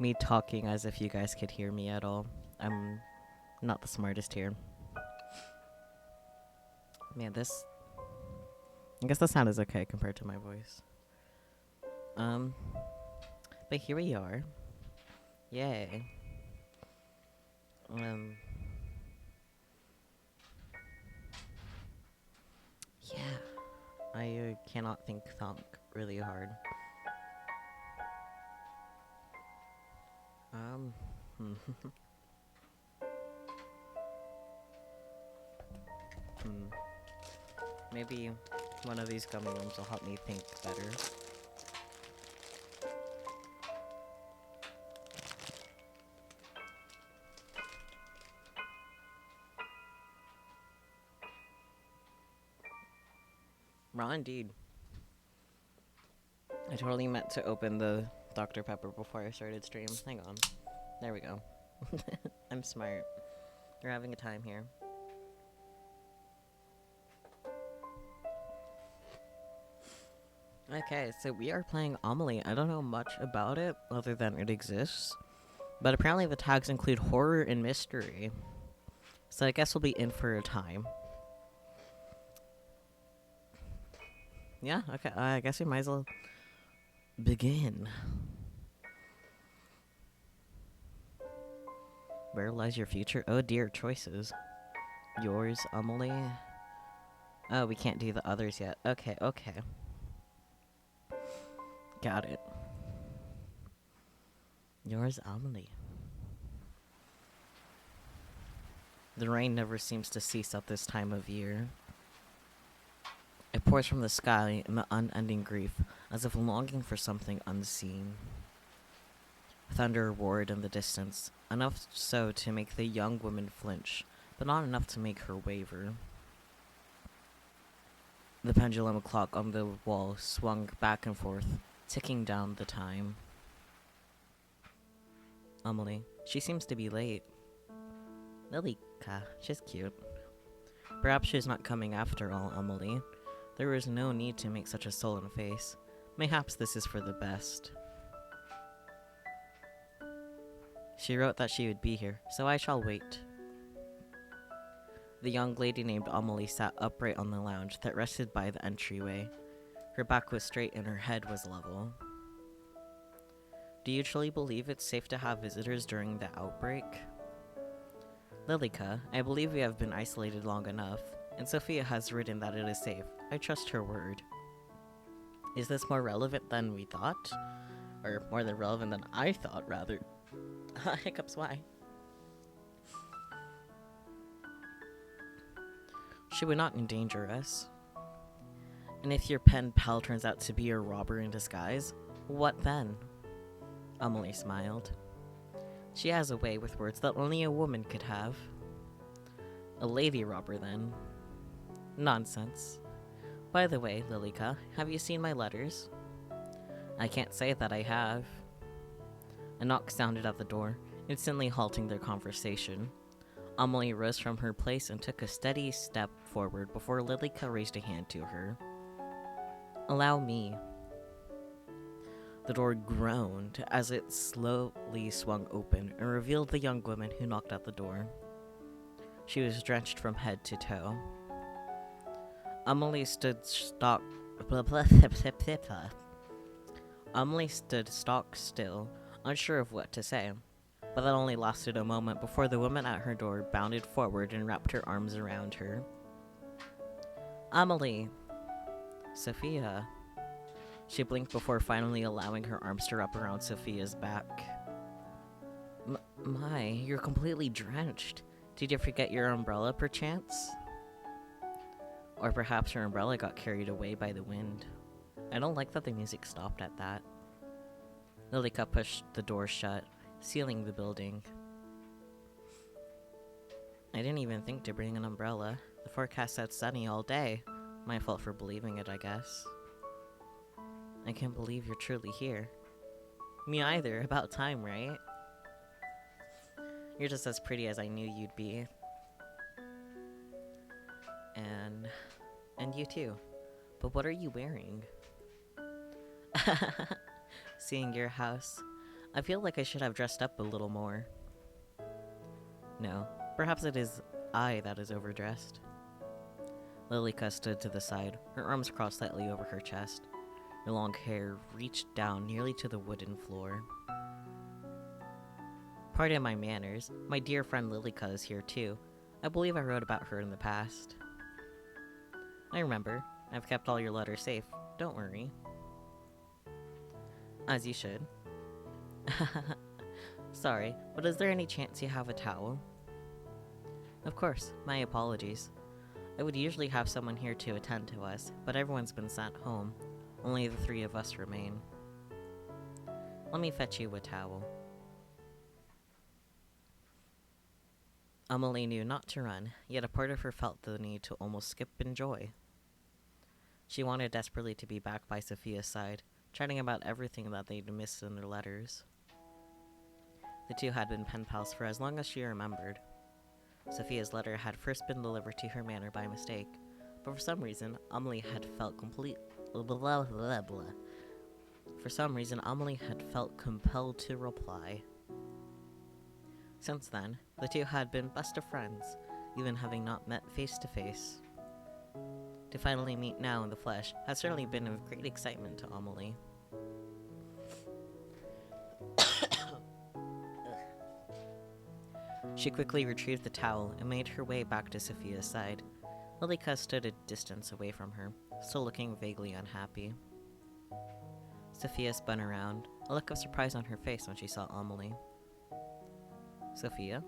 me talking as if you guys could hear me at all. I'm not the smartest here. Man, this... I guess the sound is okay compared to my voice. But here we are. Yay. Yeah. I cannot think really hard. Hmm. Maybe one of these gummy worms will help me think better. Raw indeed. I totally meant to open the Dr. Pepper before I started stream. Hang on. There we go. I'm smart. We're having a time here. Okay, so we are playing Amelie. I don't know much about it other than it exists. But apparently the tags include horror and mystery. So I guess we'll be in for a time. Yeah, okay. I guess we might as well begin. Where lies your future? Oh dear, choices. Yours, Amelie. Oh, we can't do the others yet. Okay. Got it. Yours, Amelie. The rain never seems to cease at this time of year. It pours from the sky in the unending grief, as if longing for something unseen. Thunder roared in the distance, enough so to make the young woman flinch, but not enough to make her waver. The pendulum clock on the wall swung back and forth, ticking down the time. Amelie, she seems to be late. Lilika, she's cute. Perhaps she's not coming after all, Amelie. There is no need to make such a sullen face. Mayhaps this is for the best. She wrote that she would be here, so I shall wait. The young lady named Amelie sat upright on the lounge that rested by the entryway. Her back was straight and her head was level. Do you truly believe it's safe to have visitors during the outbreak? Lilika, I believe we have been isolated long enough, and Sophia has written that it is safe. I trust her word. Is this more relevant than we thought? Or more than relevant than I thought, rather. Hiccups, why? She would not endanger us. And if your pen pal turns out to be a robber in disguise, what then? Amelie smiled. She has a way with words that only a woman could have. A lady robber, then. Nonsense. By the way, Lilika, have you seen my letters? I can't say that I have. A knock sounded at the door, instantly halting their conversation. Amelie rose from her place and took a steady step forward before Lilika raised a hand to her. Allow me. The door groaned as it slowly swung open and revealed the young woman who knocked at the door. She was drenched from head to toe. Amelie stood stock still, unsure of what to say, but that only lasted a moment before the woman at her door bounded forward and wrapped her arms around her. Amelie! Sophia! She blinked before finally allowing her arms to wrap around Sophia's back. My, you're completely drenched. Did you forget your umbrella, perchance? Or perhaps your umbrella got carried away by the wind. I don't like that the music stopped at that. Lilika pushed the door shut, sealing the building. I didn't even think to bring an umbrella. The forecast said sunny all day. My fault for believing it, I guess. I can't believe you're truly here. Me either. About time, right? You're just as pretty as I knew you'd be. And you too. But what are you wearing? Seeing your house, I feel like I should have dressed up a little more. No, perhaps it is I that is overdressed. Lilica stood to the side, her arms crossed slightly over her chest. Her long hair reached down nearly to the wooden floor. Pardon my manners, my dear friend Lilica is here too. I believe I wrote about her in the past. I remember. I've kept all your letters safe. Don't worry. As you should. Sorry, but is there any chance you have a towel? Of course, my apologies. I would usually have someone here to attend to us, but everyone's been sent home. Only the three of us remain. Let me fetch you a towel. Amelie knew not to run, yet a part of her felt the need to almost skip in joy. She wanted desperately to be back by Sophia's side, chatting about everything that they'd missed in their letters. The two had been pen pals for as long as she remembered. Sophia's letter had first been delivered to her manor by mistake, but for some reason, Amelie had felt compelled to reply. Since then, the two had been best of friends, even having not met face to face. To finally meet now in the flesh had certainly been of great excitement to Amelie. She quickly retrieved the towel and made her way back to Sophia's side. Lilica stood a distance away from her, still looking vaguely unhappy. Sophia spun around, a look of surprise on her face when she saw Amelie. Sophia?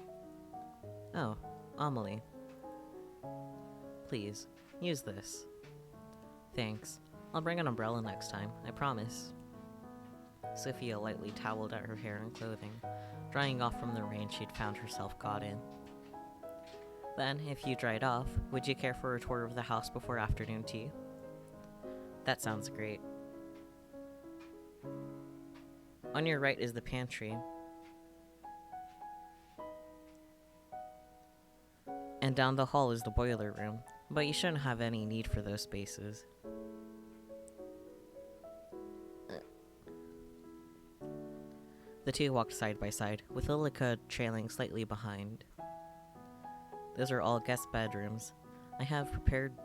Oh, Amelie. Please, use this. Thanks. I'll bring an umbrella next time, I promise. Sophia lightly toweled at her hair and clothing, drying off from the rain she'd found herself caught in. Then, if you dried off, would you care for a tour of the house before afternoon tea? That sounds great. On your right is the pantry. And down the hall is the boiler room, but you shouldn't have any need for those spaces. The two walked side by side, with Lilica trailing slightly behind. Those are all guest bedrooms. I have prepared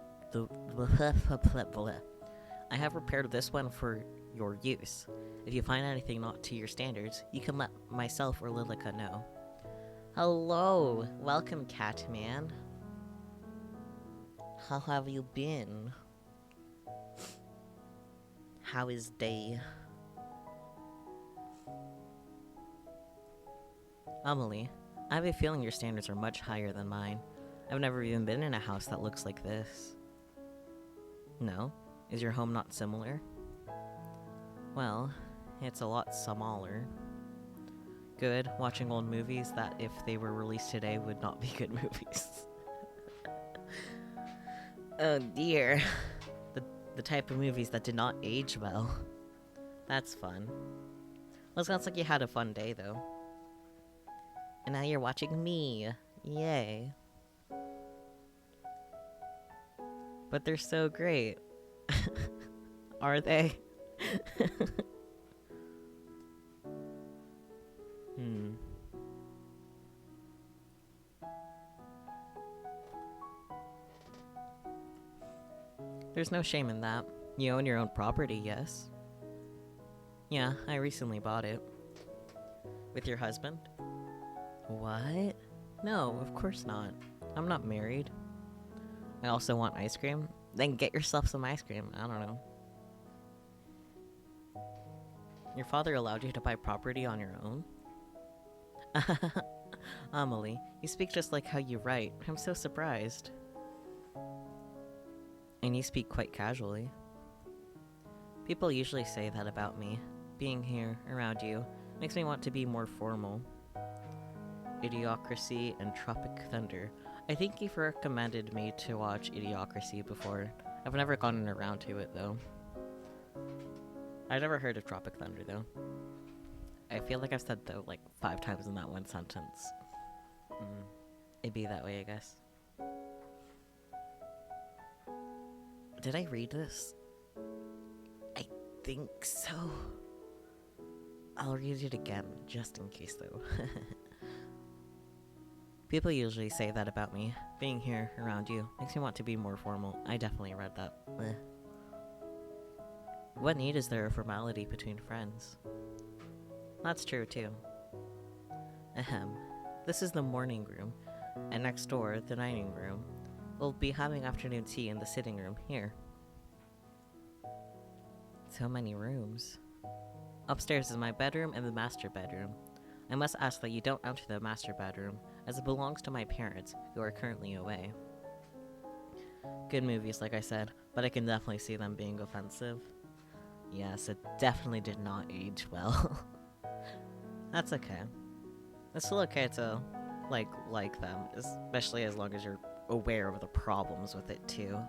this one for your use. If you find anything not to your standards, you can let myself or Lilica know. Hello, welcome, Catman. How have you been? How is day? Amelie, I have a feeling your standards are much higher than mine. I've never even been in a house that looks like this. No? Is your home not similar? Well, it's a lot smaller. Good, watching old movies that, if they were released today, would not be good movies. Oh dear. The type of movies that did not age well. That's fun. Well, it sounds like you had a fun day, though. And now you're watching me. Yay. But they're so great. Are they? There's no shame in that. You own your own property, yes? Yeah, I recently bought it. With your husband? What? No, of course not. I'm not married. I also want ice cream. Then get yourself some ice cream. I don't know. Your father allowed you to buy property on your own? Amelie, you speak just like how you write. I'm so surprised. And you speak quite casually. People usually say that about me. Being here, around you, makes me want to be more formal. Idiocracy and Tropic Thunder. I think you've recommended me to watch Idiocracy before. I've never gotten around to it, though. I've never heard of Tropic Thunder, though. I feel like I've said though like 5 times in that one sentence. It'd be that way, I guess. Did I read this? I think so. I'll read it again, just in case, though. People usually say that about me. Being here around you makes me want to be more formal. I definitely read that. Bleh. What need is there of formality between friends? That's true, too. Ahem. This is the morning room, and next door, the dining room. We'll be having afternoon tea in the sitting room here. So many rooms. Upstairs is my bedroom and the master bedroom. I must ask that you don't enter the master bedroom, as it belongs to my parents, who are currently away. Good movies, like I said, but I can definitely see them being offensive. Yes, it definitely did not age well. That's okay. It's still okay to like them, especially as long as you're aware of the problems with it too.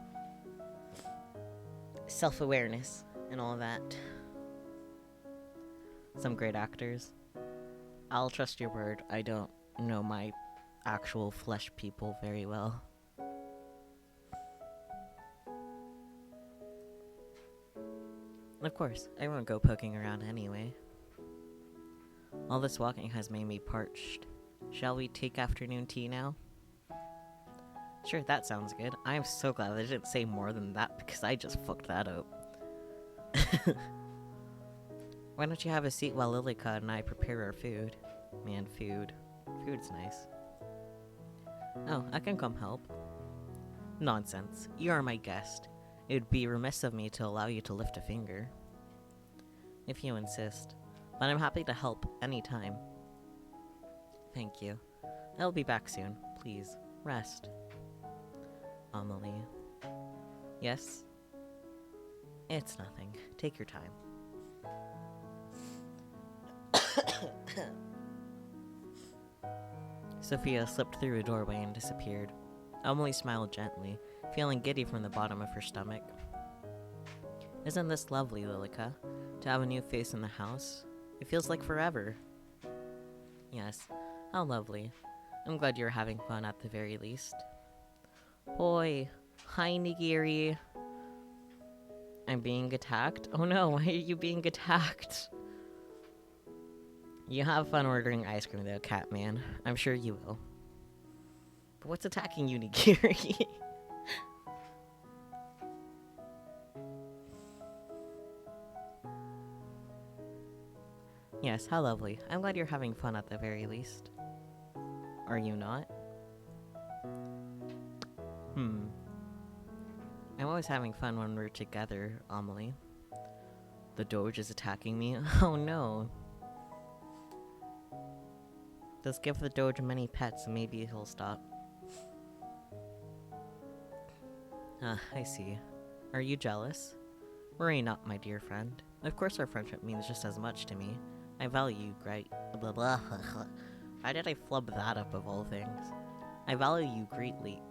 Self-awareness and all that. Some great actors. I'll trust your word. I don't know my actual flesh people very well. Of course, I won't go poking around anyway. All this walking has made me parched. Shall we take afternoon tea now? Sure, that sounds good. I am so glad I didn't say more than that because I just fucked that up. Why don't you have a seat while Lilica and I prepare our food? Man, food. Food's nice. Oh, I can come help. Nonsense. You are my guest. It would be remiss of me to allow you to lift a finger. If you insist. But I'm happy to help anytime. Thank you. I'll be back soon. Please, rest. Amelie. Yes? It's nothing. Take your time. Sophia slipped through a doorway and disappeared. Amelie smiled gently, feeling giddy from the bottom of her stomach. Isn't this lovely, Lilica? To have a new face in the house? It feels like forever. Yes, how lovely. I'm glad you're having fun at the very least. Boy, hi Nigiri. I'm being attacked? Oh no, why are you being attacked? You have fun ordering ice cream though, Catman. I'm sure you will. But what's attacking you, Nigiri? Yes, how lovely. I'm glad you're having fun at the very least. Are you not? I'm always having fun when we're together, Amelie. The Doge is attacking me? Oh no. Just give the Doge many pets and maybe he'll stop. I see. Are you jealous? Worry not, my dear friend. Of course our friendship means just as much to me. I value you blah blah. How did I flub that up of all things? I value you greatly.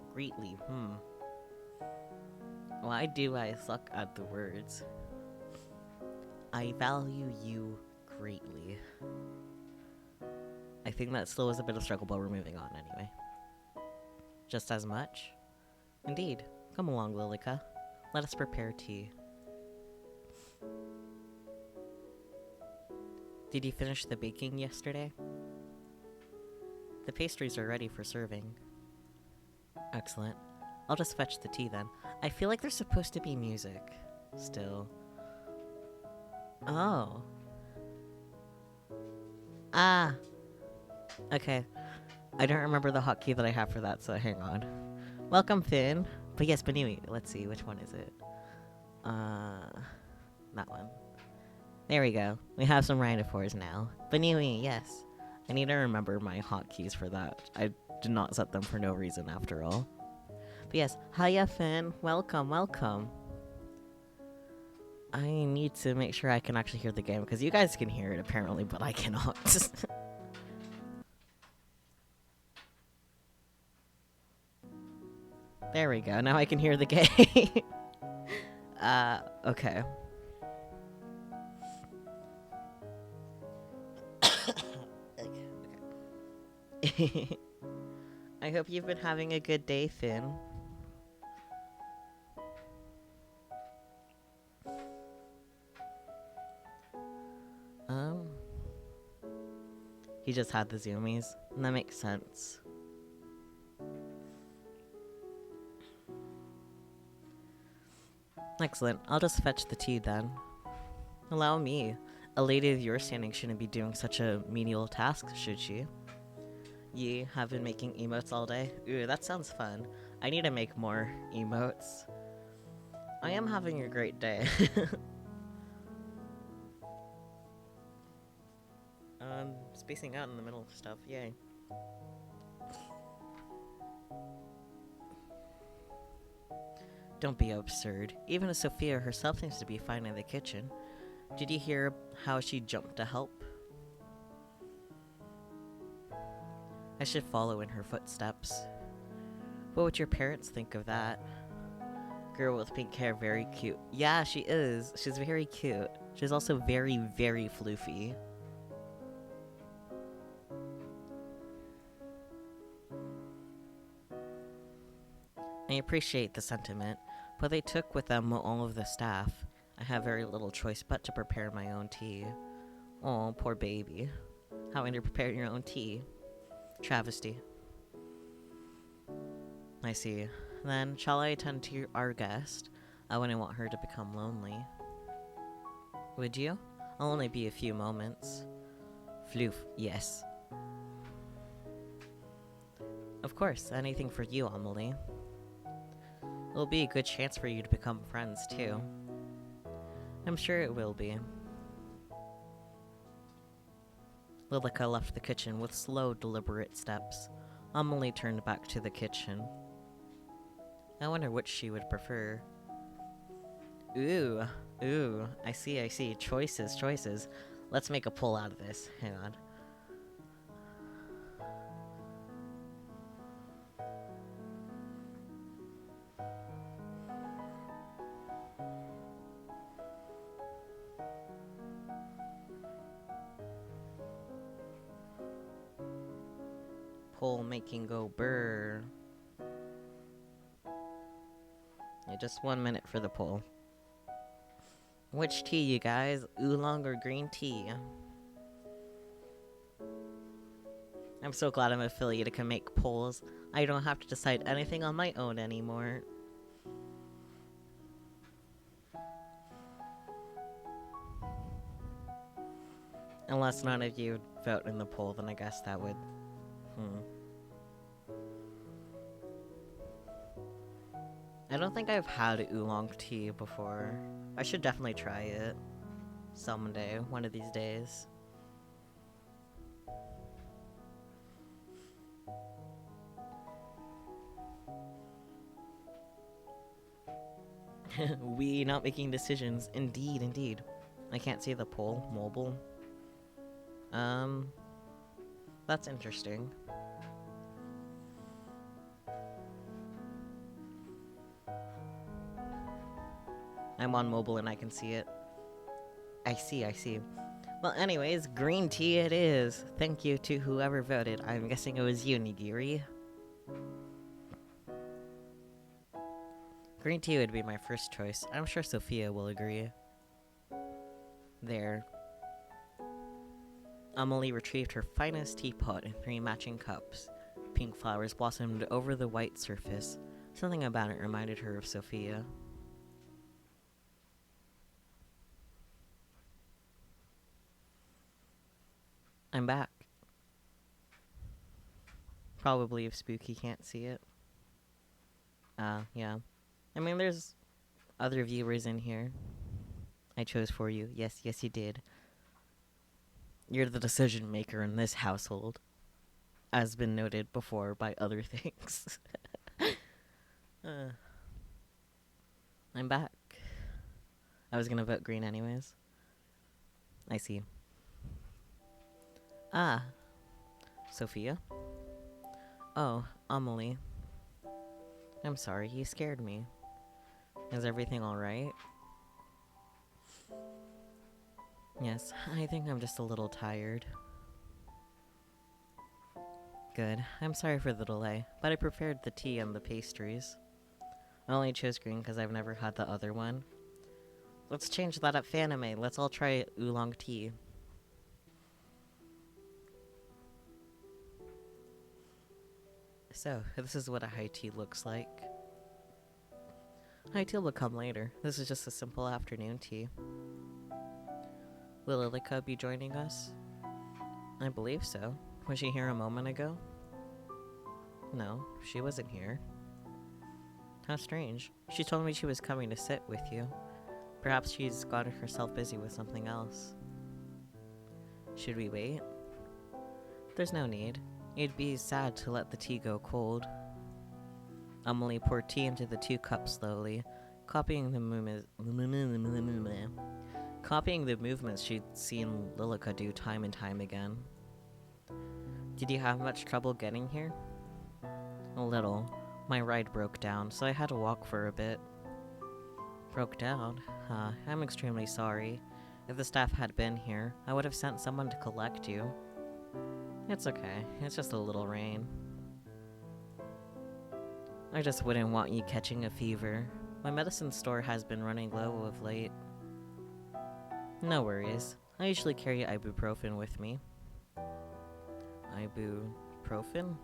Why do I suck at the words? I value you greatly. I think that still was a bit of struggle, but we're moving on anyway. Just as much? Indeed. Come along, Lilica. Let us prepare tea. Did you finish the baking yesterday? The pastries are ready for serving. Excellent. I'll just fetch the tea then. I feel like there's supposed to be music. Still. Oh. Ah. Okay. I don't remember the hotkey that I have for that, so hang on. Welcome, Finn. But yes, Banui. Let's see, which one is it? That one. There we go. We have some rhinophores now. Banui, yes. I need to remember my hotkeys for that. I did not set them for no reason after all. But yes, hiya Finn. Welcome, welcome. I need to make sure I can actually hear the game, because you guys can hear it apparently, but I cannot. There we go. Now I can hear the game. Okay. I hope you've been having a good day, Finn. He just had the zoomies. And that makes sense. Excellent. I'll just fetch the tea then. Allow me. A lady of your standing shouldn't be doing such a menial task, should she? Ye have been making emotes all day? Ooh, that sounds fun. I need to make more emotes. I am having a great day. Spacing out in the middle of stuff, yay. Don't be absurd. Even Sophia herself seems to be fine in the kitchen. Did you hear how she jumped to help? I should follow in her footsteps. What would your parents think of that? Girl with pink hair, very cute. Yeah, she is. She's very cute. She's also very, very floofy. I appreciate the sentiment, but they took with them all of the staff. I have very little choice but to prepare my own tea. Oh, poor baby. Having to prepare your own tea. Travesty. I see. Then, shall I attend to our guest? I wouldn't want her to become lonely. Would you? I'll only be a few moments. Floof, yes. Of course, anything for you, Amelie. It'll be a good chance for you to become friends, too. I'm sure it will be. Lilica left the kitchen with slow, deliberate steps. Amelie turned back to the kitchen. I wonder which she would prefer. Ooh, I see. Choices. Let's make a pull out of this. Hang on. Pull making go burr. Yeah, just 1 minute for the pull. Which tea, you guys? Oolong or green tea? I'm so glad I'm affiliated can make polls. I don't have to decide anything on my own anymore. Unless none of you vote in the poll, then I guess that would... I don't think I've had oolong tea before. I should definitely try it. Someday, one of these days. We not making decisions. Indeed. I can't see the poll. Mobile. That's interesting. I'm on mobile and I can see it. I see. Well, anyways, green tea it is. Thank you to whoever voted. I'm guessing it was you, Nigiri. Green tea would be my first choice. I'm sure Sophia will agree. There. Amelie retrieved her finest teapot and 3 matching cups. Pink flowers blossomed over the white surface. Something about it reminded her of Sophia. I'm back. Probably if Spooky can't see it. Yeah. I mean, there's other viewers in here. I chose for you. Yes, you did. You're the decision maker in this household. As been noted before by other things. I'm back. I was gonna vote green anyways. I see. Ah. Sophia? Oh, Amelie. I'm sorry, you scared me. Is everything alright? Yes, I think I'm just a little tired. Good. I'm sorry for the delay, but I prepared the tea and the pastries. I only chose green because I've never had the other one. Let's change that up, Fanime. Let's all try oolong tea. So, this is what a high tea looks like. High tea will come later. This is just a simple afternoon tea. Will Ilika be joining us? I believe so. Was she here a moment ago? No, she wasn't here. How strange. She told me she was coming to sit with you. Perhaps she's gotten herself busy with something else. Should we wait? There's no need. It'd be sad to let the tea go cold. Amelie poured tea into the 2 cups slowly, copying the movements she'd seen Lilica do time and time again. Did you have much trouble getting here? A little. My ride broke down, so I had to walk for a bit. Broke down? Huh, I'm extremely sorry. If the staff had been here, I would have sent someone to collect you. It's okay, it's just a little rain. I just wouldn't want you catching a fever. My medicine store has been running low of late. No worries. I usually carry ibuprofen with me. Ibuprofen?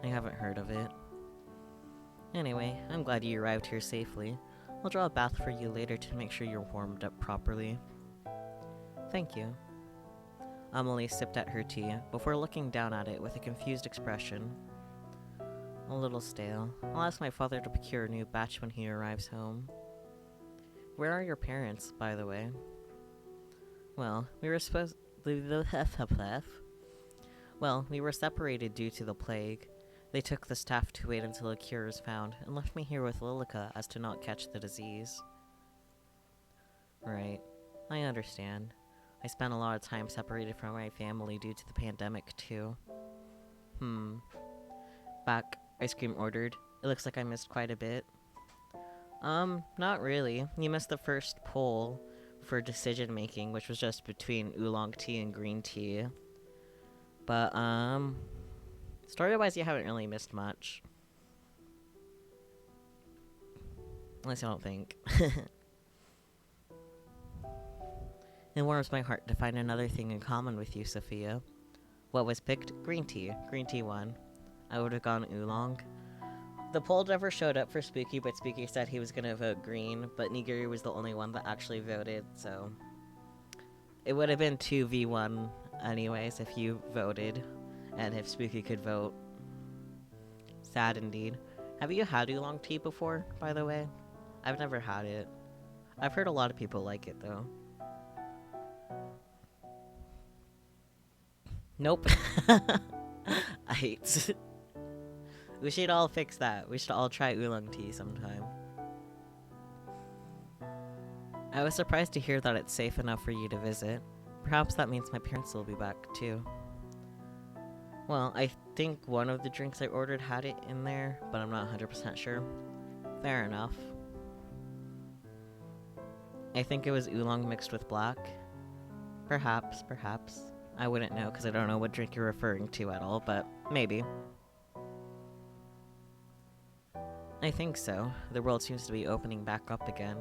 I haven't heard of it. Anyway, I'm glad you arrived here safely. I'll draw a bath for you later to make sure you're warmed up properly. Thank you. Amelie sipped at her tea before looking down at it with a confused expression. A little stale. I'll ask my father to procure a new batch when he arrives home. Where are your parents, by the way? Well, we were separated due to the plague. They took the staff to wait until a cure is found and left me here with Lilica as to not catch the disease. Right. I understand. I spent a lot of time separated from my family due to the pandemic, too. Back, ice cream ordered. It looks like I missed quite a bit. Not really. You missed the first poll for decision making, which was just between oolong tea and green tea. But, story-wise, you haven't really missed much. At least I don't think. It warms my heart to find another thing in common with you, Sophia. What was picked? Green tea. Green tea won. I would have gone oolong. The poll never showed up for Spooky, but Spooky said he was gonna vote green, but Nigiri was the only one that actually voted, so... It would have been 2v1 anyways if you voted, and if Spooky could vote. Sad indeed. Have you had oolong tea before, by the way? I've never had it. I've heard a lot of people like it, though. Nope. I hate. We should all fix that. We should all try oolong tea sometime. I was surprised to hear that it's safe enough for you to visit. Perhaps that means my parents will be back, too. Well, I think one of the drinks I ordered had it in there, but I'm not 100% sure. Fair enough. I think it was oolong mixed with black. Perhaps. I wouldn't know because I don't know what drink you're referring to at all, but maybe. I think so. The world seems to be opening back up again.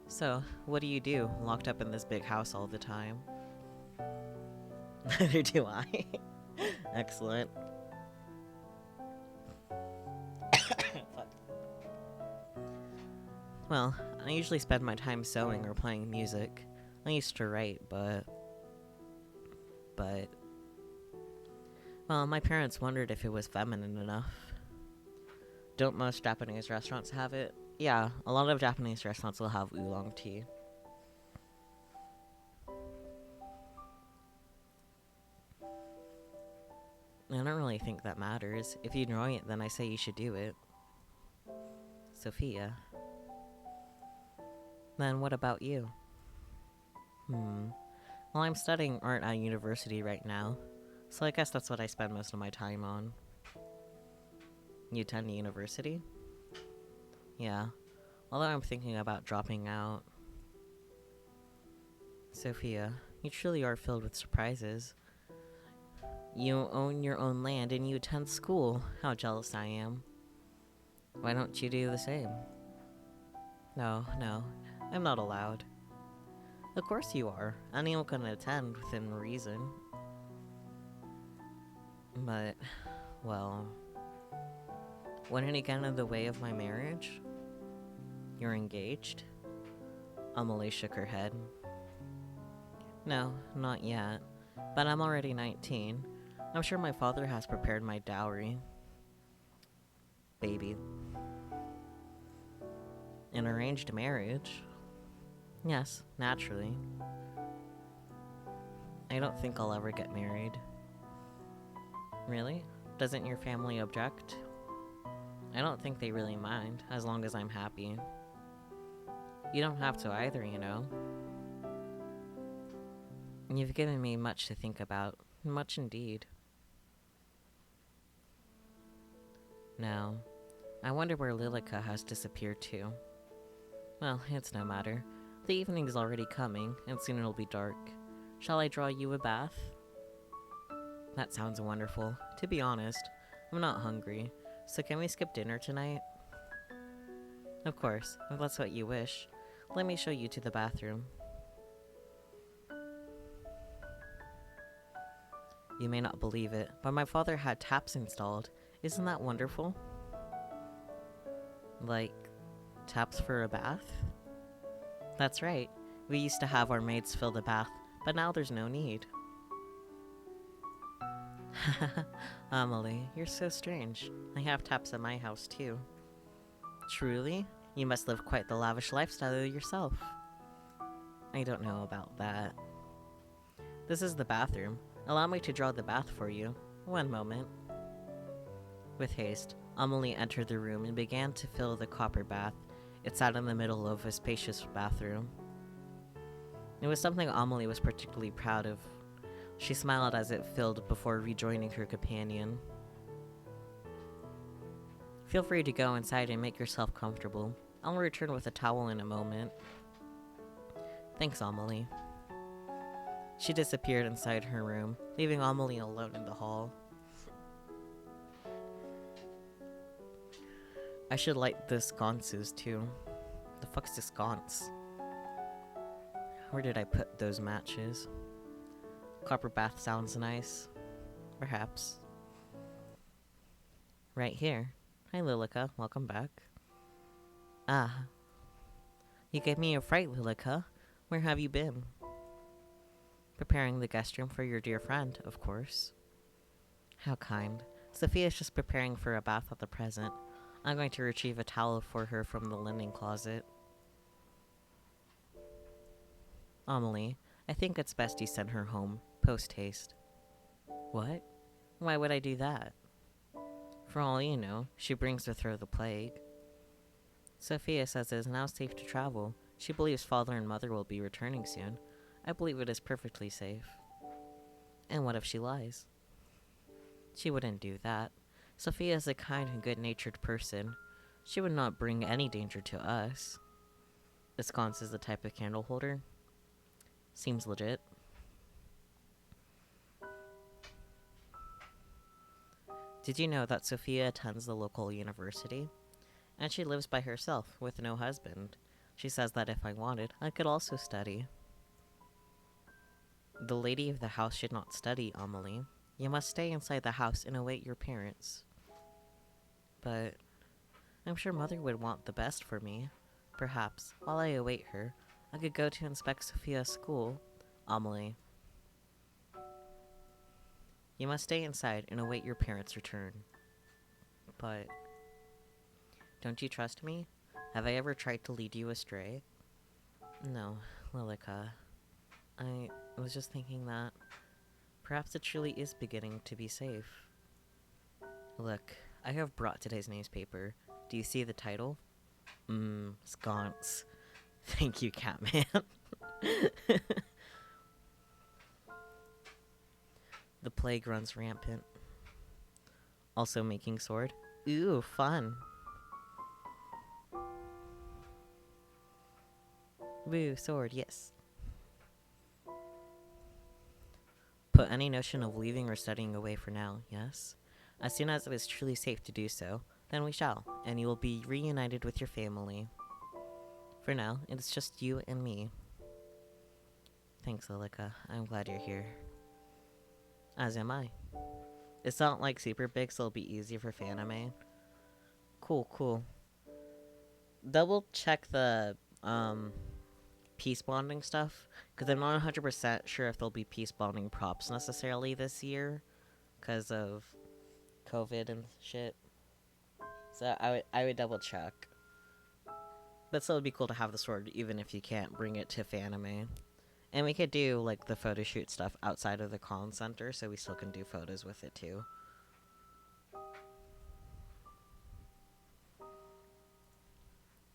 So, what do you do, locked up in this big house all the time? Neither do I. Excellent. Fuck. Well, I usually spend my time sewing or playing music. I used to write, but... Well, my parents wondered if it was feminine enough. Don't most Japanese restaurants have it? Yeah, a lot of Japanese restaurants will have oolong tea. I don't really think that matters. If you enjoy it, then I say you should do it. Sophia. Then what about you? Well, I'm studying art at university right now, so I guess that's what I spend most of my time on. You attend university? Yeah, although I'm thinking about dropping out. Sophia, you truly are filled with surprises. You own your own land and you attend school. How jealous I am. Why don't you do the same? No, I'm not allowed. Of course you are. Anyone can attend within reason. But, well, Wouldn't it get in the way of my marriage? You're engaged? Amelie shook her head. No, not yet. But I'm already 19. I'm sure my father has prepared my dowry. Baby. An arranged marriage? Yes, naturally. I don't think I'll ever get married. Really? Doesn't your family object? I don't think they really mind, as long as I'm happy. You don't have to either, you know. You've given me much to think about. Much indeed. Now, I wonder where Lilica has disappeared to. Well, it's no matter. The evening's already coming, and soon it'll be dark. Shall I draw you a bath? That sounds wonderful. To be honest, I'm not hungry, so can we skip dinner tonight? Of course, if that's what you wish. Let me show you to the bathroom. You may not believe it, but my father had taps installed. Isn't that wonderful? Like, taps for a bath? That's right. We used to have our maids fill the bath, but now there's no need. Amelie, you're so strange. I have taps at my house too. Truly? You must live quite the lavish lifestyle yourself. I don't know about that. This is the bathroom. Allow me to draw the bath for you. One moment. With haste, Amelie entered the room and began to fill the copper bath. It sat in the middle of a spacious bathroom. It was something Amelie was particularly proud of. She smiled as it filled before rejoining her companion. Feel free to go inside and make yourself comfortable. I'll return with a towel in a moment. Thanks, Amelie. She disappeared inside her room, leaving Amelie alone in the hall. I should light the sconces too. The fuck's the sconce? Where did I put those matches? Copper bath sounds nice. Perhaps. Right here. Hi, Lilica. Welcome back. Ah. You gave me a fright, Lilica. Where have you been? Preparing the guest room for your dear friend, of course. How kind. Sophia's just preparing for a bath at the present. I'm going to retrieve a towel for her from the linen closet. Amelie, I think it's best you send her home, post-haste. What? Why would I do that? For all you know, she brings with her the plague. Sophia says it is now safe to travel. She believes father and mother will be returning soon. I believe it is perfectly safe. And what if she lies? She wouldn't do that. Sophia is a kind and good-natured person. She would not bring any danger to us. The sconce is the type of candle holder. Seems legit. Did you know that Sophia attends the local university? And she lives by herself, with no husband. She says that if I wanted, I could also study. The lady of the house should not study, Amelie. You must stay inside the house and await your parents. But I'm sure mother would want the best for me. Perhaps, while I await her, I could go to inspect Sophia's school. Amelie. You must stay inside and await your parents' return. But don't you trust me? Have I ever tried to lead you astray? No, Lilica. I was just thinking that perhaps it truly is beginning to be safe. Look, I have brought today's newspaper. Do you see the title? Sconce. Thank you, Catman. The plague runs rampant. Also making sword. Ooh, fun. Woo, sword, yes. Put any notion of leaving or studying away for now, yes? As soon as it is truly safe to do so, then we shall, and you will be reunited with your family. For now, it is just you and me. Thanks, Lilica. I'm glad you're here. As am I. It's not like super big, so it'll be easy for Fanime. Cool, cool. Double check the peace bonding stuff, because I'm not 100% sure if there'll be peace bonding props necessarily this year because of COVID and shit. So I would double check. But still, it'd be cool to have the sword even if you can't bring it to Fanime. And we could do like the photo shoot stuff outside of the con center, so we still can do photos with it too.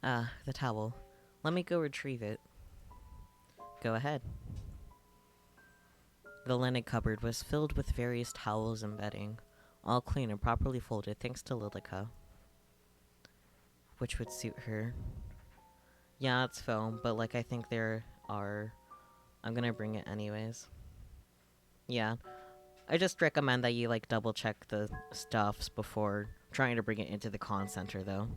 The towel. Let me go retrieve it. Go ahead. The linen cupboard was filled with various towels and bedding, all clean and properly folded thanks to Lilica. Which would suit her. Yeah, it's foam, but like I think there are... I'm gonna bring it anyways. Yeah. I just recommend that you like double check the stuffs before trying to bring it into the con center though.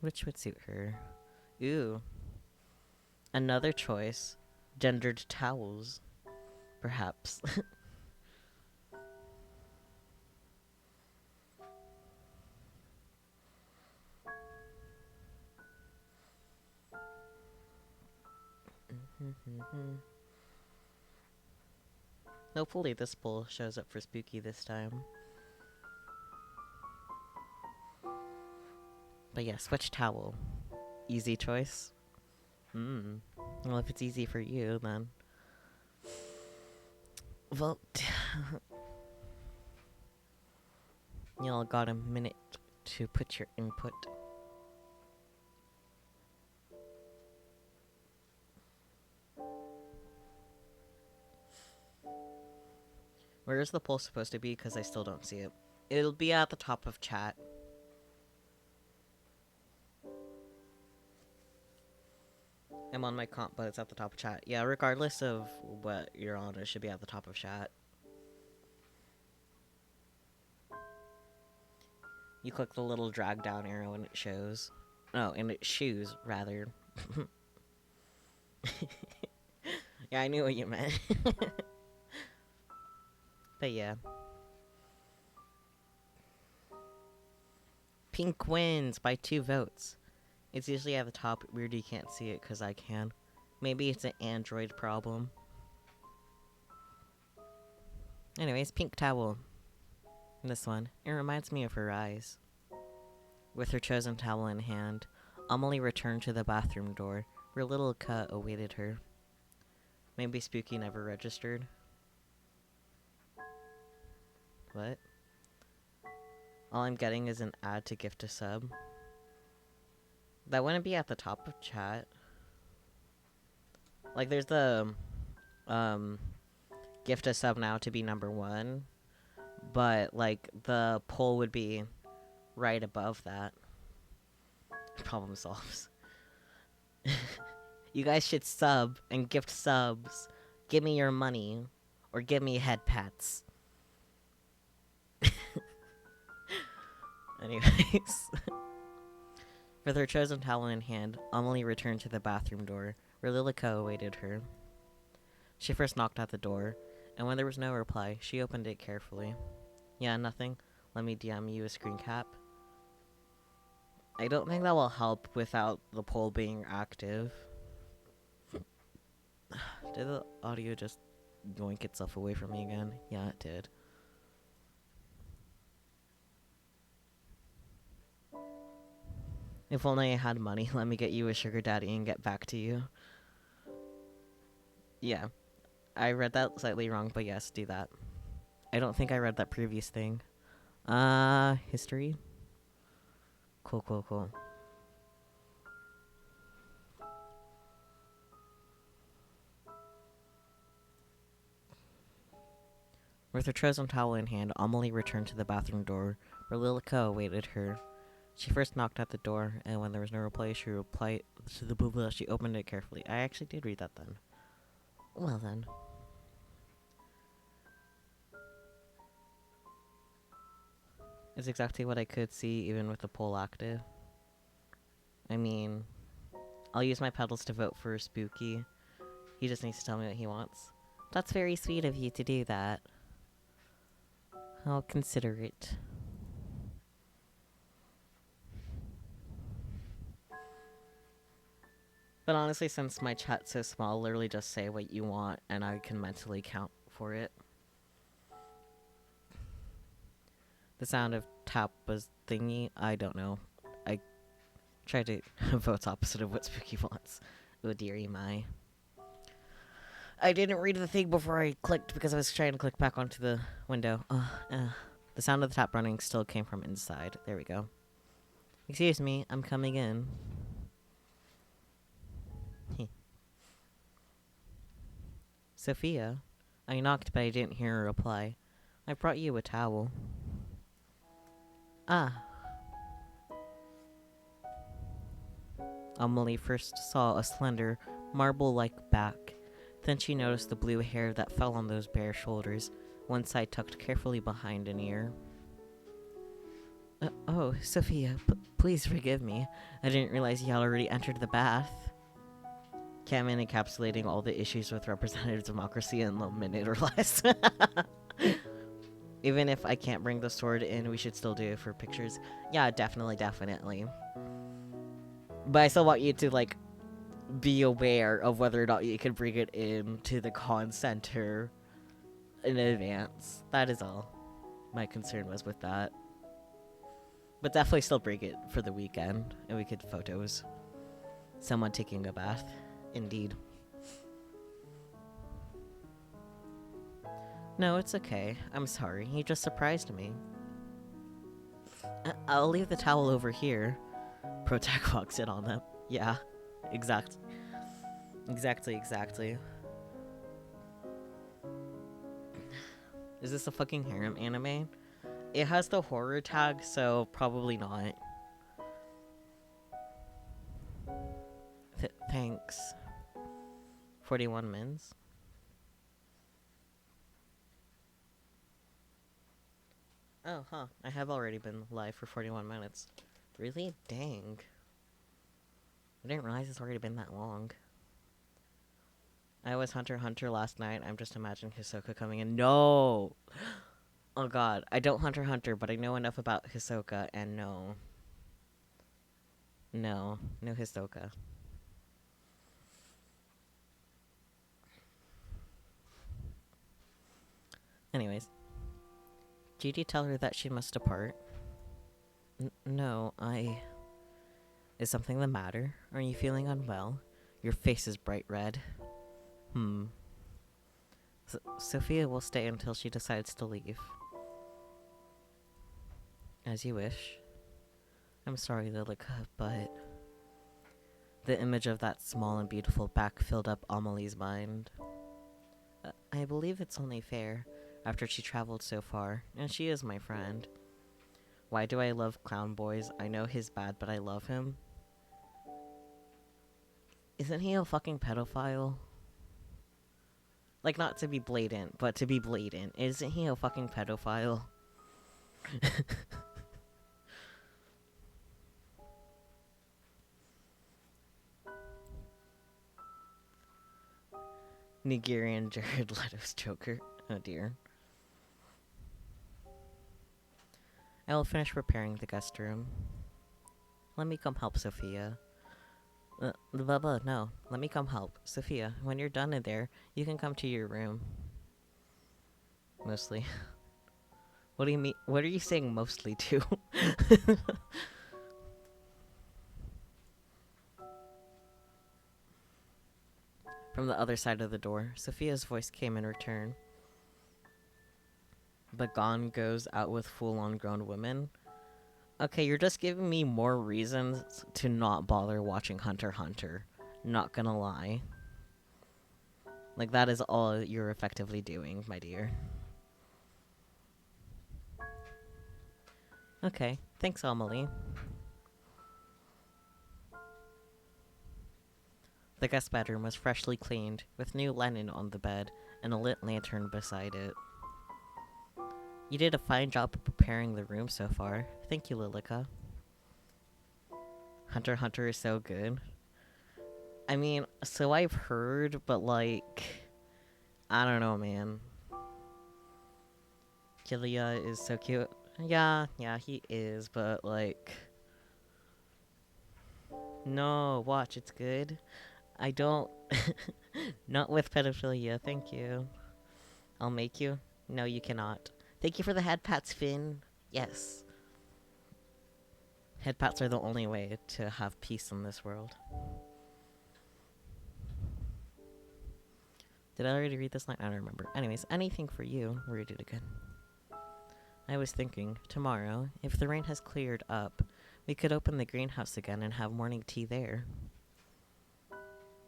Which would suit her. Ooh. Another choice. Gendered towels. Perhaps. Hopefully this bowl shows up for Spooky this time. But yeah, switch towel. Easy choice. Well, if it's easy for you, then... Vote. Y'all got a minute to put your input. Where is the poll supposed to be? Because I still don't see it. It'll be at the top of chat. I'm on my comp, but it's at the top of chat. Yeah, regardless of what you're on, it should be at the top of chat. You click the little drag down arrow and it shows. Oh, and it shoes, rather. Yeah, I knew what you meant. But yeah. Pink wins by 2 votes. It's usually at the top. Weird you can't see it because I can. Maybe it's an Android problem. Anyways, pink towel. This one. It reminds me of her eyes. With her chosen towel in hand, Amelie returned to the bathroom door, where little Cut awaited her. Maybe Spooky never registered. What? All I'm getting is an ad to gift a sub. That wouldn't be at the top of chat. Like, there's the, gift a sub now to be number 1. But, like, the poll would be right above that. Problem solves. You guys should sub and gift subs. Give me your money. Or give me head pats. Anyways. With her chosen towel in hand, Amelie returned to the bathroom door, where Lilica awaited her. She first knocked at the door, and when there was no reply, she opened it carefully. Yeah, nothing. Let me DM you a screen cap. I don't think that will help without the poll being active. Did the audio just yoink itself away from me again? Yeah, it did. If only I had money, let me get you a sugar daddy and get back to you. Yeah. I read that slightly wrong, but yes, do that. I don't think I read that previous thing. History? Cool, cool, cool. With her chosen towel in hand, Amelie returned to the bathroom door, where Lilica awaited her. She first knocked at the door, and when there was no reply, she replied to the blah blah. She opened it carefully. I actually did read that then. Well then. It's exactly what I could see, even with the poll active. I mean, I'll use my pedals to vote for Spooky. He just needs to tell me what he wants. That's very sweet of you to do that. I'll consider it. But honestly, since my chat's so small, literally just say what you want and I can mentally count for it. The sound of tap was thingy. I don't know. I tried to vote opposite of what Spooky wants. Oh dearie my. I didn't read the thing before I clicked because I was trying to click back onto the window. The sound of the tap running still came from inside. There we go. Excuse me, I'm coming in. Sophia? I knocked, but I didn't hear a reply. I brought you a towel. Ah. Amelie first saw a slender, marble-like back. Then she noticed the blue hair that fell on those bare shoulders, one side tucked carefully behind an ear. Oh, Sophia, please forgive me. I didn't realize you had already entered the bath. Cam in encapsulating all the issues with representative democracy in a minute or less. Even if I can't bring the sword in, we should still do it for pictures. Yeah, definitely. But I still want you to, like, be aware of whether or not you can bring it in to the con center in advance. That is all my concern was with that. But definitely still bring it for the weekend, and we could photos. Someone taking a bath. Indeed. No, it's okay. I'm sorry. He just surprised me. I'll leave the towel over here. Protag walks in on them. Yeah, exactly. Is this a fucking harem anime? It has the horror tag, so probably not. Thanks. 41 mins. Oh, huh. I have already been live for 41 minutes. Really? Dang. I didn't realize it's already been that long. I was Hunter x Hunter last night. I'm just imagining Hisoka coming in. No! Oh god. I don't Hunter x Hunter, but I know enough about Hisoka, and no. No Hisoka. Anyways. Did you tell her that she must depart? No, Is something the matter? Are you feeling unwell? Your face is bright red. Sophia will stay until she decides to leave. As you wish. I'm sorry, Lilica, but... The image of that small and beautiful back filled up Amelie's mind. I believe it's only fair, after she traveled so far, and she is my friend. Why do I love clown boys? I know he's bad, but I love him. Isn't he a fucking pedophile? Like, not to be blatant, but to be blatant. Isn't he a fucking pedophile? Nigerian Jared Leto's Joker. Oh dear. I will finish preparing the guest room. Let me come help, Sophia. No. Let me come help. Sophia, when you're done in there, you can come to your room. Mostly. What do you mean? What are you saying mostly to? From the other side of the door, Sophia's voice came in return. But Gon goes out with full-on grown women. Okay, you're just giving me more reasons to not bother watching Hunter x Hunter. Not gonna lie. Like, that is all you're effectively doing, my dear. Okay, thanks, Amelie. The guest bedroom was freshly cleaned, with new linen on the bed and a lit lantern beside it. You did a fine job of preparing the room so far. Thank you, Lilica. Hunter x Hunter is so good. I mean, so I've heard, but like... I don't know, man. Kilia is so cute. Yeah, he is, but like... No, watch, it's good. I don't... Not with pedophilia, thank you. I'll make you. No, you cannot. Thank you for the head pats, Finn. Yes. Head pats are the only way to have peace in this world. Did I already read this line? I don't remember. Anyways, anything for you. Read it again. I was thinking, tomorrow, if the rain has cleared up, we could open the greenhouse again and have morning tea there.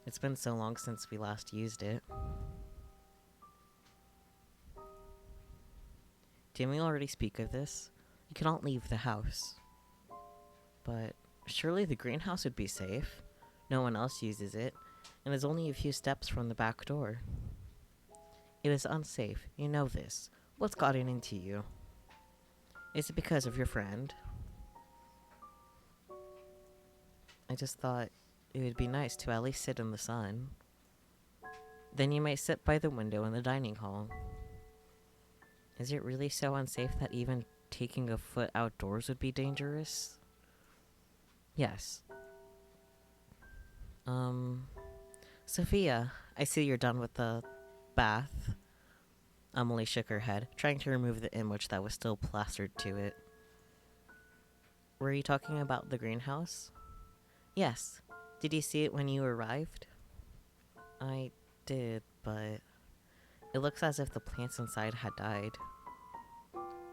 It's been so long since we last used it. Didn't we already speak of this? You cannot leave the house. But surely the greenhouse would be safe. No one else uses it, and is only a few steps from the back door. It is unsafe, you know this. What's gotten into you? Is it because of your friend? I just thought it would be nice to at least sit in the sun. Then you might sit by the window in the dining hall. Is it really so unsafe that even taking a foot outdoors would be dangerous? Yes. Sophia, I see you're done with the bath. Amelie shook her head, trying to remove the image that was still plastered to it. Were you talking about the greenhouse? Yes. Did you see it when you arrived? I did, but it looks as if the plants inside had died.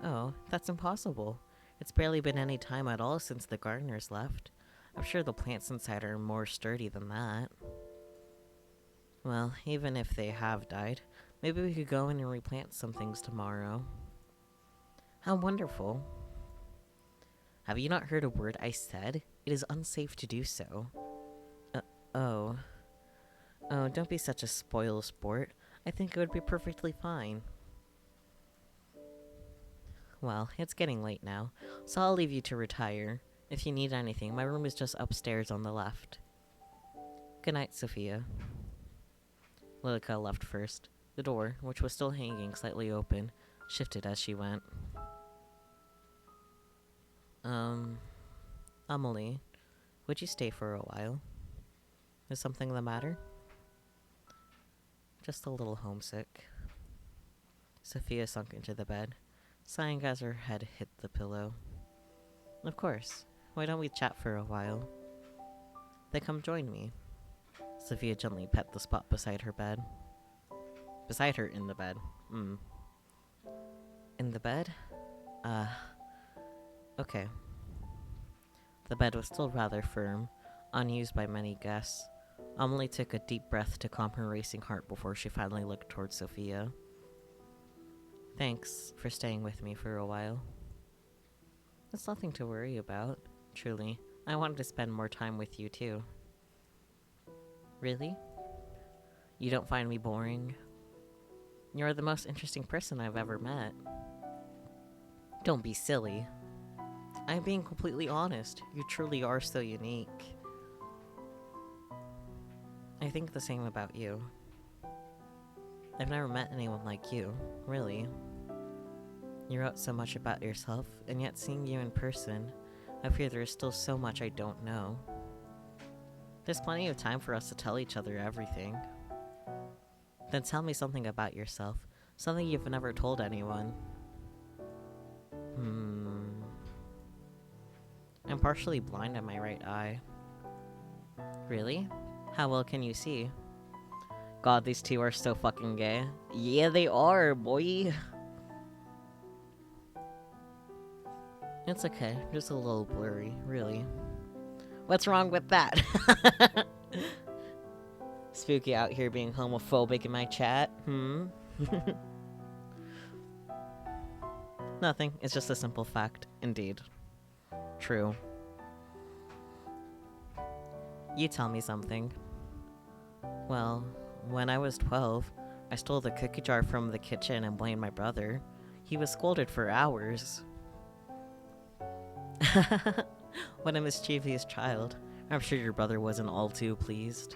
Oh, that's impossible. It's barely been any time at all since the gardeners left. I'm sure the plants inside are more sturdy than that. Well, even if they have died, maybe we could go in and replant some things tomorrow. How wonderful. Have you not heard a word I said? It is unsafe to do so. Oh. Oh, don't be such a spoil sport. I think it would be perfectly fine. Well, it's getting late now, so I'll leave you to retire. If you need anything, my room is just upstairs on the left. Good night, Sophia. Lilica left first. The door, which was still hanging slightly open, shifted as she went. Amelie, would you stay for a while? Is something the matter? Just a little homesick. Sophia sunk into the bed, sighing as her head hit the pillow. Of course. Why don't we chat for a while? Then come join me. Sophia gently pet the spot beside her bed. Beside her in the bed. In the bed? Okay. The bed was still rather firm, unused by many guests. Amelie took a deep breath to calm her racing heart before she finally looked towards Sophia. Thanks for staying with me for a while. It's nothing to worry about. Truly, I wanted to spend more time with you too. Really? You don't find me boring? You're the most interesting person I've ever met. Don't be silly. I'm being completely honest. You truly are so unique. I think the same about you. I've never met anyone like you, really. You wrote so much about yourself, and yet seeing you in person, I fear there is still so much I don't know. There's plenty of time for us to tell each other everything. Then tell me something about yourself, something you've never told anyone. I'm partially blind in my right eye. Really? How well can you see? God, these two are so fucking gay. Yeah, they are, boy. It's okay, just a little blurry, really. What's wrong with that? Spooky out here being homophobic in my chat. Nothing, it's just a simple fact, indeed. True. You tell me something. Well, when I was 12, I stole the cookie jar from the kitchen and blamed my brother. He was scolded for hours. What a mischievous child. I'm sure your brother wasn't all too pleased.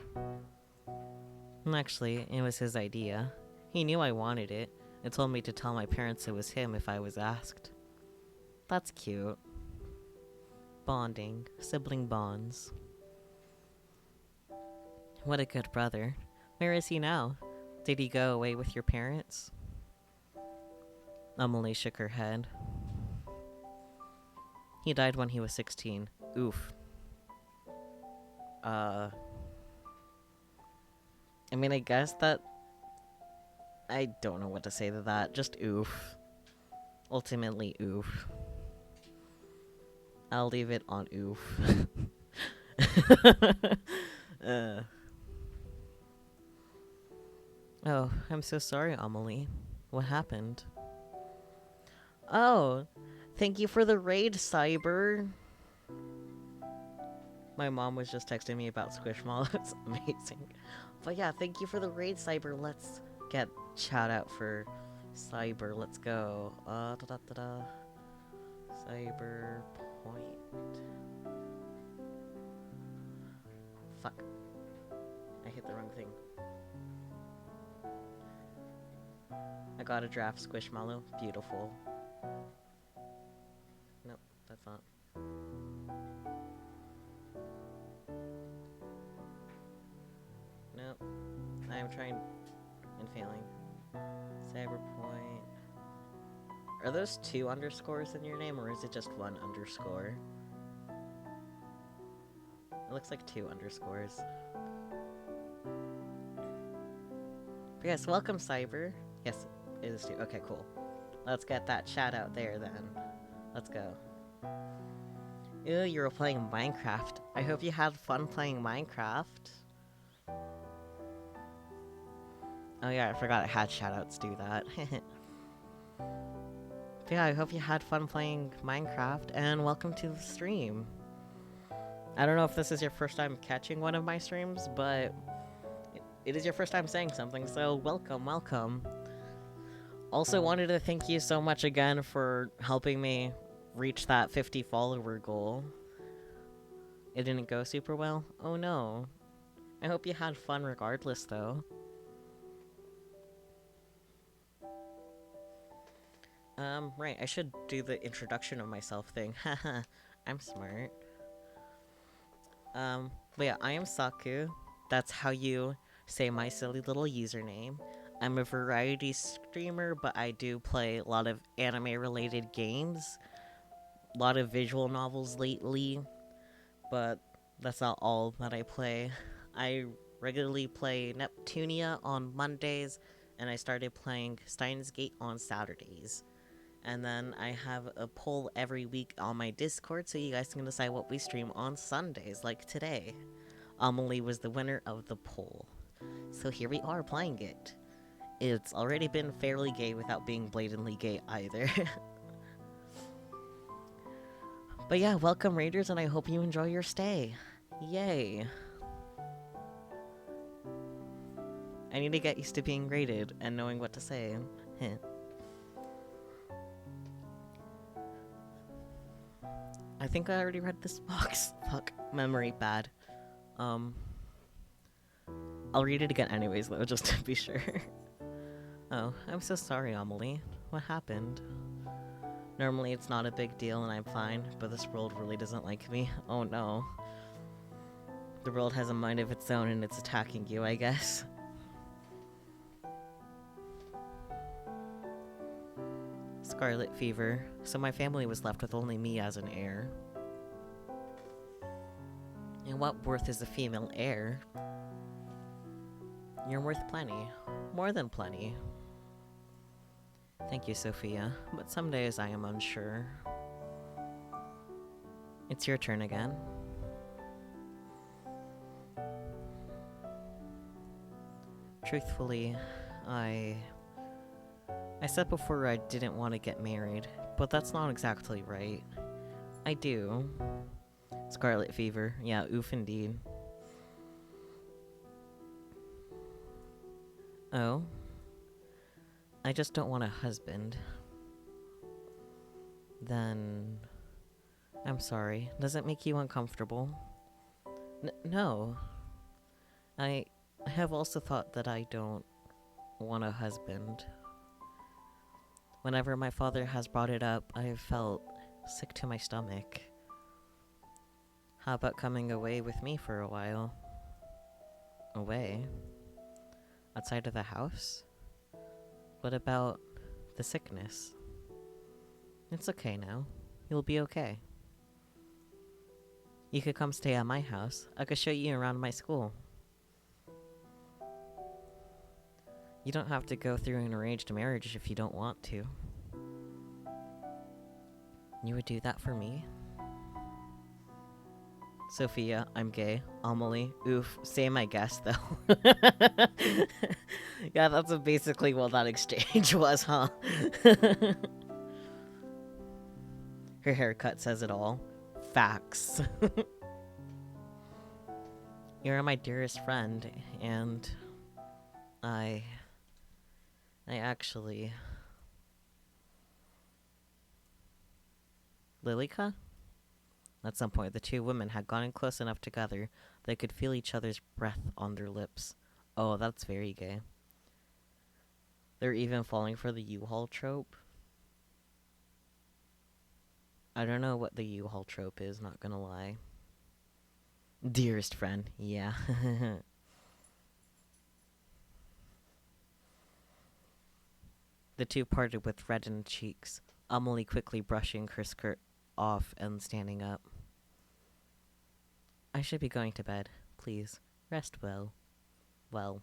Actually, it was his idea. He knew I wanted it and told me to tell my parents it was him if I was asked. That's cute. Bonding. Sibling bonds. What a good brother. Where is he now? Did he go away with your parents? Amelie shook her head. He died when he was 16. Oof. I mean, I guess that... I don't know what to say to that. Just oof. Ultimately, oof. I'll leave it on oof. Oh, I'm so sorry, Amelie. What happened? Oh, thank you for the raid, Cyber. My mom was just texting me about Squishmallow. It's amazing. But yeah, thank you for the raid, Cyber. Let's get shout out for Cyber. Let's go. Cyber point. Fuck. I hit the wrong thing. I got a draft Squishmallow. Beautiful. Nope, that's not. Nope. I'm trying and failing. Cyberpoint. Are those 2 underscores in your name, or is it just 1 underscore? It looks like 2 underscores. But yes, welcome, Cyber. Yes, it is 2. Okay, cool. Let's get that chat out there then. Let's go. Ew, you were playing Minecraft. I hope you had fun playing Minecraft. Oh yeah, I forgot I had shoutouts do that. But yeah, I hope you had fun playing Minecraft, and welcome to the stream. I don't know if this is your first time catching one of my streams, but it is your first time saying something, so welcome, welcome. Also wanted to thank you so much again for helping me reach that 50 follower goal. It didn't go super well? Oh no. I hope you had fun regardless though. Right, I should do the introduction of myself thing. Haha, I'm smart. But yeah, I am Saku. That's how you say my silly little username. I'm a variety streamer, but I do play a lot of anime-related games. A lot of visual novels lately, but that's not all that I play. I regularly play Neptunia on Mondays, and I started playing Steins Gate on Saturdays. And then I have a poll every week on my Discord, so you guys can decide what we stream on Sundays, like today. Amelie was the winner of the poll. So here we are playing it. It's already been fairly gay without being blatantly gay either. But yeah, welcome Raiders, and I hope you enjoy your stay. Yay. I need to get used to being rated and knowing what to say. I think I already read this box. Fuck. Memory bad. I'll read it again anyways though, just to be sure. Oh, I'm so sorry, Amelie. What happened? Normally it's not a big deal and I'm fine, but this world really doesn't like me. Oh no. The world has a mind of its own and it's attacking you, I guess. Scarlet fever, so my family was left with only me as an heir. And what worth is a female heir? You're worth plenty. More than plenty. Thank you, Sophia, but some days I am unsure. It's your turn again. Truthfully, I said before I didn't want to get married, but that's not exactly right. I do. Scarlet fever. Yeah, oof indeed. Oh? I just don't want a husband. Then... I'm sorry. Does it make you uncomfortable? No. I have also thought that I don't want a husband. Whenever my father has brought it up, I have felt sick to my stomach. How about coming away with me for a while? Away? Outside of the house? What about the sickness? It's okay now. You'll be okay. You could come stay at my house. I could show you around my school. You don't have to go through an arranged marriage if you don't want to. You would do that for me? Sophia, I'm gay. Amelie, oof, same I guess though. Yeah, that's basically what that exchange was, huh? Her haircut says it all. Facts. You're my dearest friend, and I actually... Lilica? At some point, the two women had gotten close enough together they could feel each other's breath on their lips. Oh, that's very gay. They're even falling for the U-Haul trope. I don't know what the U-Haul trope is, not gonna lie. Dearest friend, yeah. The two parted with reddened cheeks, Amelie quickly brushing her skirt off and standing up. I should be going to bed. Please, rest well. Well,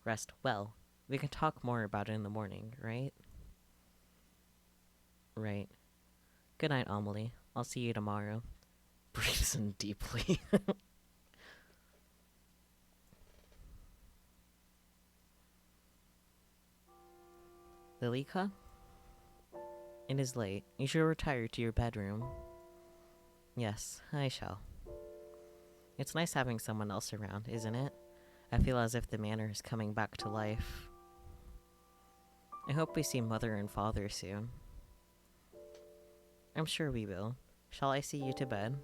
rest well. We can talk more about it in the morning, right? Right. Good night, Amelie. I'll see you tomorrow. Breathes in deeply. Lilica? It is late. You should retire to your bedroom. Yes, I shall. It's nice having someone else around, isn't it? I feel as if the manor is coming back to life. I hope we see Mother and Father soon. I'm sure we will. Shall I see you to bed?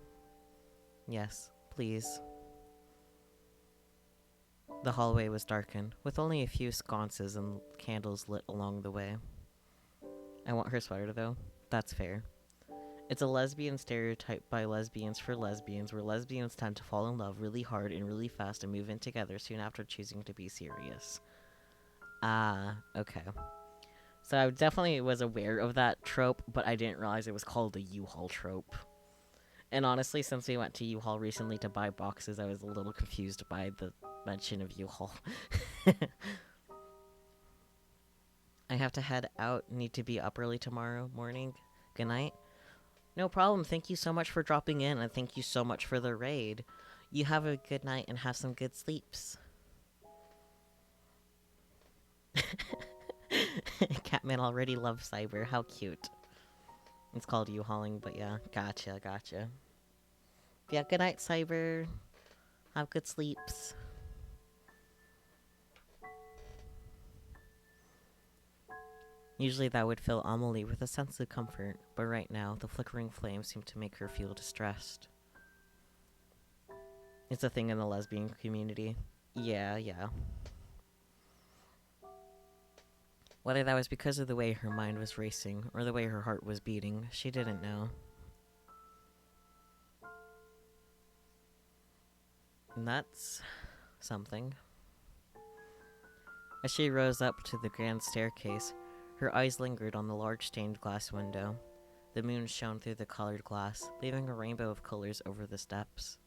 Yes, please. The hallway was darkened, with only a few sconces and candles lit along the way. I want her sweater, though. That's fair. It's a lesbian stereotype by lesbians for lesbians, where lesbians tend to fall in love really hard and really fast and move in together soon after choosing to be serious. Ah, okay. So I definitely was aware of that trope, but I didn't realize it was called a U-Haul trope. And honestly, since we went to U-Haul recently to buy boxes, I was a little confused by the mention of U-Haul. I have to head out. Need to be up early tomorrow morning. Good night. No problem. Thank you so much for dropping in, and thank you so much for the raid. You have a good night and have some good sleeps. Catman already loves cyber. How cute. It's called U-hauling, but yeah. Gotcha. Yeah, good night, cyber. Have good sleeps. Usually that would fill Amelie with a sense of comfort, but right now, the flickering flames seem to make her feel distressed. It's a thing in the lesbian community. Yeah. Whether that was because of the way her mind was racing, or the way her heart was beating, she didn't know. And that's something. As she rose up to the grand staircase, her eyes lingered on the large stained glass window. The moon shone through the colored glass, leaving a rainbow of colors over the steps.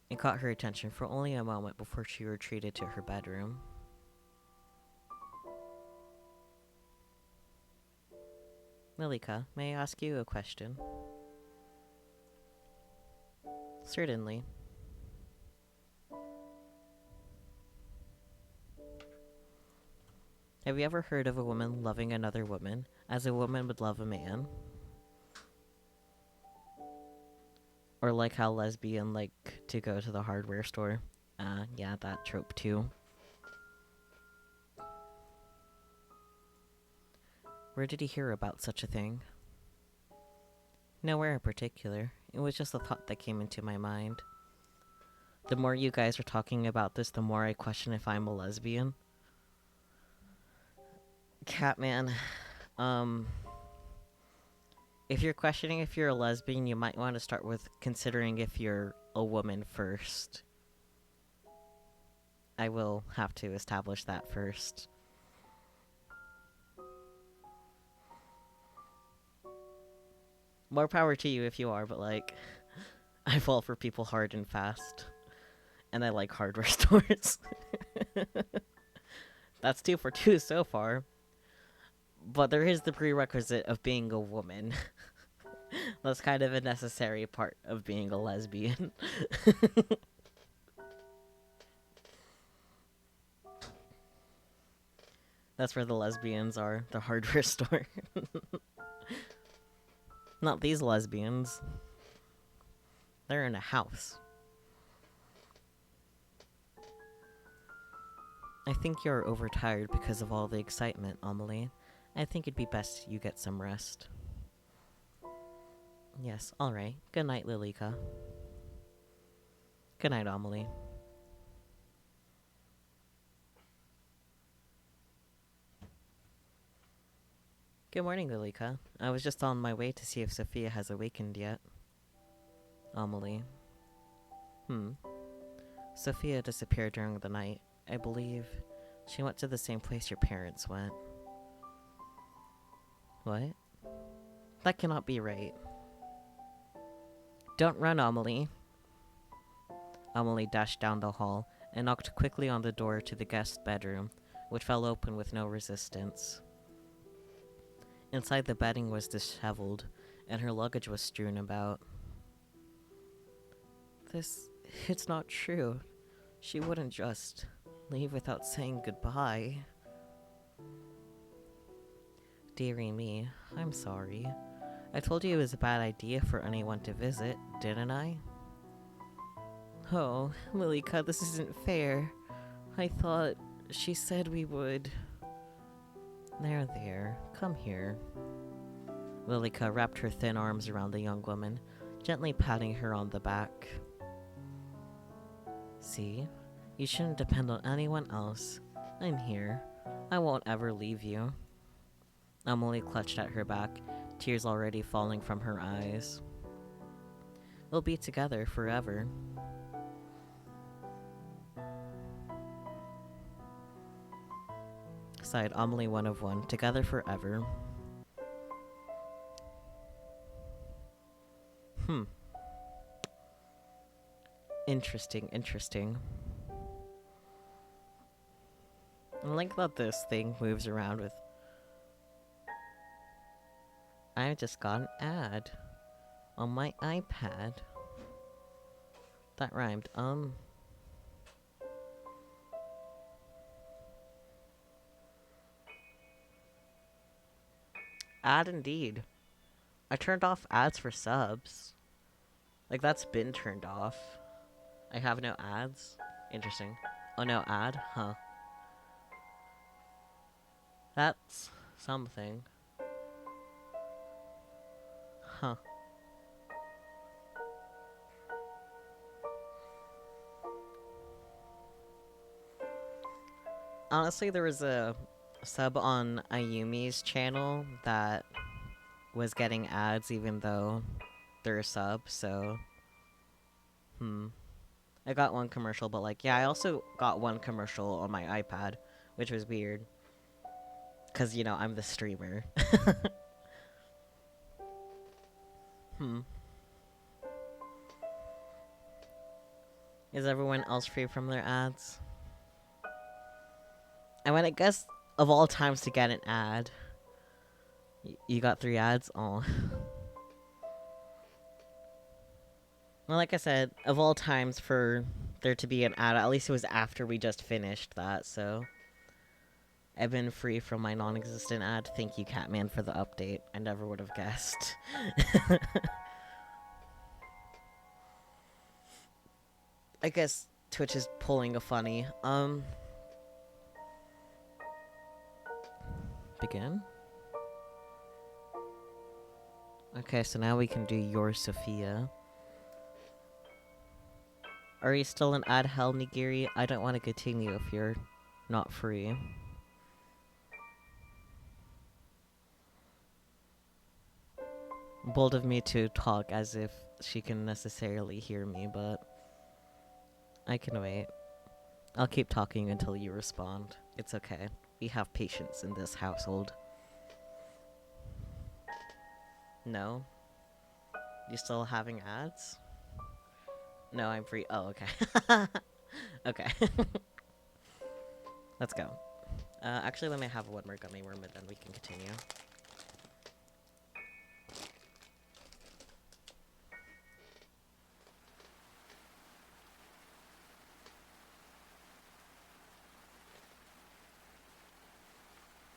It caught her attention for only a moment before she retreated to her bedroom. Lilica, may I ask you a question? Certainly. Have you ever heard of a woman loving another woman as a woman would love a man? Or like how lesbian like to go to the hardware store? Yeah, that trope too. Where did he hear about such a thing? Nowhere in particular. It was just a thought that came into my mind. The more you guys are talking about this, the more I question if I'm a lesbian. Catman, um, if you're questioning if you're a lesbian, you might want to start with considering if you're a woman first. I will have to establish that first. More power to you if you are, but like, I fall for people hard and fast. And I like hardware stores. That's 2 for 2 so far. But there is the prerequisite of being a woman. That's kind of a necessary part of being a lesbian. That's where the lesbians are, the hardware store. Not these lesbians. They're in a house. I think you're overtired because of all the excitement, Amelie. I think it'd be best you get some rest. Yes, alright. Good night, Lilika. Good night, Amelie. Good morning, Lilika. I was just on my way to see if Sophia has awakened yet. Amelie. Sophia disappeared during the night. I believe she went to the same place your parents went. What? That cannot be right. Don't run, Amelie. Amelie dashed down the hall and knocked quickly on the door to the guest bedroom, which fell open with no resistance. Inside, the bedding was disheveled, and her luggage was strewn about. It's not true. She wouldn't just leave without saying goodbye. Dearie me, I'm sorry. I told you it was a bad idea for anyone to visit, didn't I? Oh, Lilika, this isn't fair. I thought she said we would... There, come here. Lilika wrapped her thin arms around the young woman, gently patting her on the back. See? You shouldn't depend on anyone else. I'm here. I won't ever leave you. Amelie clutched at her back, tears already falling from her eyes. We'll be together forever. Sighed Amelie one of one, together forever. Interesting. I like that this thing moves around with... I just got an ad on my iPad. That rhymed. Ad indeed. I turned off ads for subs. Like, that's been turned off. I have no ads. Interesting. Oh, no ad? Huh. That's something. Huh. Honestly, there was a sub on Ayumi's channel that was getting ads even though they're a sub, so... I got one commercial, but like, yeah, I also got one commercial on my iPad, which was weird. Because, you know, I'm the streamer. Is everyone else free from their ads? I mean, I guess of all times to get an ad, you got 3 ads? Oh. Well, like I said, of all times for there to be an ad, at least it was after we just finished that, so... I've been free from my non-existent ad. Thank you, Catman, for the update. I never would have guessed. I guess Twitch is pulling a funny. Begin? Okay, so now we can do your Sophia. Are you still in ad hell, Nigiri? I don't want to continue if you're not free. Bold of me to talk as if she can necessarily hear me, but I can wait. I'll keep talking until you respond. It's okay. We have patience in this household. No? You still having ads? No, I'm free. Oh, okay. Okay. Let's go. Actually, let me have one more gummy worm and then we can continue.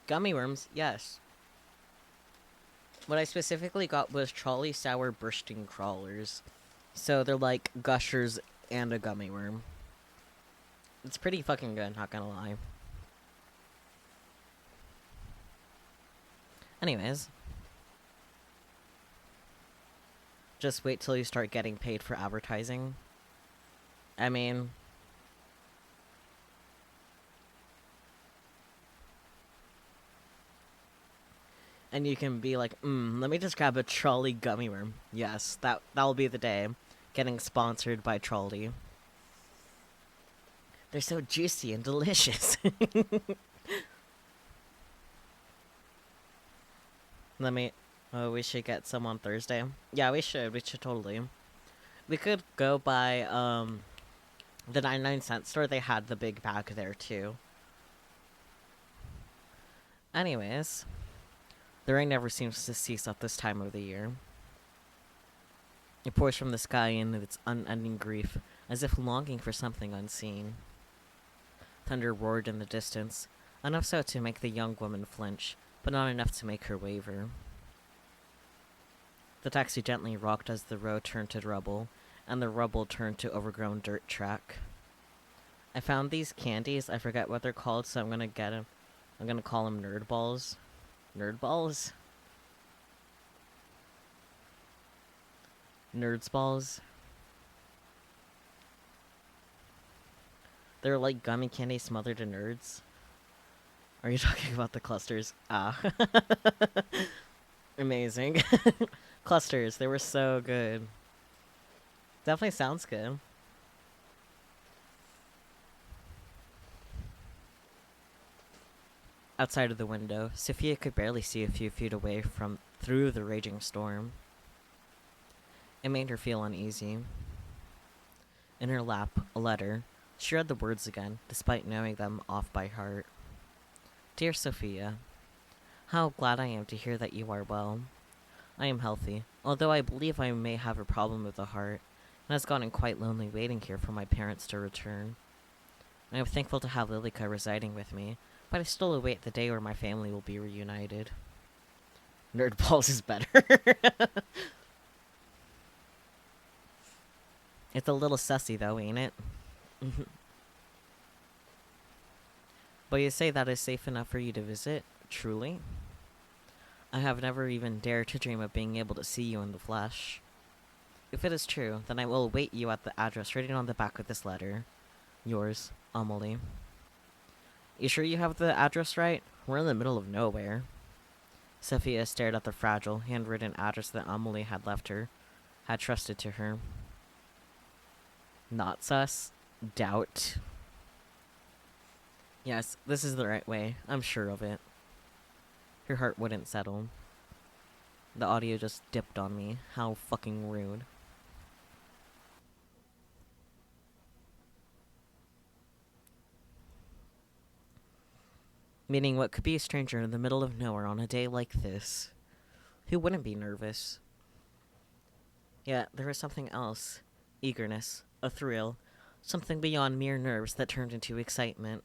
Gummy worms, yes. What I specifically got was Trolley Sour Bursting Crawlers. So they're like gushers and a gummy worm. It's pretty fucking good, not gonna lie. Anyways. Just wait till you start getting paid for advertising. I mean... And you can be like, let me just grab a Trolley gummy worm. Yes, that'll be the day. Getting sponsored by Trolley. They're so juicy and delicious. Let me... Oh, we should get some on Thursday. Yeah, we should. We should totally. We could go by, the 99-cent store. They had the big bag there, too. Anyways... The rain never seems to cease at this time of the year. It pours from the sky in its unending grief, as if longing for something unseen. Thunder roared in the distance, enough so to make the young woman flinch, but not enough to make her waver. The taxi gently rocked as the road turned to rubble, and the rubble turned to overgrown dirt track. I found these candies. I forget what they're called, so I'm gonna get them. I'm gonna call them nerd balls. Nerd balls? Nerds balls? They're like gummy candy smothered in nerds. Are you talking about the clusters? Ah. Amazing. Clusters, they were so good. Definitely sounds good. Outside of the window, Sophia could barely see a few feet away through the raging storm. It made her feel uneasy. In her lap, a letter. She read the words again, despite knowing them off by heart. Dear Sophia, how glad I am to hear that you are well. I am healthy, although I believe I may have a problem with the heart, and has gotten quite lonely waiting here for my parents to return. I am thankful to have Lilica residing with me, but I still await the day where my family will be reunited. Nerd balls is better. It's a little sussy though, ain't it? But you say that is safe enough for you to visit? Truly? I have never even dared to dream of being able to see you in the flesh. If it is true, then I will await you at the address written on the back of this letter. Yours, Amelie. You sure you have the address right? We're in the middle of nowhere. Sophia stared at the fragile, handwritten address that Amelie had left her, had trusted to her. Not sus. Doubt. Yes, this is the right way. I'm sure of it. Her heart wouldn't settle. The audio just dipped on me. How fucking rude. Meaning what could be a stranger in the middle of nowhere on a day like this? Who wouldn't be nervous? Yet there was something else. Eagerness. A thrill. Something beyond mere nerves that turned into excitement.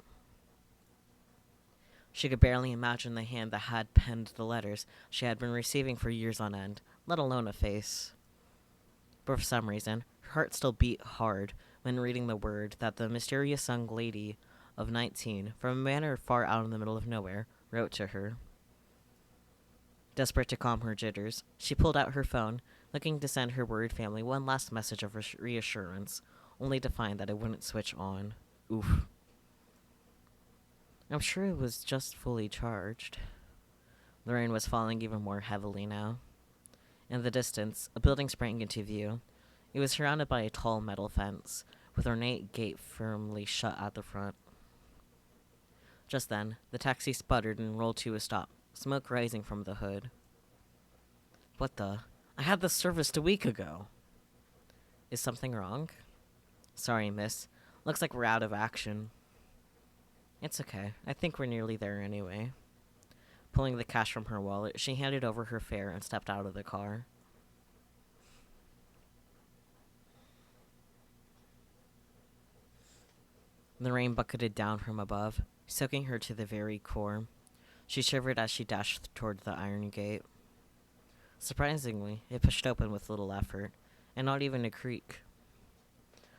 She could barely imagine the hand that had penned the letters she had been receiving for years on end, let alone a face. But for some reason, her heart still beat hard when reading the word that the mysterious young lady of 19, from a manor far out in the middle of nowhere, wrote to her. Desperate to calm her jitters, she pulled out her phone, looking to send her worried family one last message of reassurance, only to find that it wouldn't switch on. Oof. I'm sure it was just fully charged. The rain was falling even more heavily now. In the distance, a building sprang into view. It was surrounded by a tall metal fence, with an ornate gate firmly shut at the front. Just then, the taxi sputtered and rolled to a stop, smoke rising from the hood. What the? I had this serviced a week ago. Is something wrong? Sorry, miss. Looks like we're out of action. It's okay. I think we're nearly there anyway. Pulling the cash from her wallet, she handed over her fare and stepped out of the car. The rain bucketed down from above, soaking her to the very core. She shivered as she dashed toward the iron gate. Surprisingly, it pushed open with little effort, and not even a creak.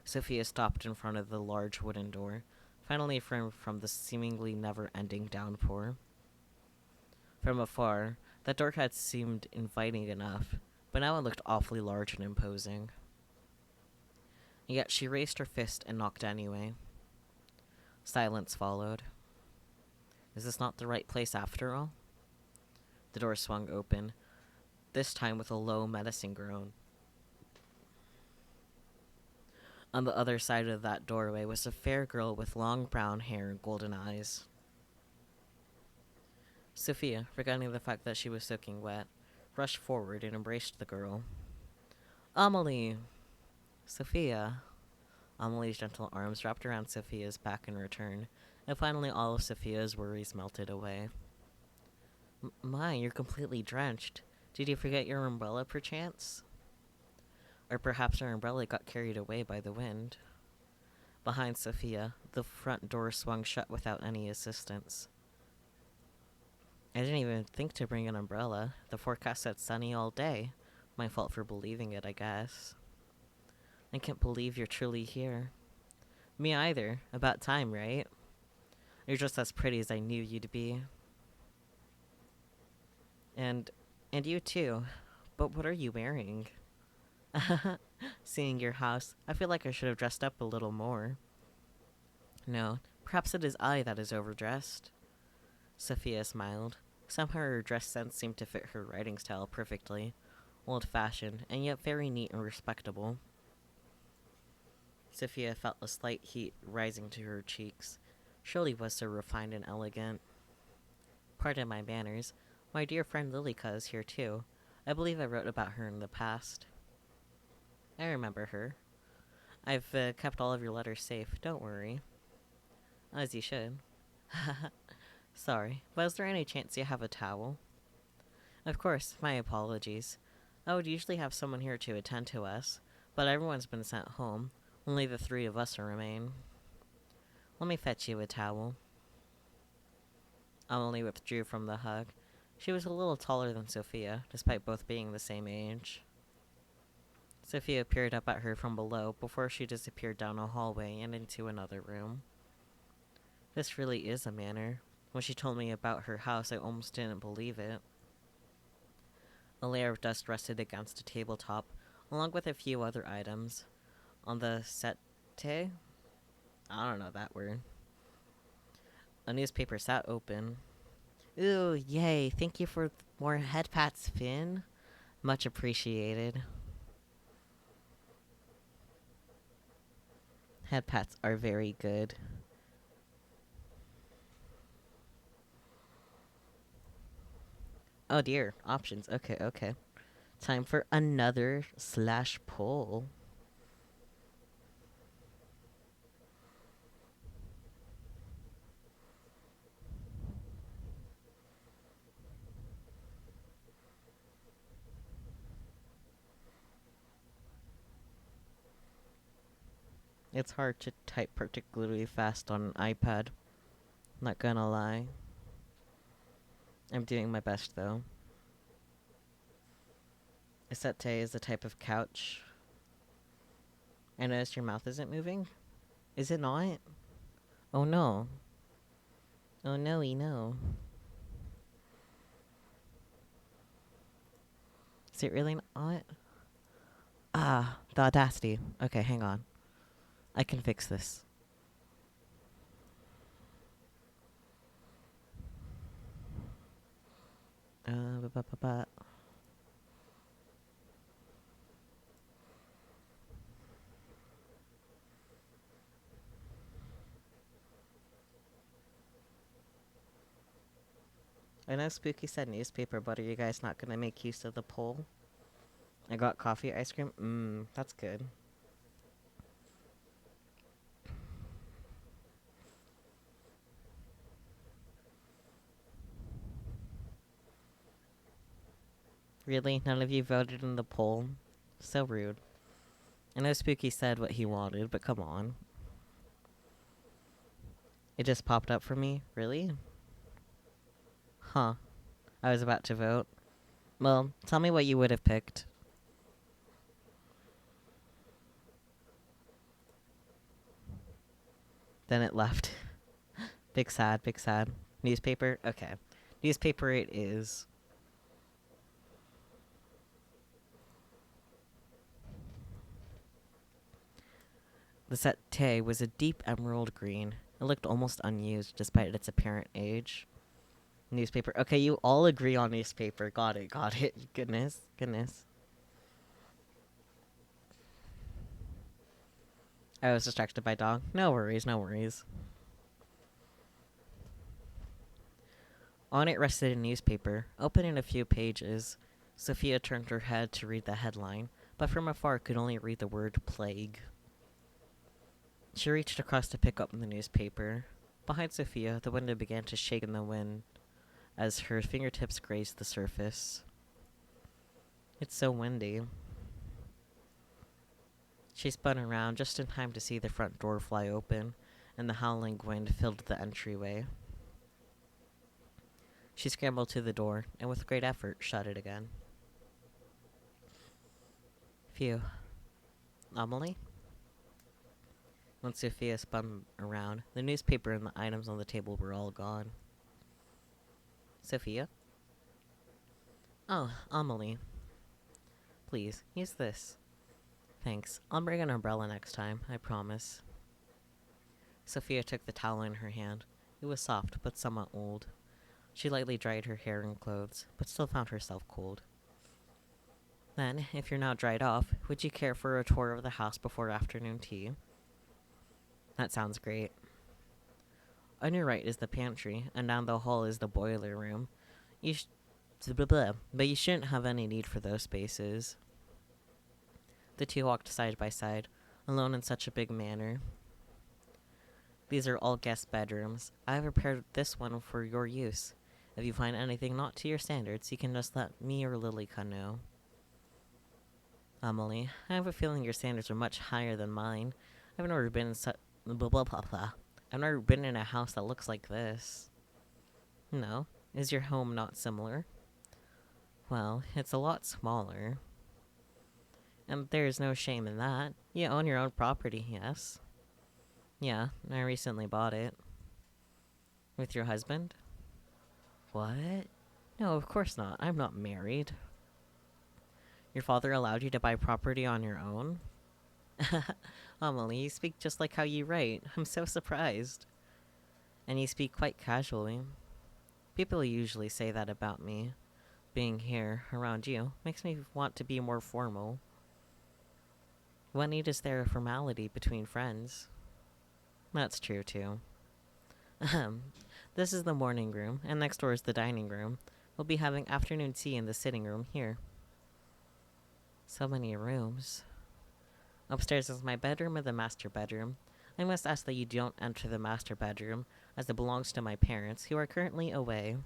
Sophia stopped in front of the large wooden door, finally free from the seemingly never-ending downpour. From afar, that door had seemed inviting enough, but now it looked awfully large and imposing. Yet she raised her fist and knocked anyway. Silence followed. Is this not the right place after all? The door swung open, this time with a low, menacing groan. On the other side of that doorway was a fair girl with long brown hair and golden eyes. Sophia, forgetting the fact that she was soaking wet, rushed forward and embraced the girl. Amelie! Sophia! Amelie's gentle arms wrapped around Sophia's back in return, and finally all of Sophia's worries melted away. My, you're completely drenched. Did you forget your umbrella, perchance? Or perhaps her umbrella got carried away by the wind. Behind Sophia, the front door swung shut without any assistance. I didn't even think to bring an umbrella. The forecast said sunny all day. My fault for believing it, I guess. I can't believe you're truly here. Me either. About time, right? You're just as pretty as I knew you'd be. And you too. But what are you wearing? Seeing your house, I feel like I should have dressed up a little more. No, perhaps it is I that is overdressed. Sophia smiled. Somehow her dress sense seemed to fit her writing style perfectly. Old-fashioned, and yet very neat and respectable. Sophia felt a slight heat rising to her cheeks. Surely was so refined and elegant. Pardon my manners. My dear friend Lilica is here too. I believe I wrote about her in the past. I remember her. I've kept all of your letters safe, don't worry. As you should. Sorry, but is there any chance you have a towel? Of course, my apologies. I would usually have someone here to attend to us, but everyone's been sent home. Only the three of us remain. Let me fetch you a towel. Amelie withdrew from the hug. She was a little taller than Sophia, despite both being the same age. Sophia peered up at her from below before she disappeared down a hallway and into another room. This really is a manor. When she told me about her house, I almost didn't believe it. A layer of dust rested against a tabletop, along with a few other items. On the settee? I don't know that word. A newspaper sat open. Ooh, yay, thank you for more head pats, Finn. Much appreciated. Head pats are very good. Oh dear, options. Okay. Time for another slash poll. It's hard to type particularly fast on an iPad. Not gonna lie. I'm doing my best though. A settee is a type of couch. I noticed your mouth isn't moving. Is it not? Oh no. Oh no, no. Is it really not? Ah, the audacity. Okay, hang on. I can fix this. Ba, ba, ba, ba. I know Spooky said newspaper, but are you guys not gonna make use of the poll? I got coffee ice cream. That's good. Really? None of you voted in the poll? So rude. I know Spooky said what he wanted, but come on. It just popped up for me? Really? Huh. I was about to vote. Well, tell me what you would have picked. Then it left. Big sad, big sad. Newspaper? Okay. Newspaper it is. The settee was a deep emerald green. It looked almost unused despite its apparent age. Newspaper. Okay, you all agree on newspaper. Got it, got it. Goodness, goodness. I was distracted by dog. No worries, no worries. On it rested a newspaper, opening a few pages. Sophia turned her head to read the headline, but from afar could only read the word plague. She reached across to pick up the newspaper. Behind Sophia, the window began to shake in the wind as her fingertips grazed the surface. It's so windy. She spun around just in time to see the front door fly open, and the howling wind filled the entryway. She scrambled to the door, and with great effort, shut it again. Phew. Amelie? When Sophia spun around, the newspaper and the items on the table were all gone. Sophia? Oh, Amelie. Please, use this. Thanks. I'll bring an umbrella next time, I promise. Sophia took the towel in her hand. It was soft, but somewhat old. She lightly dried her hair and clothes, but still found herself cold. Then, if you're now dried off, would you care for a tour of the house before afternoon tea? That sounds great. On your right is the pantry, and down the hall is the boiler room. But you shouldn't have any need for those spaces. The two walked side by side, alone in such a big manor. These are all guest bedrooms. I have prepared this one for your use. If you find anything not to your standards, you can just let me or Lilica know. Amelie, I have a feeling your standards are much higher than mine. I've never been in such... blah blah blah blah. I've never been in a house that looks like this. No? Is your home not similar? Well, it's a lot smaller. And there's no shame in that. You own your own property, yes? Yeah, I recently bought it. With your husband? What? No, of course not. I'm not married. Your father allowed you to buy property on your own? Amelie, you speak just like how you write. I'm so surprised. And you speak quite casually. People usually say that about me. Being here, around you, makes me want to be more formal. What need is there a formality between friends? That's true, too. This is the morning room, and next door is the dining room. We'll be having afternoon tea in the sitting room here. So many rooms. Upstairs is my bedroom and the master bedroom. I must ask that you don't enter the master bedroom, as it belongs to my parents, who are currently away.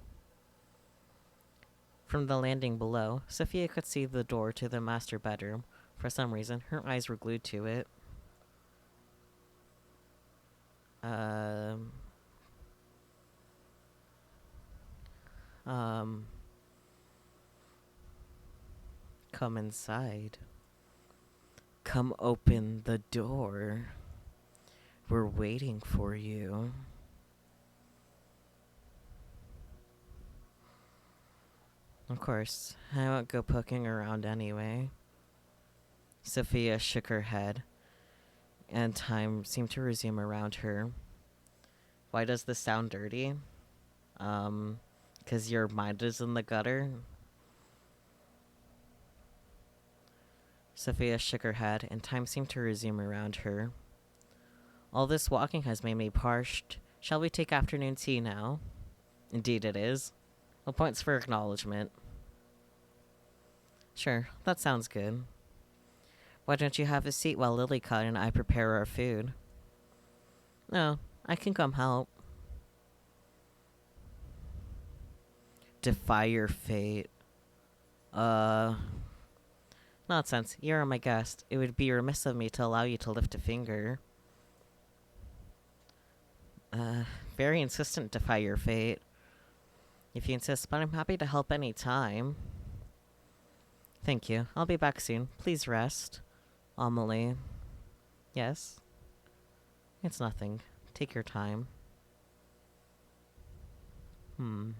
From the landing below, Sophia could see the door to the master bedroom. For some reason, her eyes were glued to it. Come inside. Come open the door. We're waiting for you. Of course, I won't go poking around anyway. Sophia shook her head. and time seemed to resume around her. Why does this sound dirty? 'Cause your mind is in the gutter? Sophia shook her head, and time seemed to resume around her. All this walking has made me parched. Shall we take afternoon tea now? Indeed it is. No points for acknowledgement. Sure, that sounds good. Why don't you have a seat while Lilycut and I prepare our food? No, I can come help. Defy your fate. Nonsense. You're my guest. It would be remiss of me to allow you to lift a finger. Very insistent, defy your fate. If you insist, but I'm happy to help any time. Thank you. I'll be back soon. Please rest. Amelie. Yes? It's nothing. Take your time. The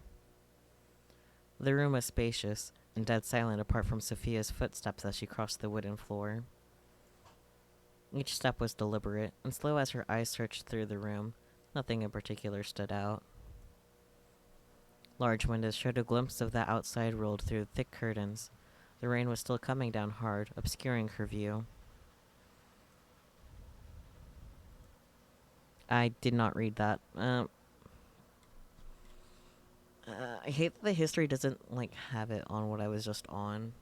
room was spacious and dead silent apart from Sophia's footsteps as she crossed the wooden floor. Each step was deliberate, and slow as her eyes searched through the room. Nothing in particular stood out. Large windows showed a glimpse of the outside rolled through thick curtains. The rain was still coming down hard, obscuring her view. I did not read that. I hate that the history doesn't, have it on what I was just on.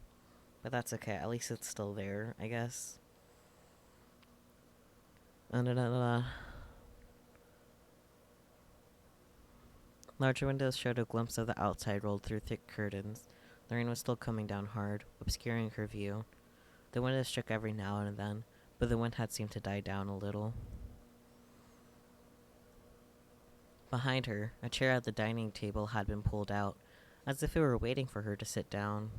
But that's okay. At least it's still there, I guess. Larger windows showed a glimpse of the outside rolled through thick curtains. The rain was still coming down hard, obscuring her view. The windows shook every now and then, but the wind had seemed to die down a little. Behind her, a chair at the dining table had been pulled out, as if it were waiting for her to sit down.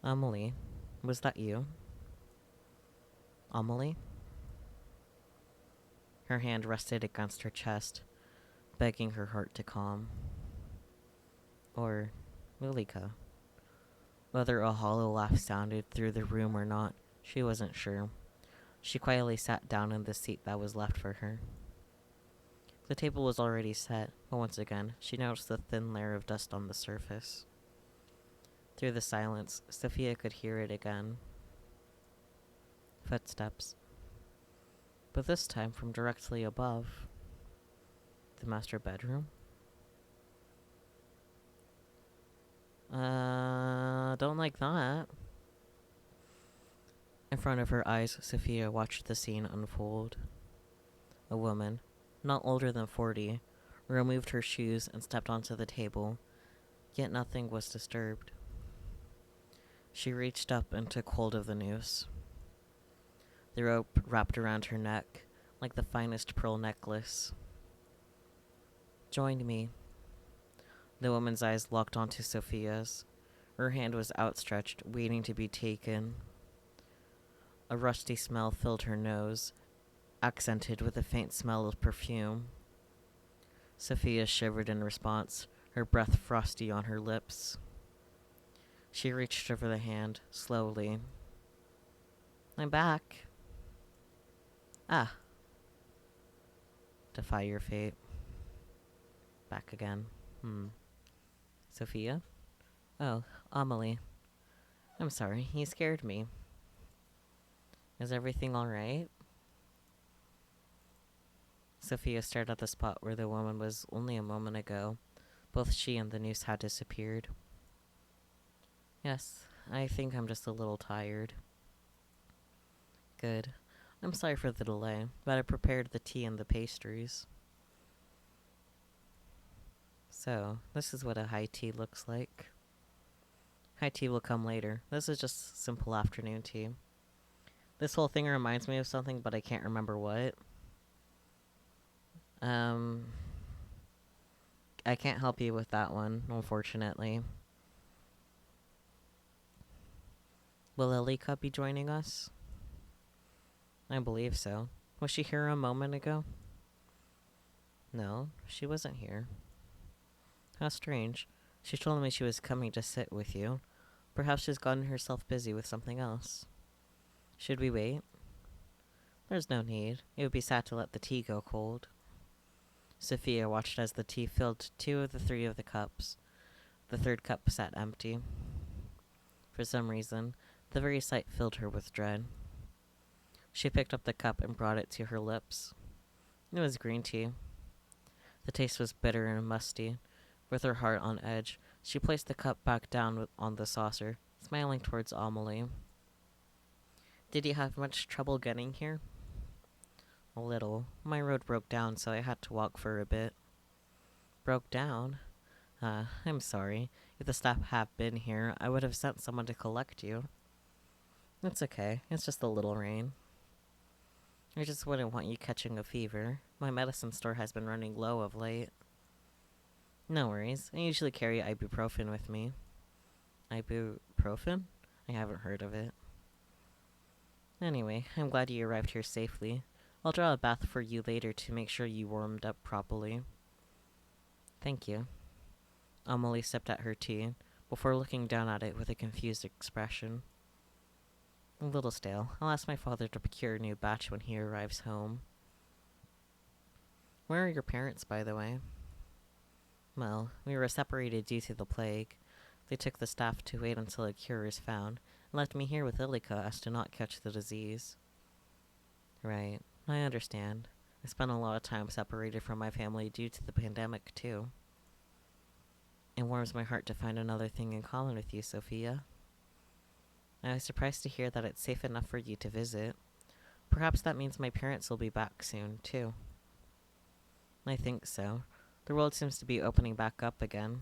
Amelie, was that you? Amelie? Her hand rested against her chest, begging her heart to calm. Or Lilika. Whether a hollow laugh sounded through the room or not, she wasn't sure. She quietly sat down in the seat that was left for her. The table was already set, but once again, she noticed the thin layer of dust on the surface. Through the silence, Sophia could hear it again. Footsteps. But this time from directly above. The master bedroom? Don't like that. In front of her eyes, Sophia watched the scene unfold. A woman, not older than 40, removed her shoes and stepped onto the table, yet nothing was disturbed. She reached up and took hold of the noose. The rope wrapped around her neck like the finest pearl necklace. Join me. The woman's eyes locked onto Sophia's. Her hand was outstretched, waiting to be taken. A rusty smell filled her nose, accented with a faint smell of perfume. Sophia shivered in response, her breath frosty on her lips. She reached over the hand, slowly. I'm back. Ah. Defy your fate. Back again. Sophia? Oh, Amelie. I'm sorry, you scared me. Is everything alright? Sophia stared at the spot where the woman was only a moment ago. Both she and the noose had disappeared. Yes, I think I'm just a little tired. Good. I'm sorry for the delay, but I prepared the tea and the pastries. So, this is what a high tea looks like. High tea will come later. This is just simple afternoon tea. This whole thing reminds me of something, but I can't remember what. I can't help you with that one, unfortunately. Will Elika be joining us? I believe so. Was she here a moment ago? No, she wasn't here. How strange. She told me she was coming to sit with you. Perhaps she's gotten herself busy with something else. Should we wait? There's no need. It would be sad to let the tea go cold. Sophia watched as the tea filled 2 of the 3 of the cups. The third cup sat empty. For some reason, the very sight filled her with dread. She picked up the cup and brought it to her lips. It was green tea. The taste was bitter and musty. With her heart on edge, she placed the cup back down on the saucer, smiling towards Amelie. Did you have much trouble getting here? A little. My road broke down, so I had to walk for a bit. Broke down? I'm sorry. If the staff had been here, I would have sent someone to collect you. It's okay. It's just a little rain. I just wouldn't want you catching a fever. My medicine store has been running low of late. No worries. I usually carry ibuprofen with me. Ibuprofen? I haven't heard of it. Anyway, I'm glad you arrived here safely. I'll draw a bath for you later to make sure you warmed up properly. Thank you. Amelie sipped at her tea before looking down at it with a confused expression. A little stale. I'll ask my father to procure a new batch when he arrives home. Where are your parents, by the way? Well, we were separated due to the plague. They took the staff to wait until a cure is found, and left me here with Ilika as to not catch the disease. Right, I understand. I spent a lot of time separated from my family due to the pandemic, too. It warms my heart to find another thing in common with you, Sophia. I was surprised to hear that it's safe enough for you to visit. Perhaps that means my parents will be back soon, too. I think so. The world seems to be opening back up again.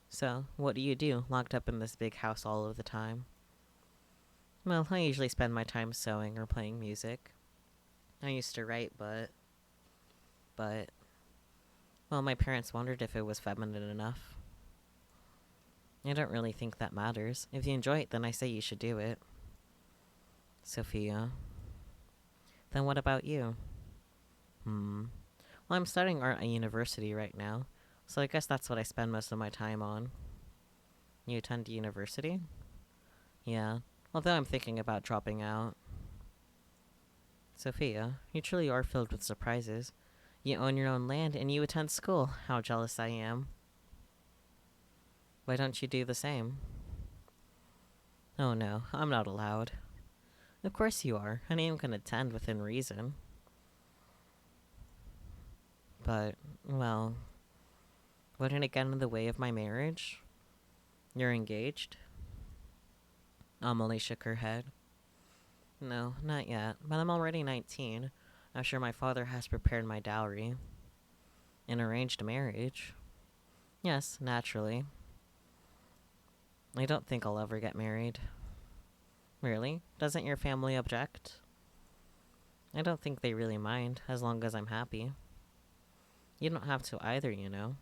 So, what do you do, locked up in this big house all of the time? Well, I usually spend my time sewing or playing music. I used to write, but... Well, my parents wondered if it was feminine enough. I don't really think that matters. If you enjoy it, then I say you should do it. Sophia. Then what about you? Well, I'm studying art at university right now, so I guess that's what I spend most of my time on. You attend university? Yeah, although I'm thinking about dropping out. Sophia, you truly are filled with surprises. You own your own land and you attend school. How jealous I am. Why don't you do the same? Oh no, I'm not allowed. Of course you are. Anyone can attend within reason. But, well, wouldn't it get in the way of my marriage? You're engaged? Amelie shook her head. No, not yet, but I'm already 19. I'm sure my father has prepared my dowry. An arranged marriage? Yes, naturally. I don't think I'll ever get married. Really? Doesn't your family object? I don't think they really mind, as long as I'm happy. You don't have to either, you know.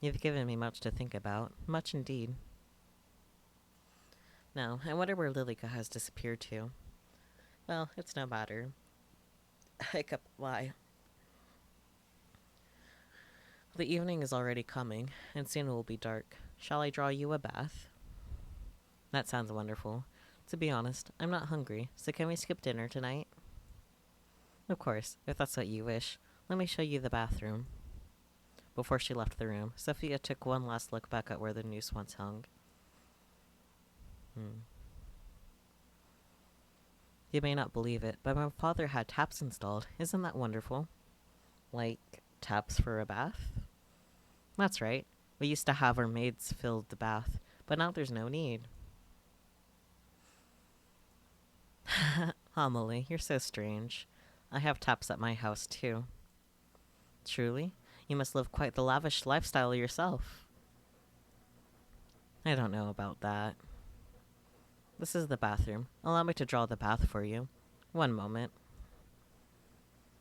You've given me much to think about. Much indeed. Now, I wonder where Lilica has disappeared to. Well, it's no matter. Hiccup, why? The evening is already coming, and soon it will be dark. Shall I draw you a bath? That sounds wonderful. To be honest, I'm not hungry, so can we skip dinner tonight? Of course, if that's what you wish. Let me show you the bathroom. Before she left the room, Sophia took one last look back at where the noose once hung. You may not believe it, but my father had taps installed. Isn't that wonderful? Like, taps for a bath? That's right. We used to have our maids fill the bath, but now there's no need. Amelie, you're so strange. I have taps at my house, too. Truly? You must live quite the lavish lifestyle yourself. I don't know about that. This is the bathroom. Allow me to draw the bath for you. One moment.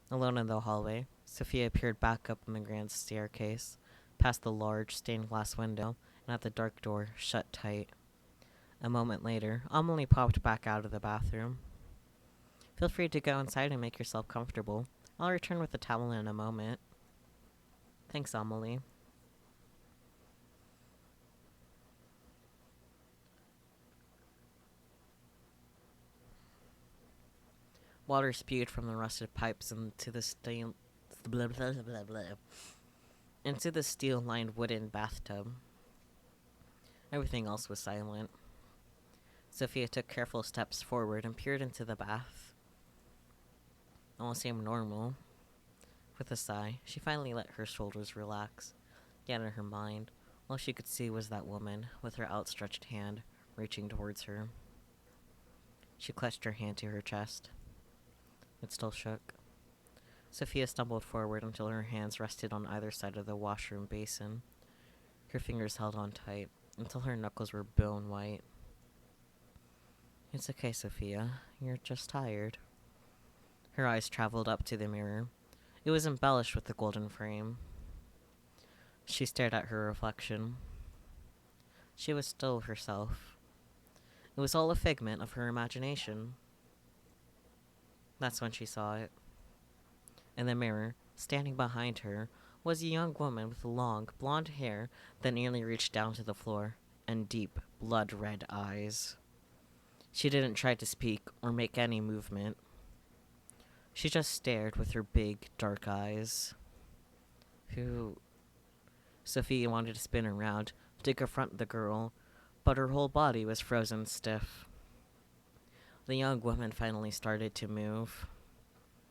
Alone in the hallway, Sophia peered back up the grand staircase, past the large stained glass window, and at the dark door, shut tight. A moment later, Amelie popped back out of the bathroom. Feel free to go inside and make yourself comfortable. I'll return with the towel in a moment. Thanks, Amelie. Water spewed from the rusted pipes into the blah, blah, blah, blah, into the steel-lined wooden bathtub. Everything else was silent. Sophia took careful steps forward and peered into the bath. All seemed normal. With a sigh, she finally let her shoulders relax. Yet in her mind, all she could see was that woman, with her outstretched hand, reaching towards her. She clutched her hand to her chest. It still shook. Sophia stumbled forward until her hands rested on either side of the washroom basin. Her fingers held on tight until her knuckles were bone white. It's okay, Sophia. You're just tired. Her eyes traveled up to the mirror. It was embellished with a golden frame. She stared at her reflection. She was still herself. It was all a figment of her imagination. That's when she saw it. In the mirror, standing behind her, was a young woman with long, blonde hair that nearly reached down to the floor, and deep, blood-red eyes. She didn't try to speak or make any movement. She just stared with her big, dark eyes. Who? Sophia wanted to spin around to confront the girl, but her whole body was frozen stiff. The young woman finally started to move.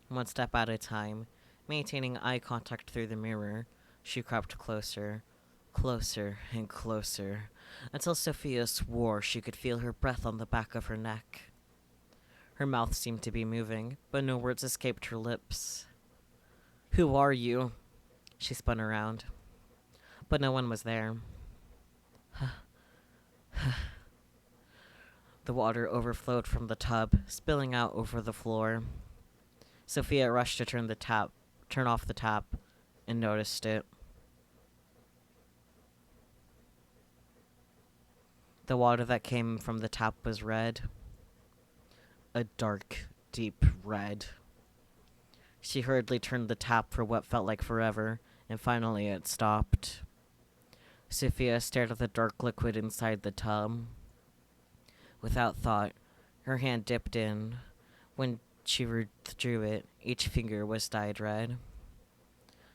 One step at a time, maintaining eye contact through the mirror, she crept closer, closer and closer, until Sophia swore she could feel her breath on the back of her neck. Her mouth seemed to be moving, but no words escaped her lips. "Who are you?" She spun around, but no one was there. The water overflowed from the tub, spilling out over the floor. Sophia rushed to turn off the tap, and noticed it. The water that came from the tap was red. A dark, deep red. She hurriedly turned the tap for what felt like forever, and finally it stopped. Sophia stared at the dark liquid inside the tub. Without thought, her hand dipped in. When she withdrew it, each finger was dyed red.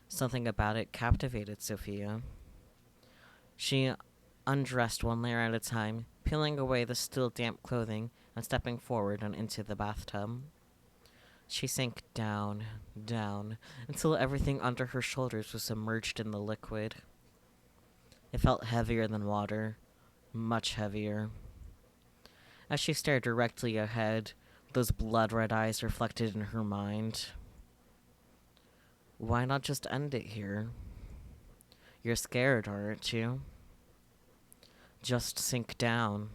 Something about it captivated Sophia. She undressed one layer at a time, peeling away the still damp clothing and stepping forward and into the bathtub. She sank down, down, until everything under her shoulders was submerged in the liquid. It felt heavier than water, much heavier. As she stared directly ahead, those blood-red eyes reflected in her mind. Why not just end it here? You're scared, aren't you? Just sink down.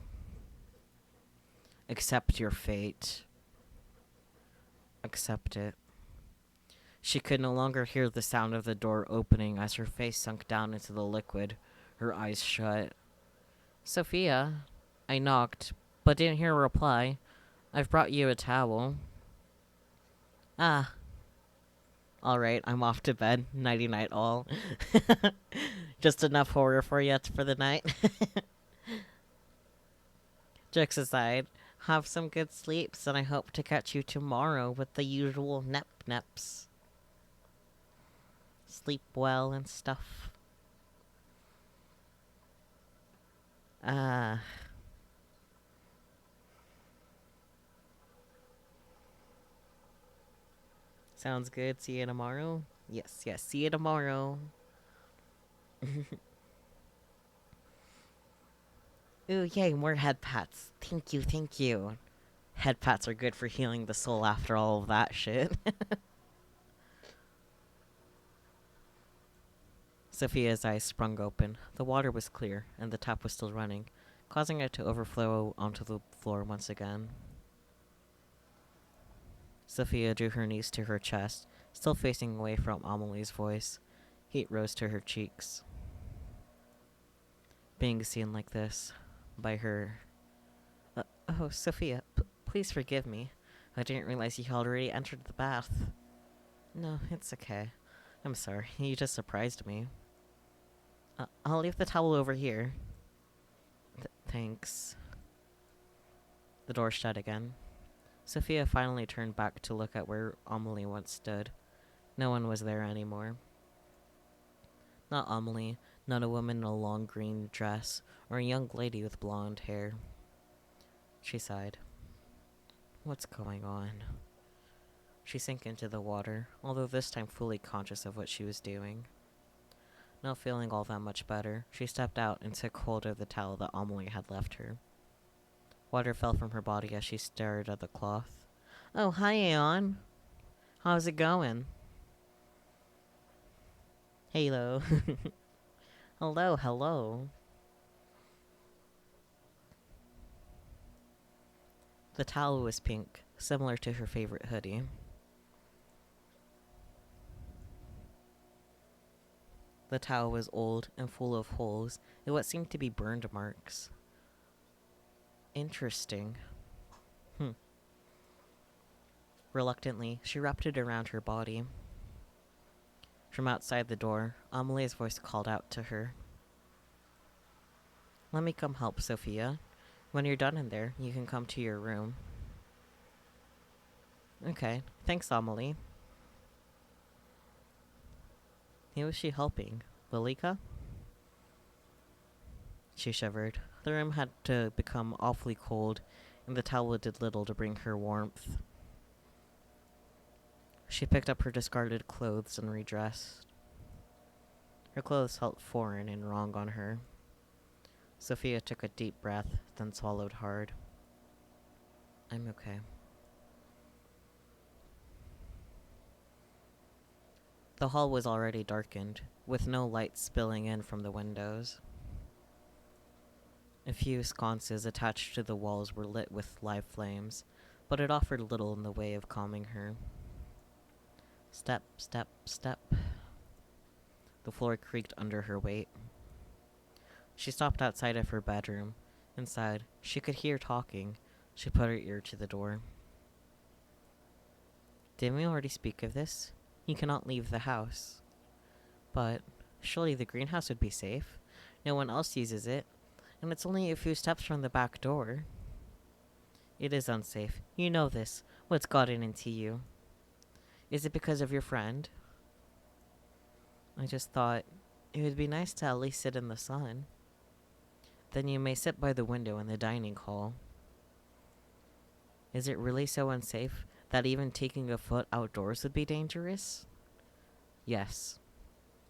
Accept your fate. Accept it. She could no longer hear the sound of the door opening as her face sunk down into the liquid, her eyes shut. "Sophia," I knocked, but didn't hear a reply. "I've brought you a towel." "Ah. Alright, I'm off to bed. Nighty-night all." Just enough horror for you for the night. Jokes aside, have some good sleeps, and I hope to catch you tomorrow with the usual nep-neps. Sleep well and stuff. Sounds good. See you tomorrow? Yes, see you tomorrow. Ooh, yay, more head pats. Thank you. Head pats are good for healing the soul after all of that shit. Sophia's eyes sprung open. The water was clear, and the tap was still running, causing it to overflow onto the floor once again. Sophia drew her knees to her chest, still facing away from Amelie's voice. Heat rose to her cheeks. Being seen like this, by her... oh, Sophia, please forgive me. I didn't realize you had already entered the bath. No, it's okay. I'm sorry, you just surprised me. I'll leave the towel over here. Thanks. The door shut again. Sophia finally turned back to look at where Amelie once stood. No one was there anymore. Not Amelie, not a woman in a long green dress, or a young lady with blonde hair. She sighed. What's going on? She sank into the water, although this time fully conscious of what she was doing. Not feeling all that much better, she stepped out and took hold of the towel that Amelie had left her. Water fell from her body as she stared at the cloth. Oh, hi, Aeon. How's it going? Hello. Hello, hello. The towel was pink, similar to her favorite hoodie. The towel was old and full of holes and what seemed to be burned marks. Interesting. Reluctantly, she wrapped it around her body. From outside the door, Amelie's voice called out to her. Let me come help, Sophia. When you're done in there, you can come to your room. Okay, thanks, Amelie. Who was she helping? Lilika? She shivered. The room had to become awfully cold, and the towel did little to bring her warmth. She picked up her discarded clothes and redressed. Her clothes felt foreign and wrong on her. Sophia took a deep breath, then swallowed hard. I'm okay. The hall was already darkened, with no light spilling in from the windows. A few sconces attached to the walls were lit with live flames, but it offered little in the way of calming her. Step, step, step. The floor creaked under her weight. She stopped outside of her bedroom. Inside, she could hear talking. She put her ear to the door. Didn't we already speak of this? You cannot leave the house. But surely the greenhouse would be safe. No one else uses it, and it's only a few steps from the back door. It is unsafe. You know this. What's gotten into you? Is it because of your friend? I just thought it would be nice to at least sit in the sun. Then you may sit by the window in the dining hall. Is it really so unsafe that even taking a foot outdoors would be dangerous? Yes.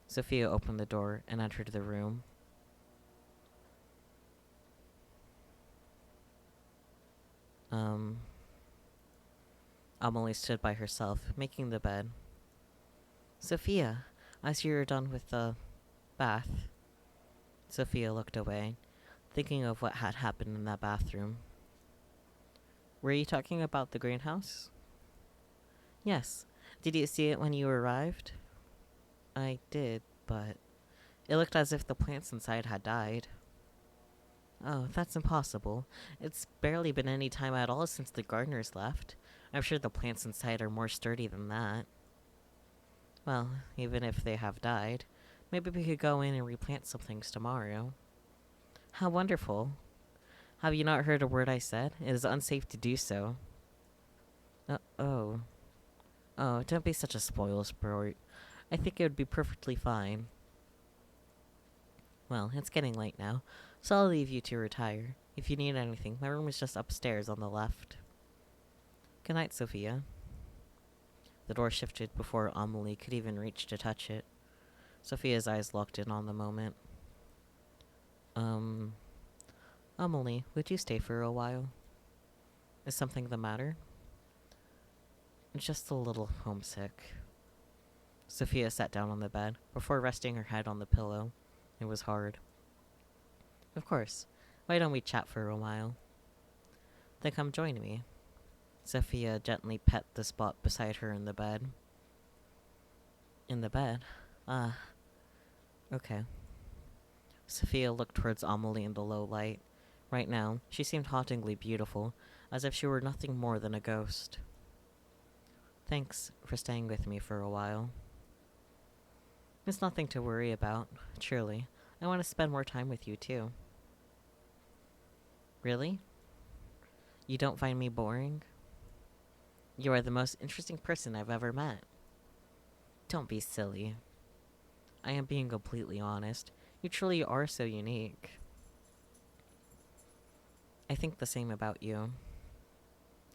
Sophia opened the door and entered the room. Amelie stood by herself, making the bed. Sophia, I see you're done with the bath. Sophia looked away, thinking of what had happened in that bathroom. Were you talking about the greenhouse? Yes. Did you see it when you arrived? I did, but it looked as if the plants inside had died. Oh, that's impossible. It's barely been any time at all since the gardeners left. I'm sure the plants inside are more sturdy than that. Well, even if they have died, maybe we could go in and replant some things tomorrow. How wonderful. Have you not heard a word I said? It is unsafe to do so. Oh. Oh, don't be such a spoil sport. I think it would be perfectly fine. Well, it's getting late now, so I'll leave you to retire. If you need anything, my room is just upstairs on the left. Good night, Sophia. The door shifted before Amelie could even reach to touch it. Sophia's eyes locked in on the moment. Amelie, would you stay for a while? Is something the matter? Just a little homesick. Sophia sat down on the bed before resting her head on the pillow. It was hard. Of course. Why don't we chat for a while? Then come join me. Sophia gently pet the spot beside her in the bed. In the bed? Ah. Okay. Sophia looked towards Amelie in the low light. Right now, she seemed hauntingly beautiful, as if she were nothing more than a ghost. Thanks for staying with me for a while. It's nothing to worry about, truly. I want to spend more time with you, too. Really? You don't find me boring? You are the most interesting person I've ever met. Don't be silly. I am being completely honest. You truly are so unique. I think the same about you.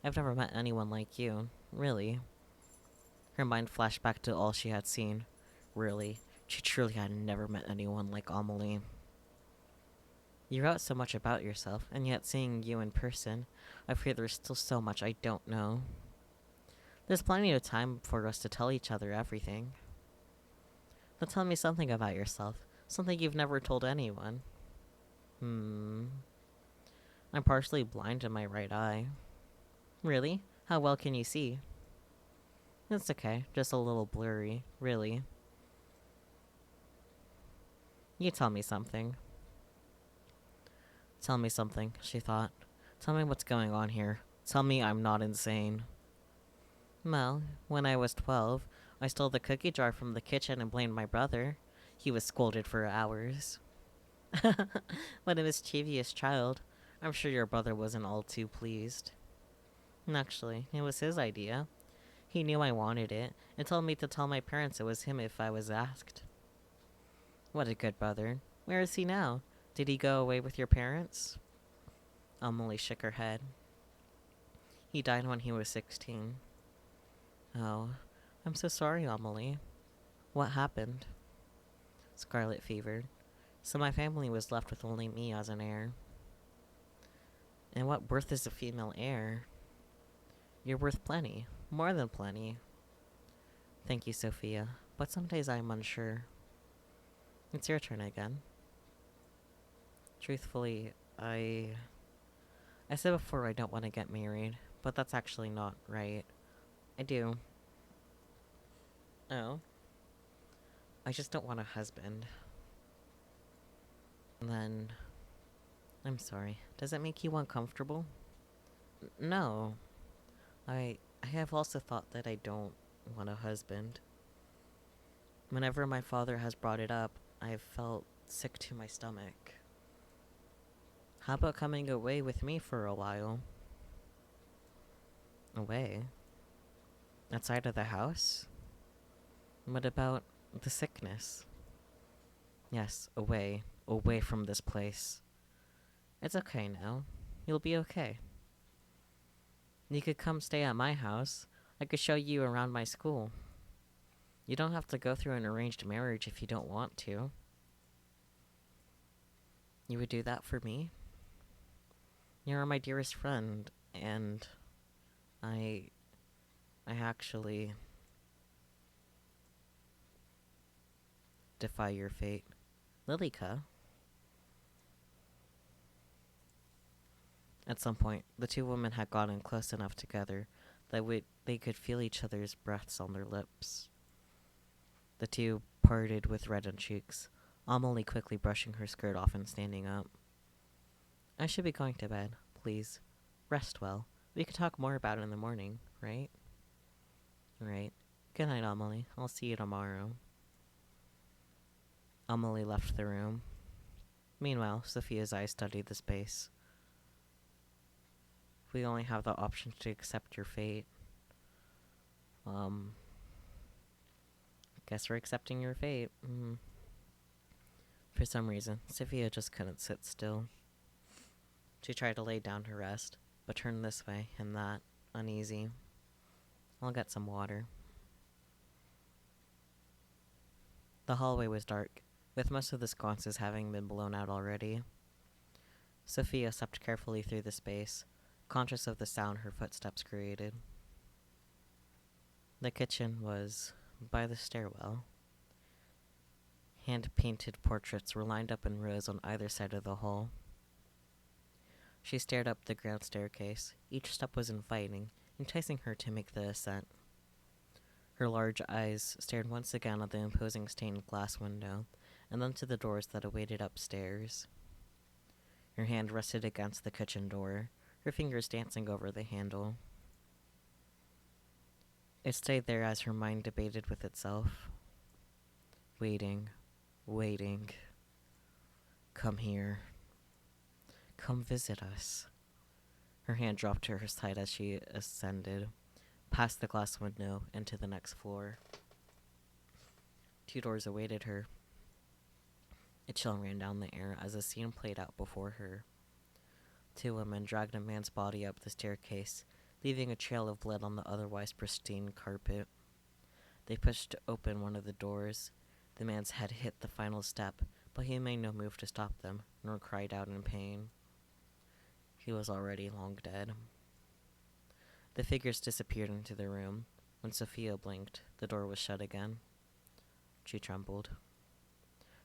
I've never met anyone like you, really. Her mind flashed back to all she had seen. Really, she truly had never met anyone like Amelie. You wrote so much about yourself, and yet seeing you in person, I fear there's still so much I don't know. There's plenty of time for us to tell each other everything. But tell me something about yourself, something you've never told anyone. Hmm. I'm partially blind in my right eye. Really? How well can you see? It's okay, just a little blurry, really. You tell me something. Tell me something, she thought. Tell me what's going on here. Tell me I'm not insane. Well, when I was 12, I stole the cookie jar from the kitchen and blamed my brother. He was scolded for hours. What a mischievous child. I'm sure your brother wasn't all too pleased. Actually, it was his idea. He knew I wanted it, and told me to tell my parents it was him if I was asked. What a good brother. Where is he now? Did he go away with your parents? Amelie shook her head. He died when he was 16. Oh, I'm so sorry, Amelie. What happened? Scarlet fever. So my family was left with only me as an heir. And what worth is a female heir? You're worth plenty. More than plenty. Thank you, Sophia. But some days I'm unsure. It's your turn again. Truthfully, I said before I don't want to get married, but that's actually not right. I do. Oh. I just don't want a husband. And then... I'm sorry. Does it make you uncomfortable? No. I have also thought that I don't want a husband. Whenever my father has brought it up, I've felt sick to my stomach. How about coming away with me for a while? Away? Outside of the house? What about the sickness? Yes, away. Away from this place. It's okay now. You'll be okay. You could come stay at my house. I could show you around my school. You don't have to go through an arranged marriage if you don't want to. You would do that for me? You're my dearest friend, and I actually defy your fate. Lilica? At some point, the two women had gotten close enough together that they could feel each other's breaths on their lips. The two parted with reddened cheeks, Amelie quickly brushing her skirt off and standing up. I should be going to bed, please. Rest well. We could talk more about it in the morning, right? Right. Good night, Amelie. I'll see you tomorrow. Amelie left the room. Meanwhile, Sophia's eyes studied the space. We only have the option to accept your fate. Guess we're accepting your fate. For some reason, Sophia just couldn't sit still. She tried to lay down to rest, but turned this way and that, uneasy. I'll get some water. The hallway was dark, with most of the sconces having been blown out already. Sophia stepped carefully through the space, conscious of the sound her footsteps created. The kitchen was by the stairwell. Hand-painted portraits were lined up in rows on either side of the hall. She stared up the grand staircase. Each step was inviting, enticing her to make the ascent. Her large eyes stared once again at the imposing stained glass window, and then to the doors that awaited upstairs. Her hand rested against the kitchen door, her fingers dancing over the handle. It stayed there as her mind debated with itself. Waiting. Waiting. Come here. Come visit us. Her hand dropped to her side as she ascended, past the glass window, and to the next floor. 2 doors awaited her. A chill ran down the air as a scene played out before her. 2 women dragged a man's body up the staircase, leaving a trail of blood on the otherwise pristine carpet. They pushed open one of the doors. The man's head hit the final step, but he made no move to stop them, nor cried out in pain. He was already long dead. The figures disappeared into the room. When Sophia blinked, the door was shut again. She trembled.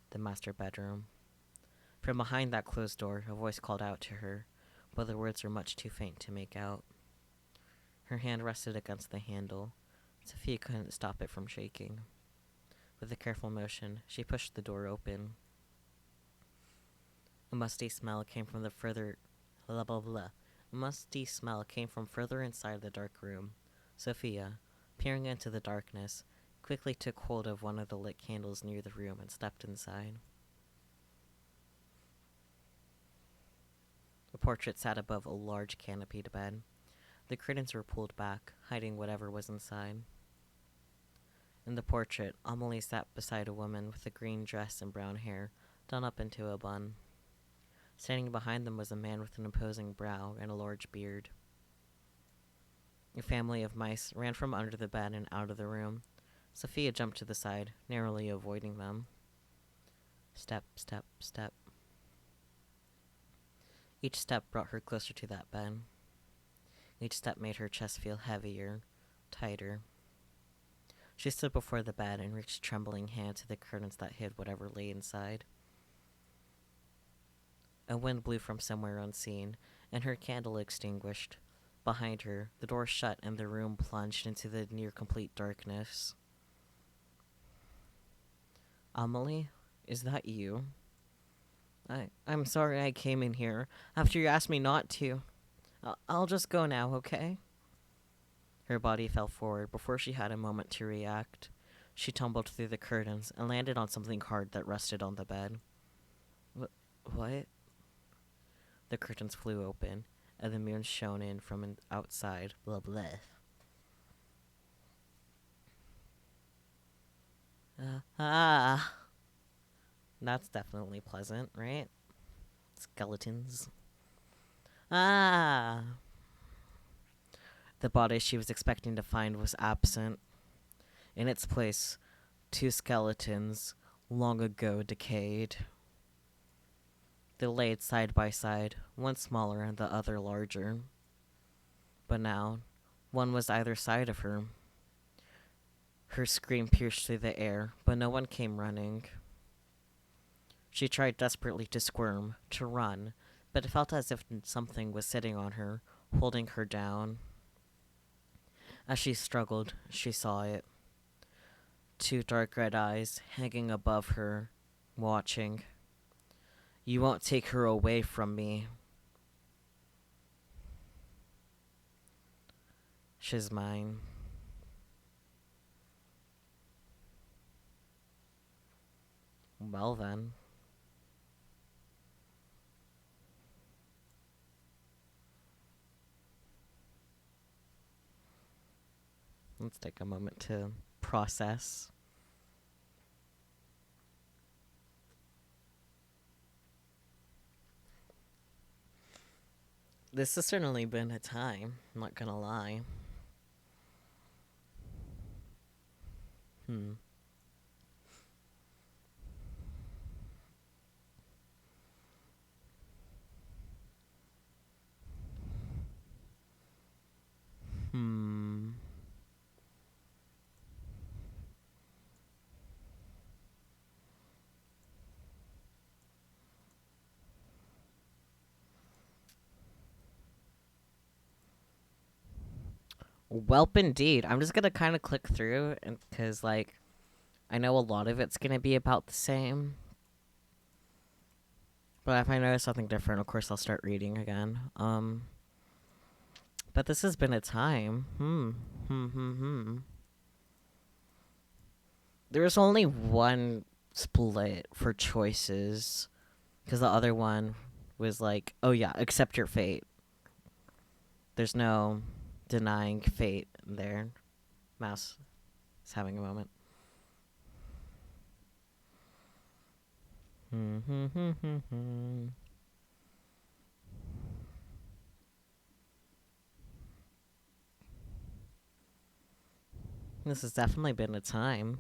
The master bedroom. From behind that closed door, a voice called out to her, but the words were much too faint to make out. Her hand rested against the handle. Sophia couldn't stop it from shaking. With a careful motion, she pushed the door open. A musty smell came from further inside the dark room. Sophia, peering into the darkness, quickly took hold of one of the lit candles near the room and stepped inside. The portrait sat above a large canopied bed. The curtains were pulled back, hiding whatever was inside. In the portrait, Amelie sat beside a woman with a green dress and brown hair, done up into a bun. Standing behind them was a man with an imposing brow and a large beard. A family of mice ran from under the bed and out of the room. Sophia jumped to the side, narrowly avoiding them. Step, step, step. Each step brought her closer to that bed. Each step made her chest feel heavier, tighter. She stood before the bed and reached a trembling hand to the curtains that hid whatever lay inside. A wind blew from somewhere unseen, and her candle extinguished. Behind her, the door shut and the room plunged into the near-complete darkness. Amelie, is that you? I'm sorry I came in here after you asked me not to. I'll just go now, okay? Her body fell forward before she had a moment to react. She tumbled through the curtains and landed on something hard that rested on the bed. What? The curtains flew open, and the moon shone in from outside. Blah, blah. That's definitely pleasant, right? Skeletons. The body she was expecting to find was absent. In its place, 2 skeletons, long ago decayed. They laid side by side, one smaller and the other larger. But now, one was either side of her. Her scream pierced through the air, but no one came running. She tried desperately to squirm, to run, but it felt as if something was sitting on her, holding her down. As she struggled, she saw it. 2 dark red eyes hanging above her, watching. You won't take her away from me. She's mine. Well then. Let's take a moment to process. This has certainly been a time, I'm not gonna lie. Hmm. Welp indeed. I'm just gonna kind of click through, and because like, I know a lot of it's gonna be about the same. But if I notice something different, of course I'll start reading again. But this has been a time. There was only one split for choices, because the other one was like, oh yeah, accept your fate. There's no denying fate there. Mouse is having a moment. This has definitely been a time.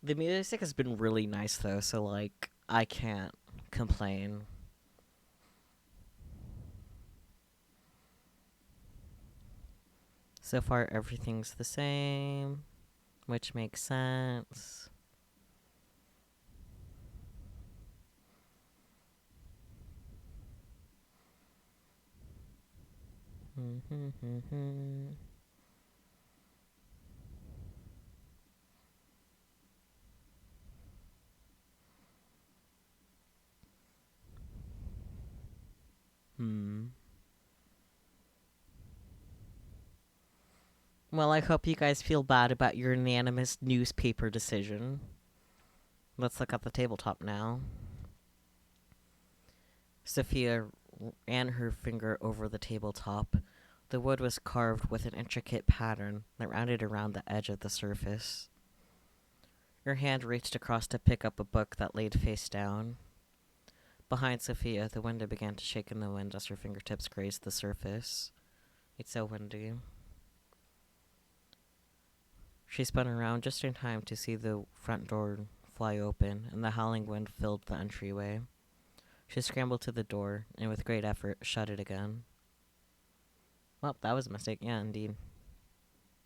The music has been really nice though, so like I can't complain. So far everything's the same, which makes sense. Well, I hope you guys feel bad about your unanimous newspaper decision. Let's look at the tabletop now. Sophia ran her finger over the tabletop. The wood was carved with an intricate pattern that rounded around the edge of the surface. Her hand reached across to pick up a book that laid face down. Behind Sophia, the window began to shake in the wind as her fingertips grazed the surface. It's so windy. She spun around just in time to see the front door fly open, and the howling wind filled the entryway. She scrambled to the door, and with great effort, shut it again. Well, that was a mistake. Yeah, indeed.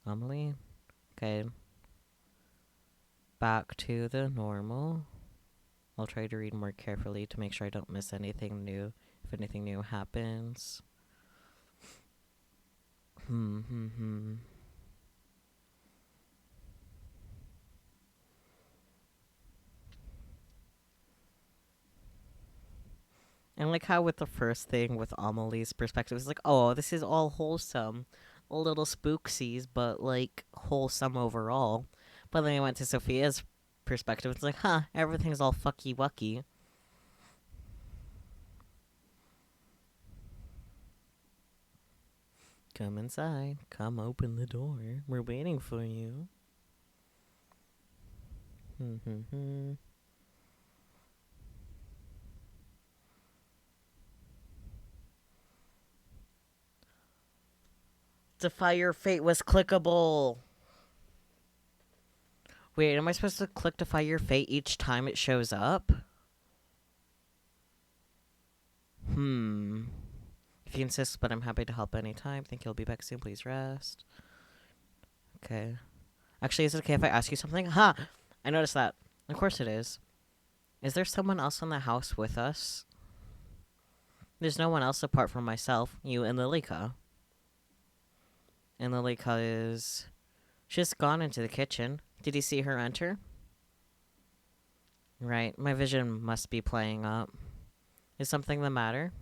Amelie? Okay. Back to the normal. I'll try to read more carefully to make sure I don't miss anything new, if anything new happens. And like how with the first thing with Amelie's perspective, it's like, oh, this is all wholesome. A little spooksies, but like wholesome overall. But then I went to Sophia's perspective, it's like, huh, everything's all fucky wucky. Come inside. Come open the door. We're waiting for you. Defy your fate was clickable. Wait, am I supposed to click Defy your fate each time it shows up? If you insist, but I'm happy to help anytime. Think you'll be back soon. Please rest. Okay. Actually, is it okay if I ask you something? Ha! I noticed that. Of course it is. Is there someone else in the house with us? There's no one else apart from myself, you, and Lilika. And Lilika is... She's gone into the kitchen. Did you see her enter? Right, my vision must be playing up. Is something the matter?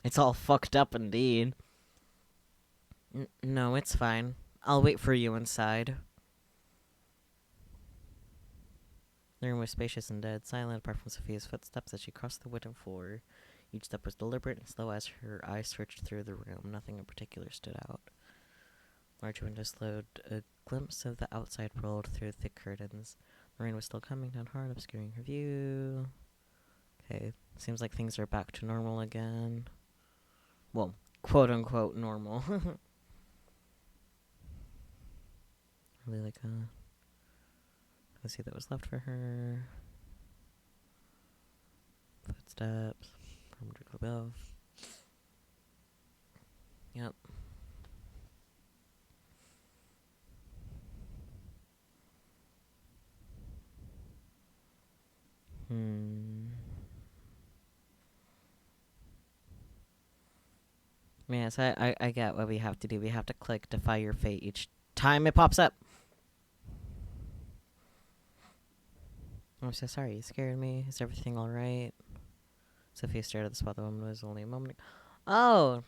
It's all fucked up indeed. No, it's fine. I'll wait for you inside. The room was spacious and dead, silent apart from Sophia's footsteps as she crossed the wooden floor. Each step was deliberate and slow as her eyes searched through the room. Nothing in particular stood out. Large windows slowed a glimpse of the outside world through thick curtains. The rain was still coming down hard, obscuring her view. Okay, seems like things are back to normal again. Well, quote-unquote normal. Really like let's see that was left for her. Footsteps from above. Yep. Yes, I get what we have to do. We have to click Defy Your Fate each time it pops up. I'm so sorry. You scared me. Is everything alright? Sophia stared at the spot the woman was only a moment ago. Oh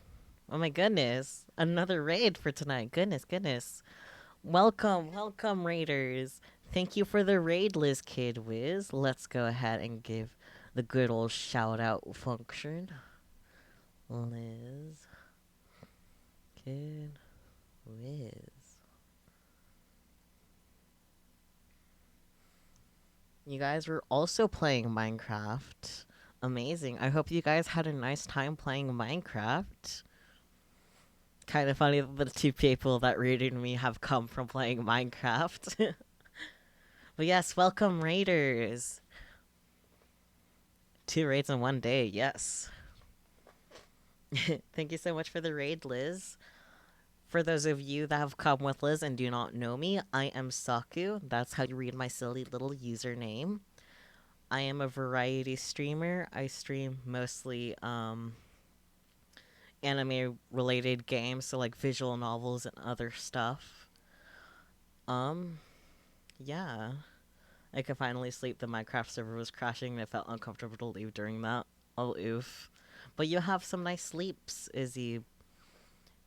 my goodness. Another raid for tonight. Goodness. Welcome, raiders. Thank you for the raid, Liz Kid Wiz. Let's go ahead and give the good old shout out function. Liz. Unedited Wiz. You guys were also playing Minecraft. Amazing. I hope you guys had a nice time playing Minecraft. Kind of funny that the two people that raided me have come from playing Minecraft. But yes, welcome raiders. 2 raids in 1 day, yes. Thank you so much for the raid, Liz. For those of you that have come with Liz and do not know me, I am Saku. That's how you read my silly little username. I am a variety streamer. I stream mostly anime related games, so like visual novels and other stuff. Yeah. I could finally sleep. The Minecraft server was crashing and it felt uncomfortable to leave during that. Oh, oof. But you have some nice sleeps, Izzy.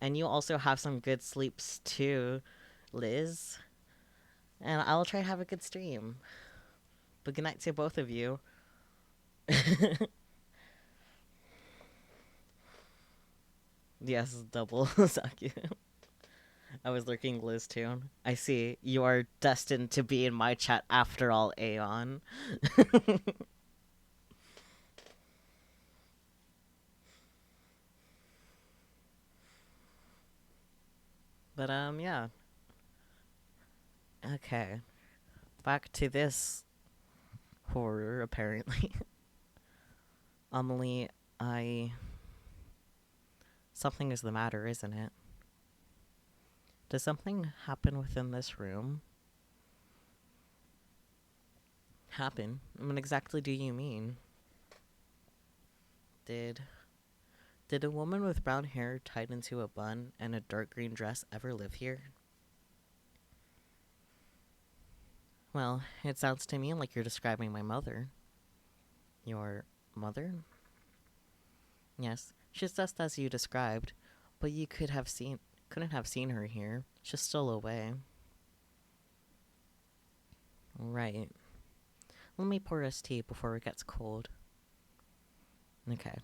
And you also have some good sleeps too, Liz. And I'll try to have a good stream. But good night to both of you. Yes, double Saki. I was lurking Liz too. I see. You are destined to be in my chat after all, Aeon. But yeah. Okay. Back to this horror, apparently. Amelie, something is the matter, isn't it? Does something happen within this room? Happen? What exactly do you mean? Did a woman with brown hair tied into a bun and a dark green dress ever live here? Well, it sounds to me like you're describing my mother. Your mother? Yes, she's just as you described, but you couldn't have seen her here. She's still away. Right. Let me pour us tea before it gets cold. Okay.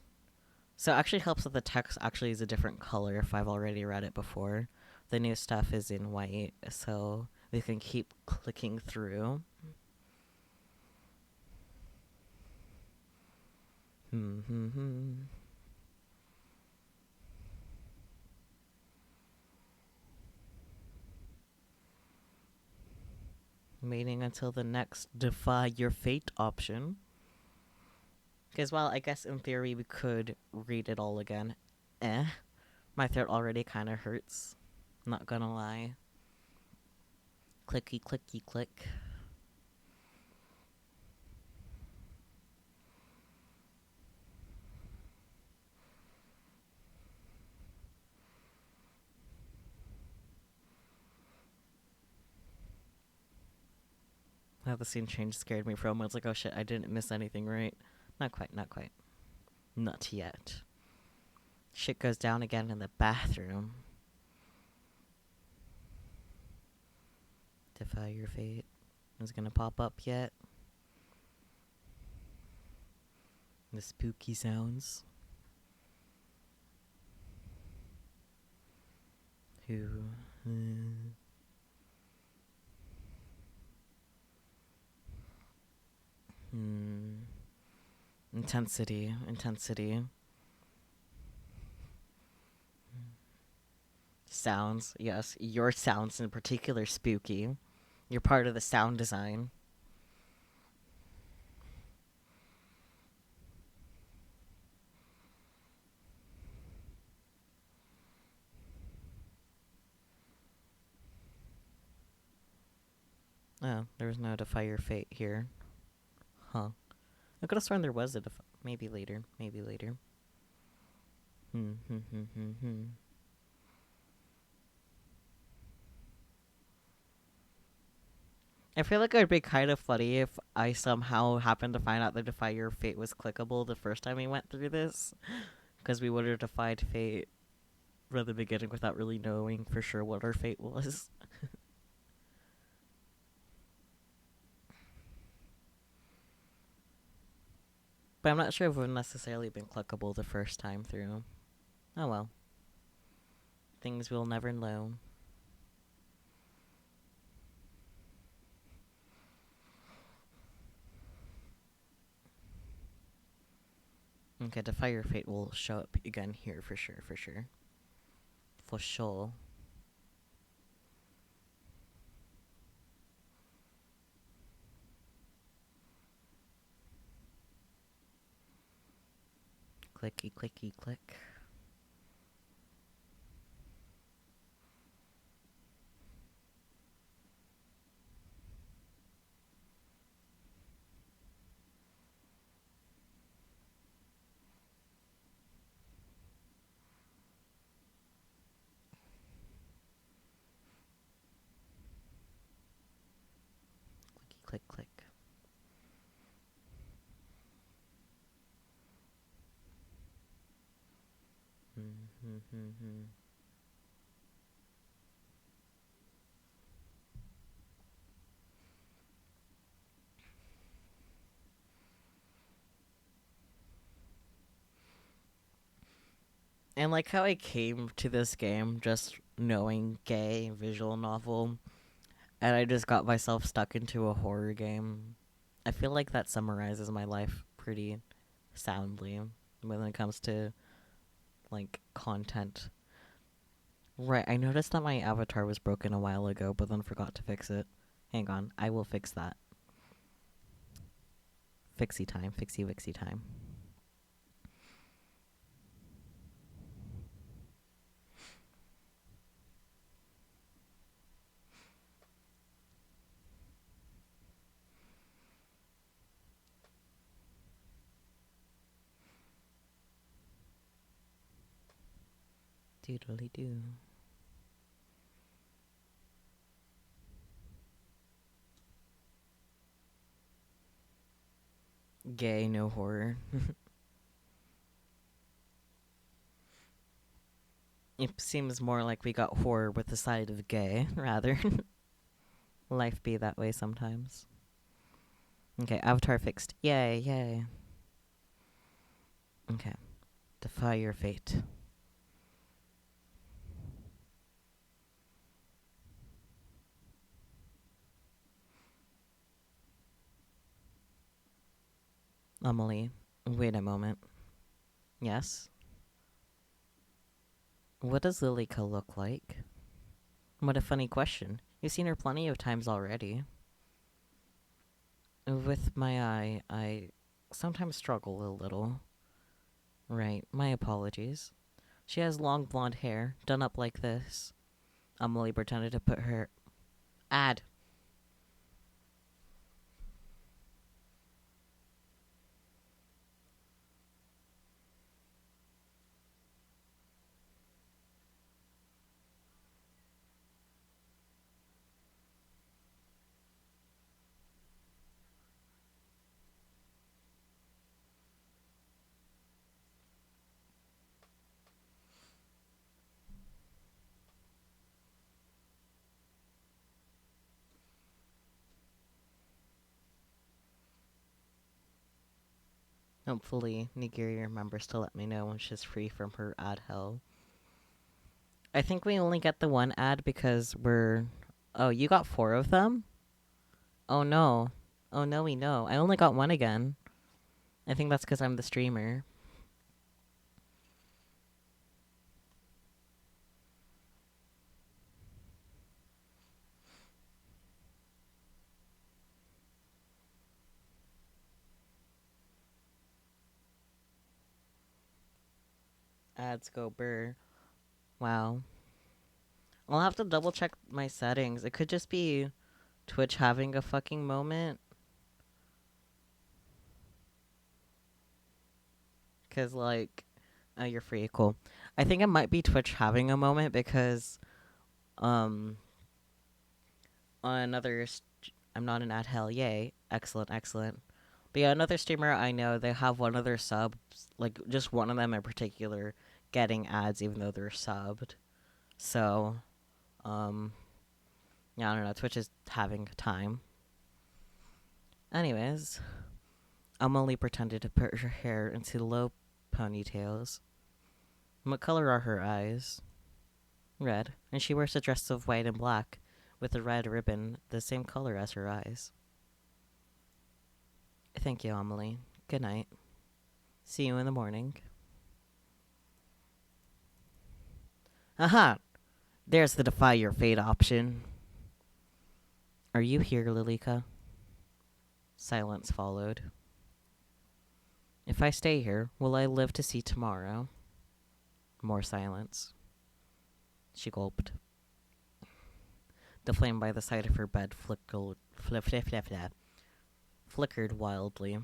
So it actually helps that the text actually is a different color if I've already read it before. The new stuff is in white, so we can keep clicking through. Waiting until the next Defy Your Fate option. Because, well, I guess in theory we could read it all again. My throat already kind of hurts. Not gonna lie. Clicky, clicky, click. How the scene change scared me for a moment. I was like, oh shit, I didn't miss anything, right? Not quite, not quite. Not yet. Shit goes down again in the bathroom. Defy Your Fate is gonna pop up yet. The spooky sounds. Who? Intensity. Sounds, yes. Your sounds in particular spooky. You're part of the sound design. Oh, there was no Defy Your Fate here. Huh. I could have sworn there was a maybe later. I feel like it would be kind of funny if I somehow happened to find out that Defy Your Fate was clickable the first time we went through this. Because we would have defied fate from the beginning without really knowing for sure what our fate was. But I'm not sure if it would necessarily been clickable the first time through. Oh well. things we'll never know. Okay, the fire fate will show up again here for sure, for sure. For sure. Clicky, clicky, click. Clicky, click, click. And like how I came to this game just knowing gay visual novel, and I just got myself stuck into a horror game. I feel like that summarizes my life pretty soundly when it comes to like content. Right, I noticed that my avatar was broken a while ago, but then forgot to fix it. Hang on, I will fix that. Fixie time, fixie wixie time. Doodly doo. Gay, no horror. It seems more like we got horror with the side of gay, rather. Life be that way sometimes. Okay, avatar fixed. Yay, yay. Okay. Defy your fate. Amelie, wait a moment. Yes? What does Lilica look like? What a funny question. You've seen her plenty of times already. With my eye, I sometimes struggle a little. Right, my apologies. She has long blonde hair, done up like this. Amelie pretended to put her ad. Hopefully, Nigiri remembers to let me know when she's free from her ad hell. I think we only get the one ad because we're... Oh, you got 4 of them? Oh no. Oh no, we know. I only got 1 again. I think that's because I'm the streamer. Ads go burr. Wow. I'll have to double check my settings. It could just be Twitch having a fucking moment. Because, like... Oh, you're free. Cool. I think it might be Twitch having a moment because... On another... I'm not an ad hell. Yay. Excellent, excellent. But yeah, another streamer I know, they have one of their subs, like just one of them in particular, getting ads even though they're subbed. So, yeah, I don't know. Twitch is having time. Anyways, Amelie pretended to put her hair into low ponytails. What color are her eyes? Red, and she wears a dress of white and black, with a red ribbon the same color as her eyes. Thank you, Amelie. Good night. See you in the morning. Aha! There's the defy your fate option. Are you here, Lilika? Silence followed. If I stay here, will I live to see tomorrow? More silence. She gulped. The flame by the side of her bed flickered wildly.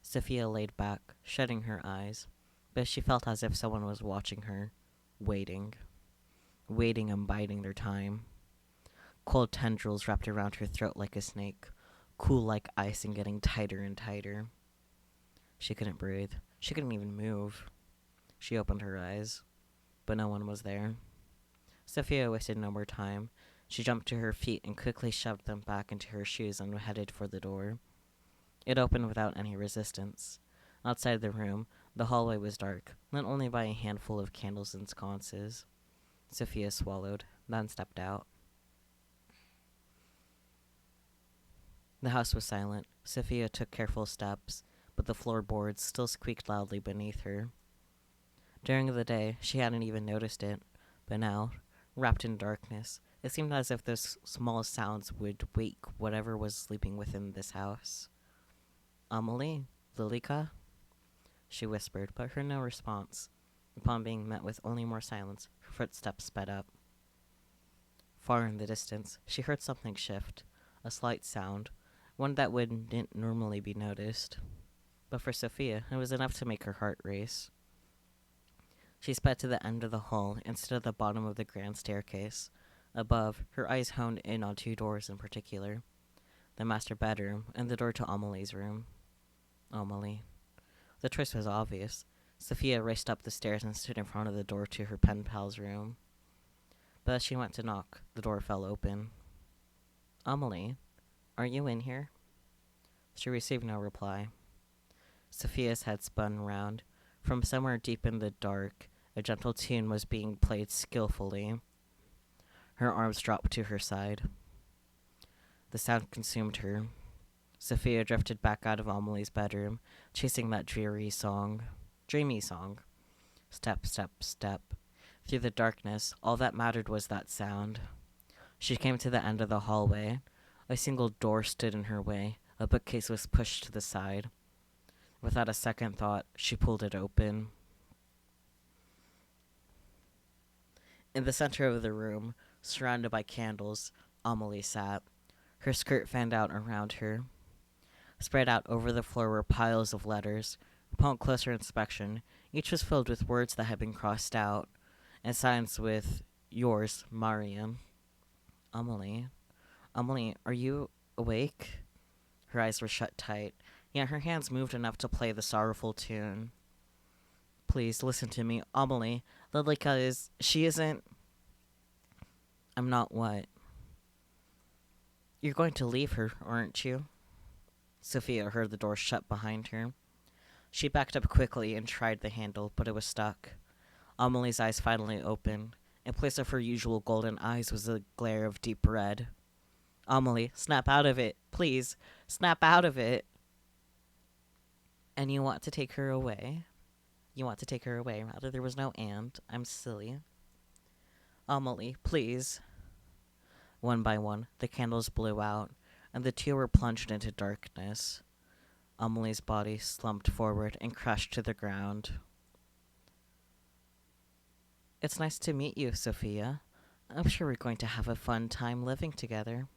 Sophia laid back, shutting her eyes, but she felt as if someone was watching her, waiting and biding their time. Cold tendrils wrapped around her throat like a snake, cool like ice and getting tighter and tighter. She couldn't breathe. She couldn't even move. She opened her eyes, but no one was there. Sophia wasted no more time. She jumped to her feet and quickly shoved them back into her shoes and headed for the door. It opened without any resistance. Outside the room, the hallway was dark, lit only by a handful of candles and sconces. Sophia swallowed, then stepped out. The house was silent. Sophia took careful steps, but the floorboards still squeaked loudly beneath her. During the day, she hadn't even noticed it, but now, wrapped in darkness, it seemed as if those small sounds would wake whatever was sleeping within this house. Amelie? Lilika? She whispered, but heard no response. Upon being met with only more silence, her footsteps sped up. Far in the distance, she heard something shift, a slight sound, one that wouldn't normally be noticed. But for Sophia, it was enough to make her heart race. She sped to the end of the hall and stood at the bottom of the grand staircase. Above, her eyes honed in on two doors in particular, the master bedroom and the door to Amelie's room. Amelie. The choice was obvious. Sophia raced up the stairs and stood in front of the door to her pen pal's room. But as she went to knock, the door fell open. Amelie, are you in here? She received no reply. Sophia's head spun round. From somewhere deep in the dark, a gentle tune was being played skillfully. Her arms dropped to her side. The sound consumed her. Sophia drifted back out of Amelie's bedroom, chasing that dreamy song. Step, step, step. Through the darkness, all that mattered was that sound. She came to the end of the hallway. A single door stood in her way. A bookcase was pushed to the side. Without a second thought, she pulled it open. In the center of the room, surrounded by candles, Amelie sat. Her skirt fanned out around her. Spread out over the floor were piles of letters. Upon closer inspection, each was filled with words that had been crossed out, and signs with, "Yours, Mariam." Amelie. Amelie, are you awake? Her eyes were shut tight, yet her hands moved enough to play the sorrowful tune. Please, listen to me. Amelie, Lilika she isn't... I'm not what? You're going to leave her, aren't you? Sophia heard the door shut behind her. She backed up quickly and tried the handle, but it was stuck. Amelie's eyes finally opened. In place of her usual golden eyes was a glare of deep red. Amelie, snap out of it. Please, snap out of it. And you want to take her away? You want to take her away, rather. There was no and. I'm silly. Amelie, please. One by one, the candles blew out, and the two were plunged into darkness. Amelie's body slumped forward and crashed to the ground. It's nice to meet you, Sophia. I'm sure we're going to have a fun time living together.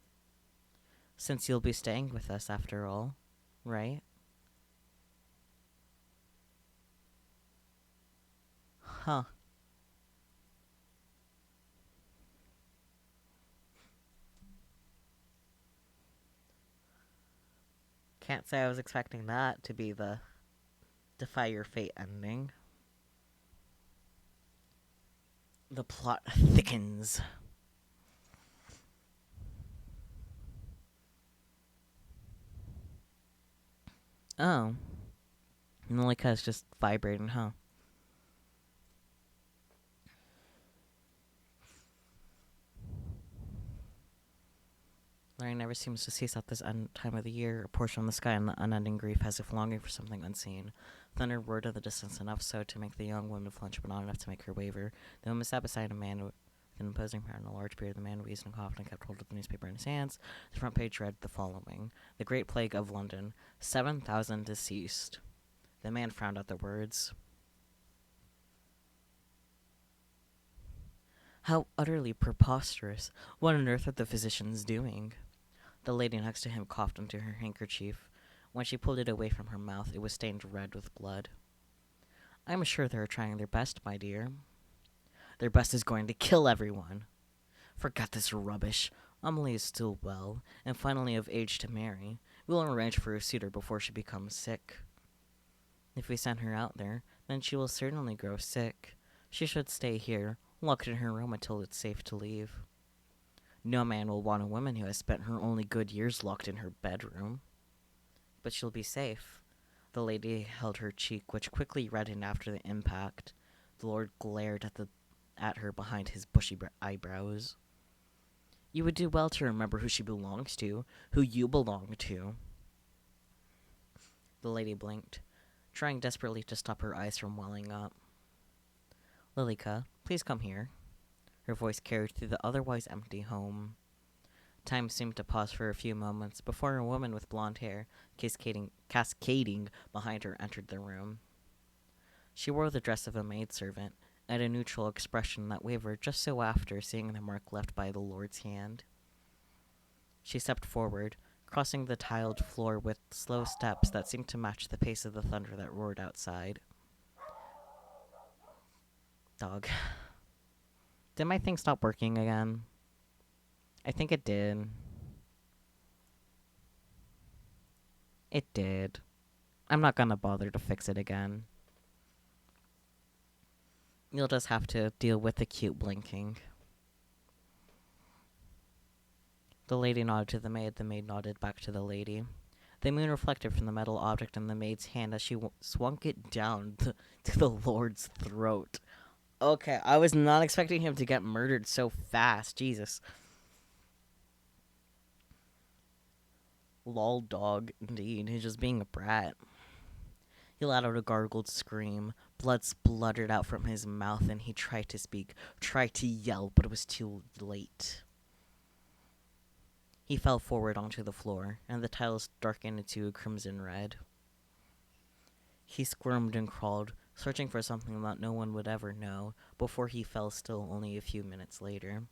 Since you'll be staying with us after all, right? Huh. Can't say I was expecting that to be the defy your fate ending. The plot thickens. Oh. Malika's just vibrating, huh? The rain never seems to cease at this time of the year, a portion of the sky in the unending grief as if longing for something unseen. Thunder roared in the distance, enough so to make the young woman flinch, but not enough to make her waver. The woman sat beside a man with an imposing hair and a large beard. The man wheezed and coughed and kept hold of the newspaper in his hands. The front page read the following: The Great Plague of London, 7,000 deceased. The man frowned at the words. How utterly preposterous. What on earth are the physicians doing? The lady next to him coughed into her handkerchief. When she pulled it away from her mouth, it was stained red with blood. I'm sure they're trying their best, my dear. Their best is going to kill everyone. Forget this rubbish. Amelie is still well, and finally of age to marry. We'll arrange for a suitor before she becomes sick. If we send her out there, then she will certainly grow sick. She should stay here, locked in her room until it's safe to leave. No man will want a woman who has spent her only good years locked in her bedroom. But she'll be safe. The lady held her cheek, which quickly reddened after the impact. The Lord glared at her behind his bushy eyebrows. You would do well to remember who she belongs to, who you belong to. The lady blinked, trying desperately to stop her eyes from welling up. Lilica, please come here. Her voice carried through the otherwise empty home. Time seemed to pause for a few moments before a woman with blonde hair, cascading behind her, entered the room. She wore the dress of a maidservant, and a neutral expression that wavered just so after seeing the mark left by the Lord's hand. She stepped forward, crossing the tiled floor with slow steps that seemed to match the pace of the thunder that roared outside. Dog. Did my thing stop working again? I think it did. It did. I'm not gonna bother to fix it again. You'll just have to deal with the cute blinking. The lady nodded to the maid nodded back to the lady. The moon reflected from the metal object in the maid's hand as she swung it down to the Lord's throat. Okay, I was not expecting him to get murdered so fast. Jesus. Lol dog, indeed. He's just being a brat. He let out a gargled scream. Blood spluttered out from his mouth, and he tried to speak, tried to yell, but it was too late. He fell forward onto the floor, and the tiles darkened into a crimson red. He squirmed and crawled, searching for something that no one would ever know, before he fell still only a few minutes later.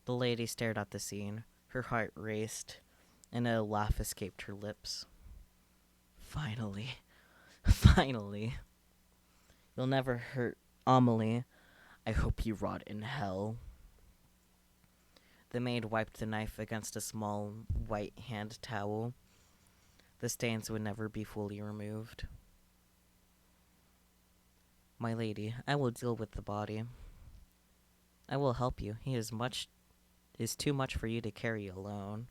The lady stared at the scene. Her heart raced, and a laugh escaped her lips. Finally. Finally. You'll never hurt Amelie. I hope you rot in hell. The maid wiped the knife against a small white hand towel. The stains would never be fully removed. My lady, I will deal with the body. I will help you. He is too much for you to carry alone.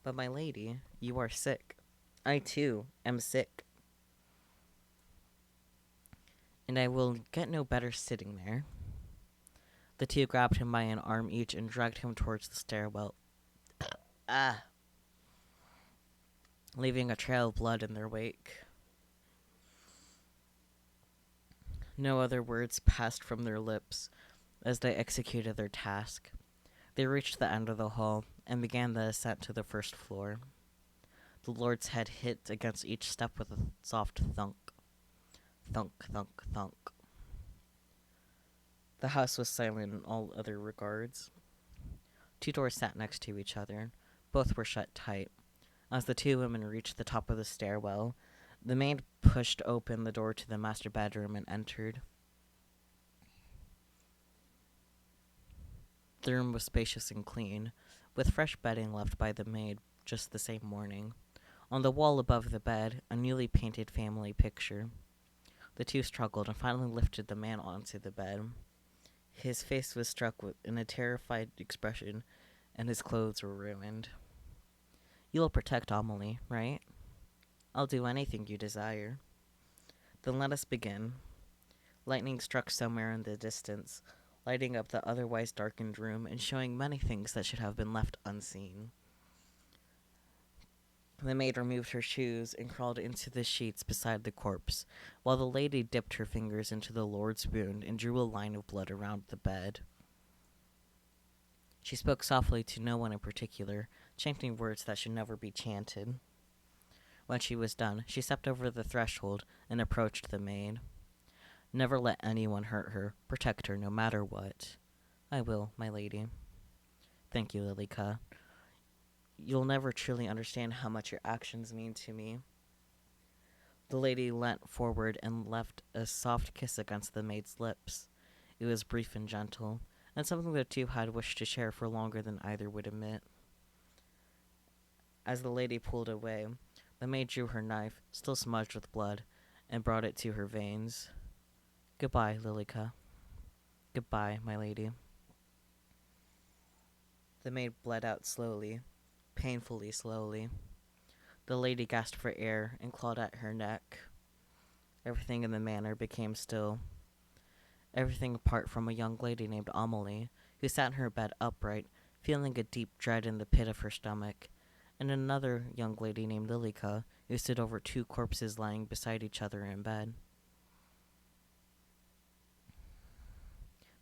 But my lady, you are sick. I too am sick. And I will get no better sitting there. The two grabbed him by an arm each and dragged him towards the stairwell. Leaving a trail of blood in their wake. No other words passed from their lips as they executed their task. They reached the end of the hall and began the ascent to the first floor. The Lord's head hit against each step with a soft thunk. Thunk, thunk, thunk. The house was silent in all other regards. Two doors sat next to each other. Both were shut tight. As the two women reached the top of the stairwell, the maid pushed open the door to the master bedroom and entered. The room was spacious and clean, with fresh bedding left by the maid just the same morning. On the wall above the bed, a newly painted family picture. The two struggled and finally lifted the man onto the bed. His face was struck in a terrified expression, and his clothes were ruined. You will protect Amelie, right? I'll do anything you desire. Then let us begin. Lightning struck somewhere in the distance, lighting up the otherwise darkened room and showing many things that should have been left unseen. The maid removed her shoes and crawled into the sheets beside the corpse, while the lady dipped her fingers into the Lord's wound and drew a line of blood around the bed. She spoke softly to no one in particular, chanting words that should never be chanted. When she was done, she stepped over the threshold and approached the maid. Never let anyone hurt her. Protect her no matter what. I will, my lady. Thank you, Lilika. You'll never truly understand how much your actions mean to me. The lady leant forward and left a soft kiss against the maid's lips. It was brief and gentle, and something the two had wished to share for longer than either would admit. As the lady pulled away, the maid drew her knife, still smudged with blood, and brought it to her veins. Goodbye, Lilika. Goodbye, my lady. The maid bled out slowly, painfully slowly. The lady gasped for air and clawed at her neck. Everything in the manor became still. Everything apart from a young lady named Amelie, who sat in her bed upright, feeling a deep dread in the pit of her stomach, and another young lady named Lilika, who stood over two corpses lying beside each other in bed.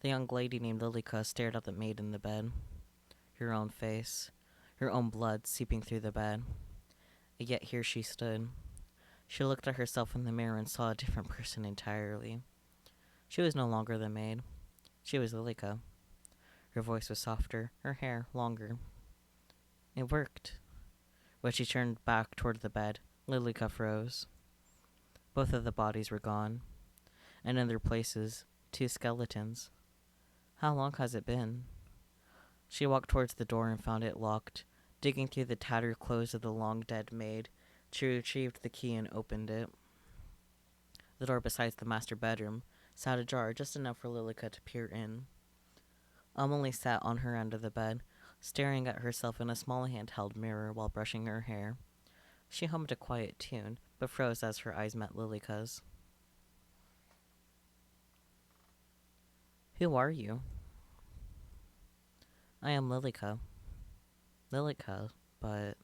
The young lady named Lilika stared at the maid in the bed. Her own face, her own blood seeping through the bed. And yet here she stood. She looked at herself in the mirror and saw a different person entirely. She was no longer the maid. She was Lilika. Her voice was softer, her hair longer. It worked. When she turned back toward the bed, Lilika froze. Both of the bodies were gone, and in their places, two skeletons. How long has it been? She walked towards the door and found it locked. Digging through the tattered clothes of the long-dead maid, she retrieved the key and opened it. The door beside the master bedroom sat ajar, just enough for Lilika to peer in. Amelie sat on her end of the bed, staring at herself in a small handheld mirror while brushing her hair. She hummed a quiet tune, but froze as her eyes met Lilika's. Who are you? I am Lilika. Lilika, but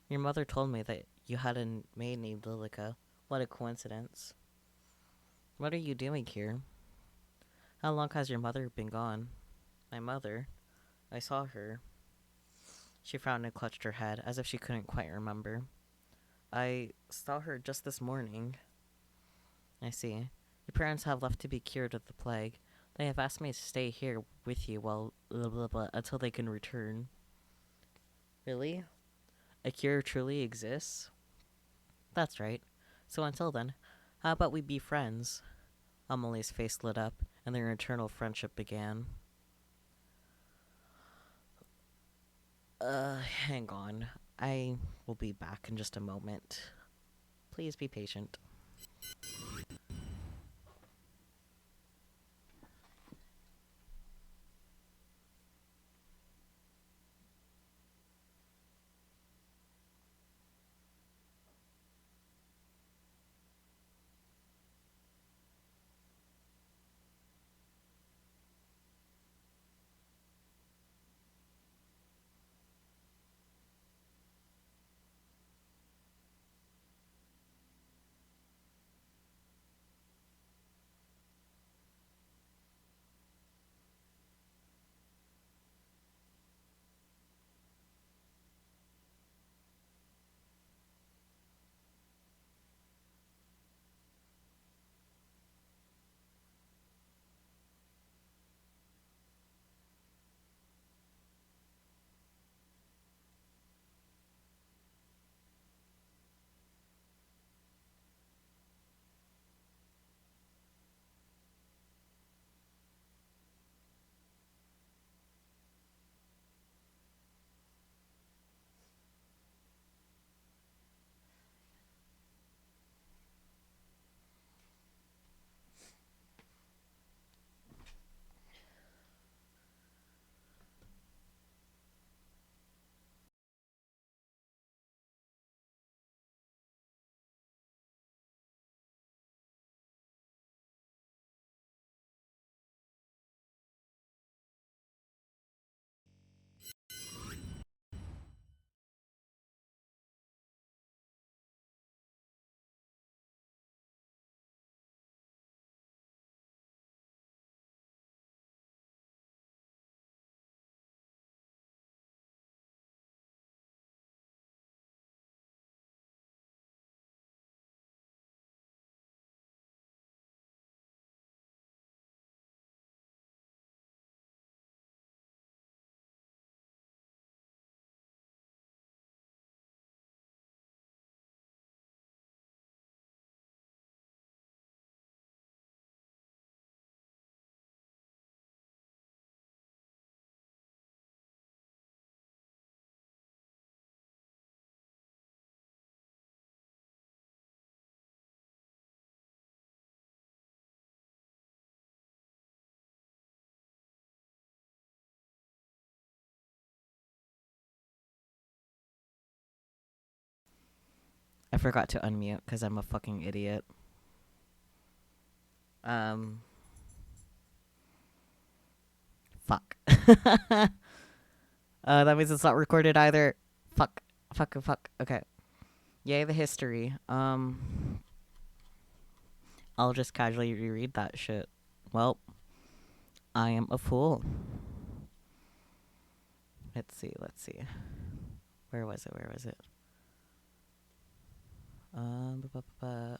your mother told me that you had a maid named Lilika. What a coincidence. What are you doing here? How long has your mother been gone? My mother? I saw her. She frowned and clutched her head, as if she couldn't quite remember. I saw her just this morning. I see. Your parents have left to be cured of the plague. They have asked me to stay here with you while until they can return. Really? A cure truly exists? That's right. So until then, how about we be friends? Amelie's face lit up, and their eternal friendship began. Hang on. I will be back in just a moment. Please be patient. I forgot to unmute because I'm a fucking idiot. Fuck. That means it's not recorded either. Fuck. Fuck. Okay. Yay, the history. I'll just casually reread that shit. Well, I am a fool. Let's see. Where was it? Bu- bu- bu- bu-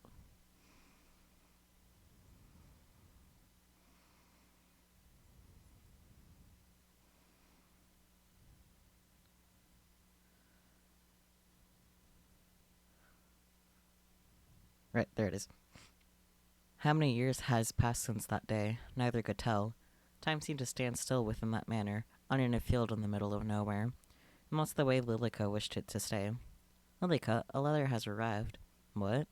Right, there it is. How many years has passed since that day? Neither could tell. Time seemed to stand still within that manor, on in a field in the middle of nowhere. And that's the way Lilica wished it to stay. Lilica, a letter has arrived. What?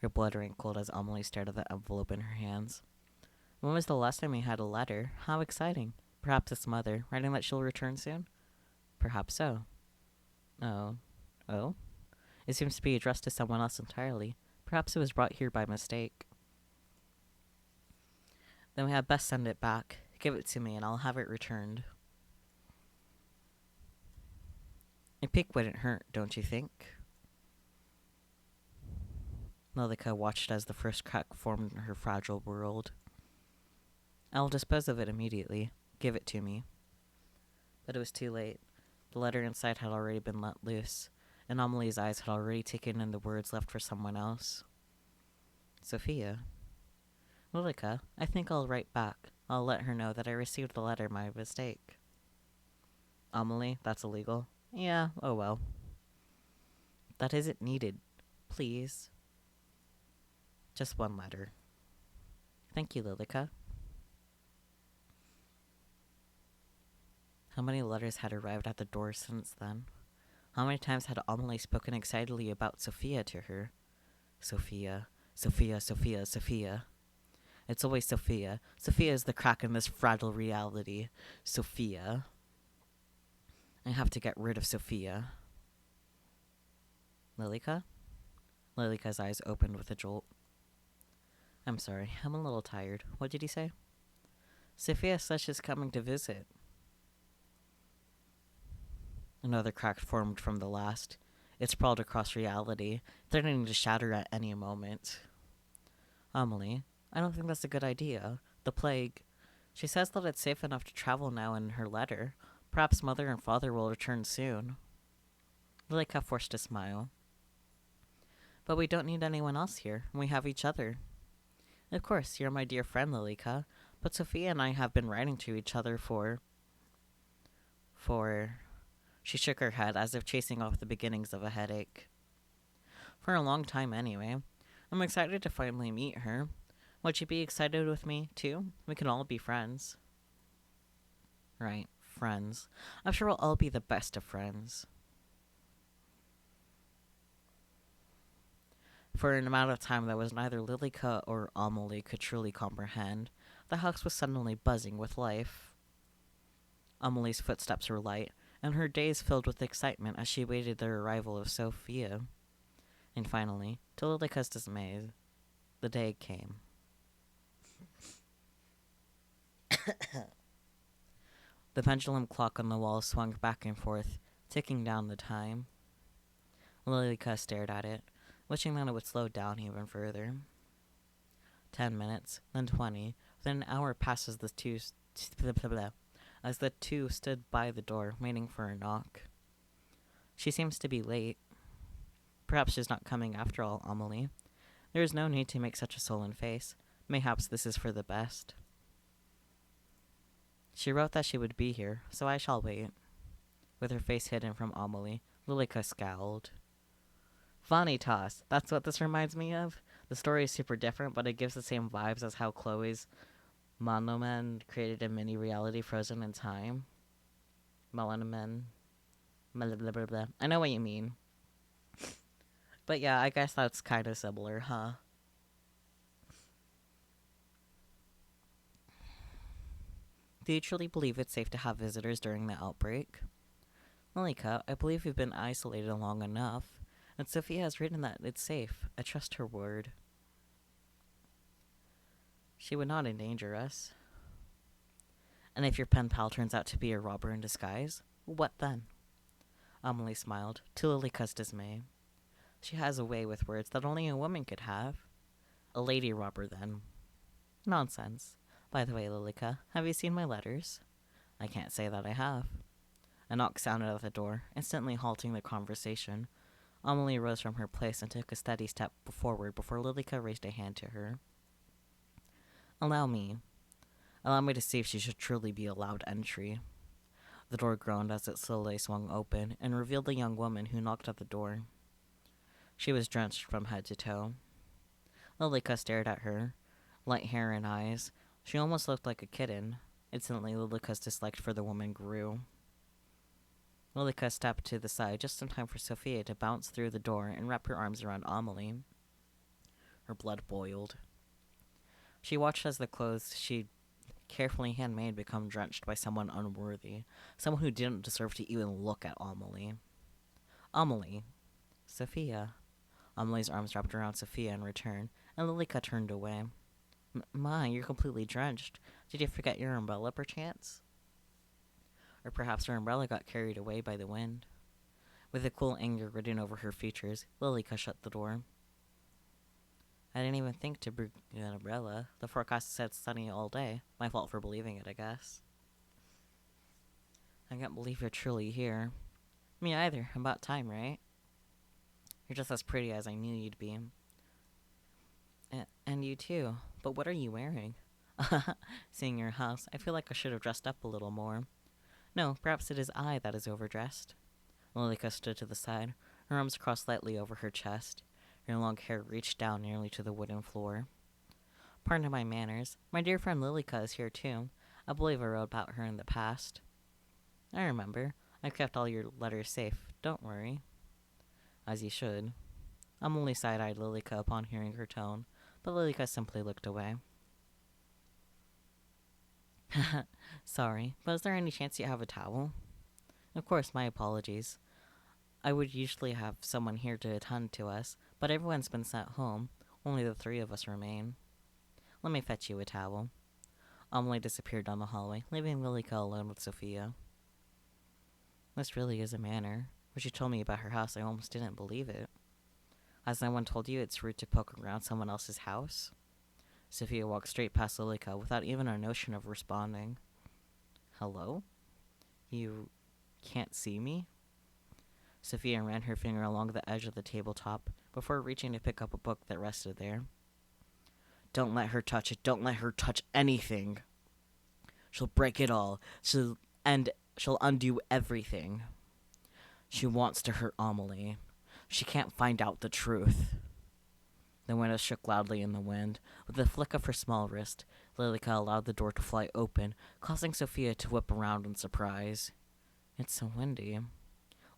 Her blood ran cold as Amelie stared at the envelope in her hands. When was the last time you had a letter? How exciting. Perhaps it's mother, writing that she'll return soon? Perhaps so. Oh. Oh? It seems to be addressed to someone else entirely. Perhaps it was brought here by mistake. Then we had best send it back. Give it to me and I'll have it returned. A peek wouldn't hurt, don't you think? Lilica watched as the first crack formed in her fragile world. I'll dispose of it immediately. Give it to me. But it was too late. The letter inside had already been let loose, and Amelie's eyes had already taken in the words left for someone else. Sophia. Lilica, I think I'll write back. I'll let her know that I received the letter by mistake. Amelie, that's illegal. Yeah, oh well. That isn't needed. Please. Just one letter. Thank you, Lilica. How many letters had arrived at the door since then? How many times had Amelie spoken excitedly about Sophia to her? Sophia. It's always Sophia. Sophia is the crack in this fragile reality. Sophia. I have to get rid of Sophia. Lilica? Lilica's eyes opened with a jolt. I'm sorry, I'm a little tired. What did he say? Sophia says she's coming to visit. Another crack formed from the last. It sprawled across reality, threatening to shatter at any moment. Amelie, I don't think that's a good idea. The plague. She says that it's safe enough to travel now in her letter. Perhaps mother and father will return soon. Lilica forced a smile. But we don't need anyone else here. We have each other. Of course, you're my dear friend, Lilica. But Sophia and I have been writing to each other for... She shook her head as if chasing off the beginnings of a headache. For a long time, anyway. I'm excited to finally meet her. Would you be excited with me, too? We can all be friends. Right, friends. I'm sure we'll all be the best of friends. For an amount of time that was neither Lilica or Amelie could truly comprehend, the house was suddenly buzzing with life. Amelie's footsteps were light, and her days filled with excitement as she awaited the arrival of Sophia. And finally, to Lilica's dismay, the day came. The pendulum clock on the wall swung back and forth, ticking down the time. Lilica stared at it, wishing that it would slow down even further. 10 minutes, then 20, then an hour passes as the two stood by the door, waiting for a knock. She seems to be late. Perhaps she's not coming after all, Amelie. There is no need to make such a sullen face. Mayhaps this is for the best. She wrote that she would be here, so I shall wait. With her face hidden from Amelie, Lilica scowled. Vanitas, that's what this reminds me of. The story is super different, but it gives the same vibes as how Chloe's Monoman created a mini reality frozen in time. Monoman. Blah, blah, blah, blah. I know what you mean. But yeah, I guess that's kind of similar, huh? Do you truly believe it's safe to have visitors during the outbreak? Lilica, I believe you've been isolated long enough. And Sophia has written that it's safe. I trust her word. She would not endanger us. And if your pen pal turns out to be a robber in disguise, what then? Amelie smiled, to Lilika's dismay. She has a way with words that only a woman could have. A lady robber, then. Nonsense. By the way, Lilika, have you seen my letters? I can't say that I have. A knock sounded at the door, instantly halting the conversation. Amelie rose from her place and took a steady step forward before Lilika raised a hand to her. Allow me. Allow me to see if she should truly be allowed entry. The door groaned as it slowly swung open and revealed the young woman who knocked at the door. She was drenched from head to toe. Lilika stared at her, light hair and eyes. She almost looked like a kitten. Instantly, Lilika's dislike for the woman grew. Lilika stepped to the side just in time for Sophia to bounce through the door and wrap her arms around Amelie. Her blood boiled. She watched as the clothes she'd carefully handmade become drenched by someone unworthy, someone who didn't deserve to even look at Amelie. Amelie. Sophia. Amelie's arms wrapped around Sophia in return, and Lilika turned away. My, you're completely drenched. Did you forget your umbrella, perchance? Or perhaps her umbrella got carried away by the wind. With a cool anger written over her features, Lilika shut the door. I didn't even think to bring an umbrella. The forecast said sunny all day. My fault for believing it, I guess. I can't believe you're truly here. Me either. About time, right? You're just as pretty as I knew you'd be. And you too. But what are you wearing? Seeing your house, I feel like I should have dressed up a little more. No, perhaps it is I that is overdressed. Lilika stood to the side, her arms crossed lightly over her chest. Her long hair reached down nearly to the wooden floor. Pardon my manners. My dear friend Lilika is here too. I believe I wrote about her in the past. I remember. I've kept all your letters safe. Don't worry. As you should. Amelie side-eyed Lilika upon hearing her tone, but Lilika simply looked away. Sorry, but is there any chance you have a towel? Of course, my apologies. I would usually have someone here to attend to us, but everyone's been sent home. Only the three of us remain. Let me fetch you a towel. Amelie disappeared down the hallway, leaving Lilika alone with Sophia. This really is a manor. When she told me about her house, I almost didn't believe it. Has anyone told you it's rude to poke around someone else's house? Sophia walked straight past Lilika without even a notion of responding. Hello? You can't see me? Sophia ran her finger along the edge of the tabletop before reaching to pick up a book that rested there. Don't let her touch it. Don't let her touch anything. She'll break it all. She'll undo everything. She wants to hurt Amelie. She can't find out the truth. The window shook loudly in the wind. With a flick of her small wrist, Lilika allowed the door to fly open, causing Sophia to whip around in surprise. It's so windy.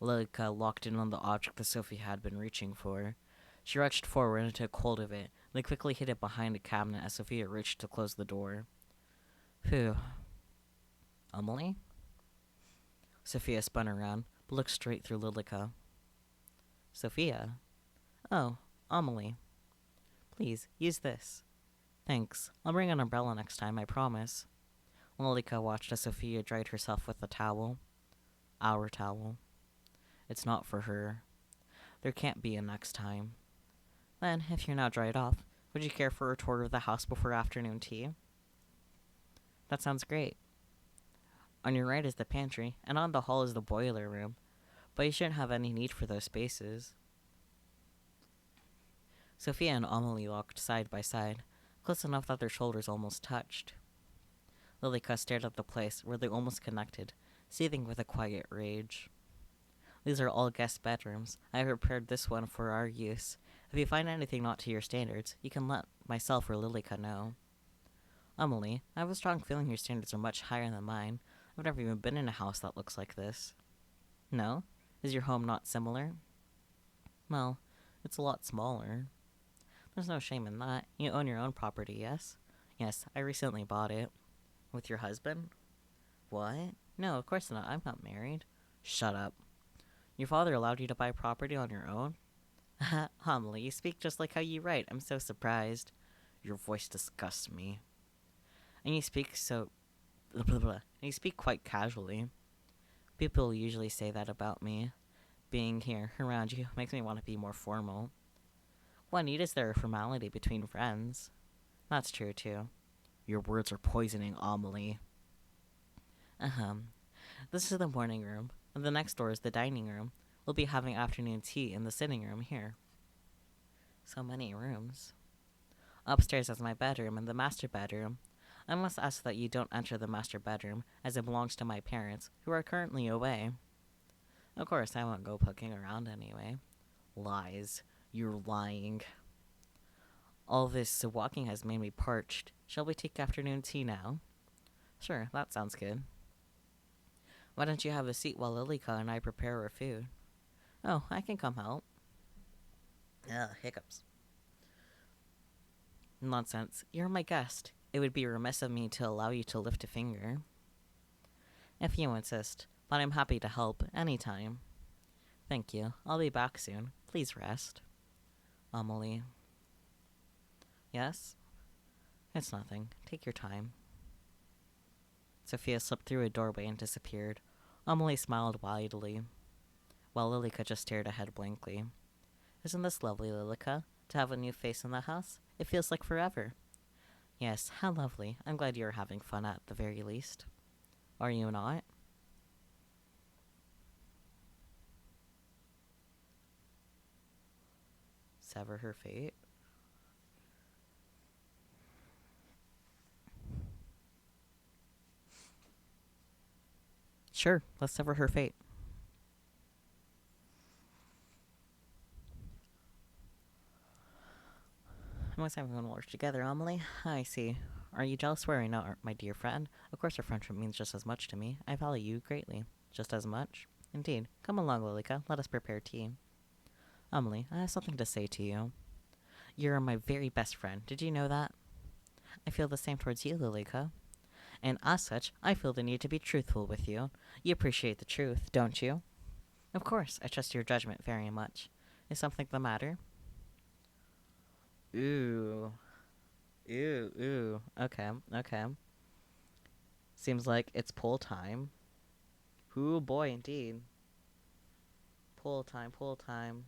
Lilika locked in on the object that Sophia had been reaching for. She reached forward and took hold of it, then quickly hid it behind a cabinet as Sophia reached to close the door. Phew. Amelie? Sophia spun around, but looked straight through Lilika. Sophia? Oh, Amelie. Please, use this. Thanks. I'll bring an umbrella next time, I promise. Lilika watched as Sophia dried herself with the towel. Our towel. It's not for her. There can't be a next time. Then, if you're now dried off, would you care for a tour of the house before afternoon tea? That sounds great. On your right is the pantry, and on the hall is the boiler room, but you shouldn't have any need for those spaces. Sophia and Amelie walked side by side, close enough that their shoulders almost touched. Lilika stared at the place where they almost connected, seething with a quiet rage. These are all guest bedrooms. I have prepared this one for our use. If you find anything not to your standards, you can let myself or Lilika know. Amelie, I have a strong feeling your standards are much higher than mine. I've never even been in a house that looks like this. No? Is your home not similar? Well, it's a lot smaller. There's no shame in that. You own your own property, yes? Yes, I recently bought it. With your husband? What? No, of course not. I'm not married. Shut up. Your father allowed you to buy property on your own? Amelie, you speak just like how you write. I'm so surprised. Your voice disgusts me. And you speak so... Blah, blah, blah. And you speak quite casually. People usually say that about me. Being here, around you, makes me want to be more formal. What need is there a formality between friends? That's true, too. Your words are poisoning, Amelie. Ahem. This is the morning room, and the next door is the dining room. We'll be having afternoon tea in the sitting room here. So many rooms. Upstairs is my bedroom and the master bedroom. I must ask that you don't enter the master bedroom, as it belongs to my parents, who are currently away. Of course, I won't go poking around anyway. Lies. You're lying. All this walking has made me parched. Shall we take afternoon tea now? Sure, that sounds good. Why don't you have a seat while Lilica and I prepare our food? Oh, I can come help. Ugh, hiccups. Nonsense. You're my guest. It would be remiss of me to allow you to lift a finger. If you insist, but I'm happy to help any time. Thank you. I'll be back soon. Please rest. Amelie. Yes? It's nothing. Take your time. Sophia slipped through a doorway and disappeared. Amelie smiled widely, while Lilica just stared ahead blankly. Isn't this lovely, Lilica? To have a new face in the house? It feels like forever. Yes, how lovely. I'm glad you're having fun at the very least. Are you not? Sever her fate? Sure, let's sever her fate. Most everyone works together, Amelie. I see. Are you jealous where I know, my dear friend? Of course our friendship means just as much to me. I value you greatly. Just as much? Indeed. Come along, Lilica. Let us prepare tea. Amelie, I have something to say to you. You're my very best friend. Did you know that? I feel the same towards you, Lilica. And as such, I feel the need to be truthful with you. You appreciate the truth, don't you? Of course, I trust your judgment very much. Is something the matter? Ooh. Ooh, ooh. Okay, okay. Seems like it's pull time. Ooh, boy, indeed. Pull time, pull time.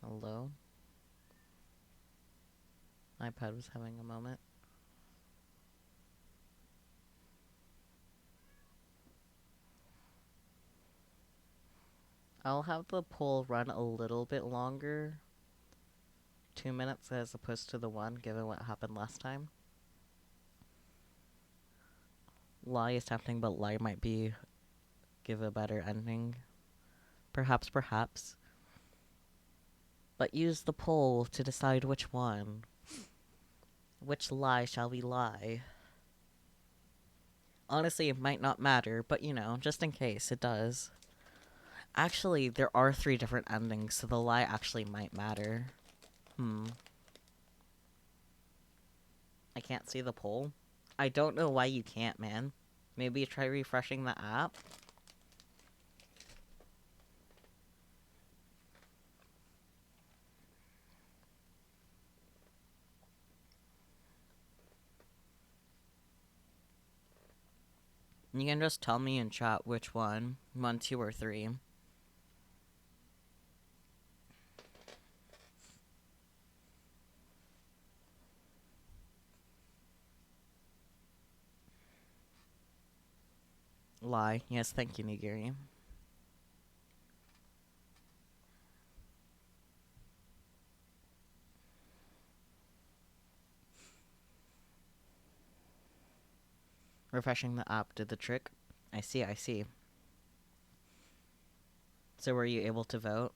Hello? iPad was having a moment. I'll have the poll run a little bit longer. 2 minutes as opposed to the one, given what happened last time. Lie is tempting, but lie might give a better ending. Perhaps, perhaps. But use the poll to decide which one. Which lie shall we lie? Honestly, it might not matter, but you know, just in case, it does. Actually, there are 3 different endings, so the lie actually might matter. I can't see the poll. I don't know why you can't, man. Maybe try refreshing the app? You can just tell me in chat which one. 1, 2, or 3. Lie. Yes, thank you, Nigiri. Refreshing the app did the trick. I see, I see. So were you able to vote?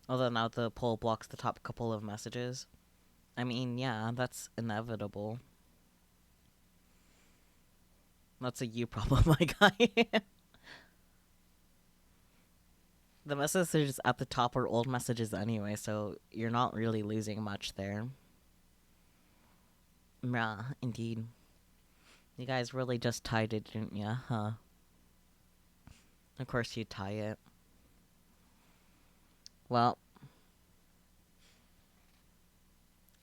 Although now the poll blocks the top couple of messages. I mean, yeah, that's inevitable. That's a you problem, my guy. The messages at the top are old messages anyway, so you're not really losing much there. Yeah, indeed. You guys really just tied it, didn't ya? Huh? Of course you tie it. Well,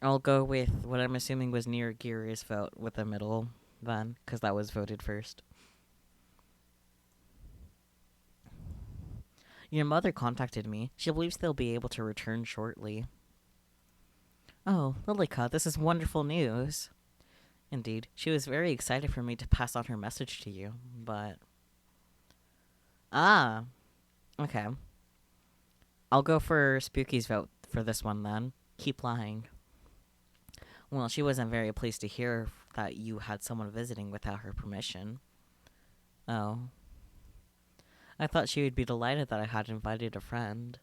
I'll go with what I'm assuming was near Gear's vote with the middle then, because that was voted first. Your mother contacted me. She believes they'll be able to return shortly. Oh, Lilica, this is wonderful news. Indeed, she was very excited for me to pass on her message to you, but... Ah, okay. I'll go for Spooky's vote for this one then. Keep lying. Well, she wasn't very pleased to hear that you had someone visiting without her permission. Oh. I thought she would be delighted that I had invited a friend.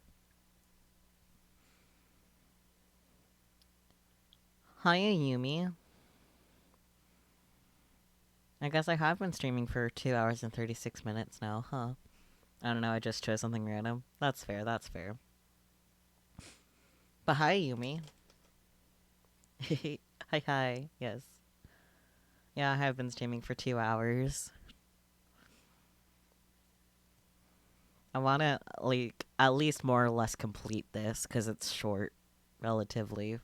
Hiya, Yumi. I guess I have been streaming for 2 hours and 36 minutes now, huh? I don't know, I just chose something random. That's fair, that's fair. But hi, Yumi. Hi, yes. Yeah, I have been streaming for 2 hours. I want to, like, at least more or less complete this, because it's short, relatively.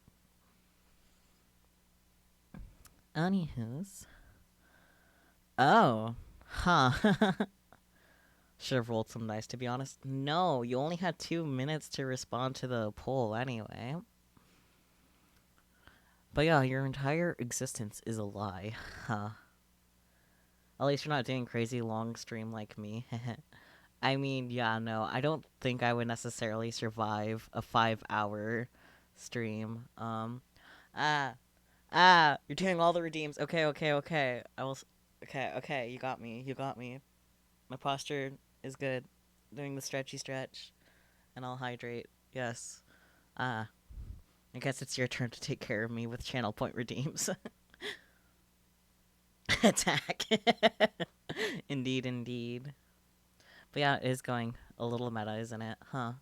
Anywho's. Oh. Huh. Should have rolled some dice, to be honest. No, you only had 2 minutes to respond to the poll anyway. But yeah, your entire existence is a lie. Huh. At least you're not doing crazy long stream like me. I mean, yeah, no, I don't think I would necessarily survive a 5-hour stream. Ah, you're doing all the redeems. Okay. Okay, you got me. My posture is good. Doing the stretchy stretch, and I'll hydrate. Yes. I guess it's your turn to take care of me with channel point redeems. Attack. Indeed. But yeah, it is going a little meta, isn't it? Huh.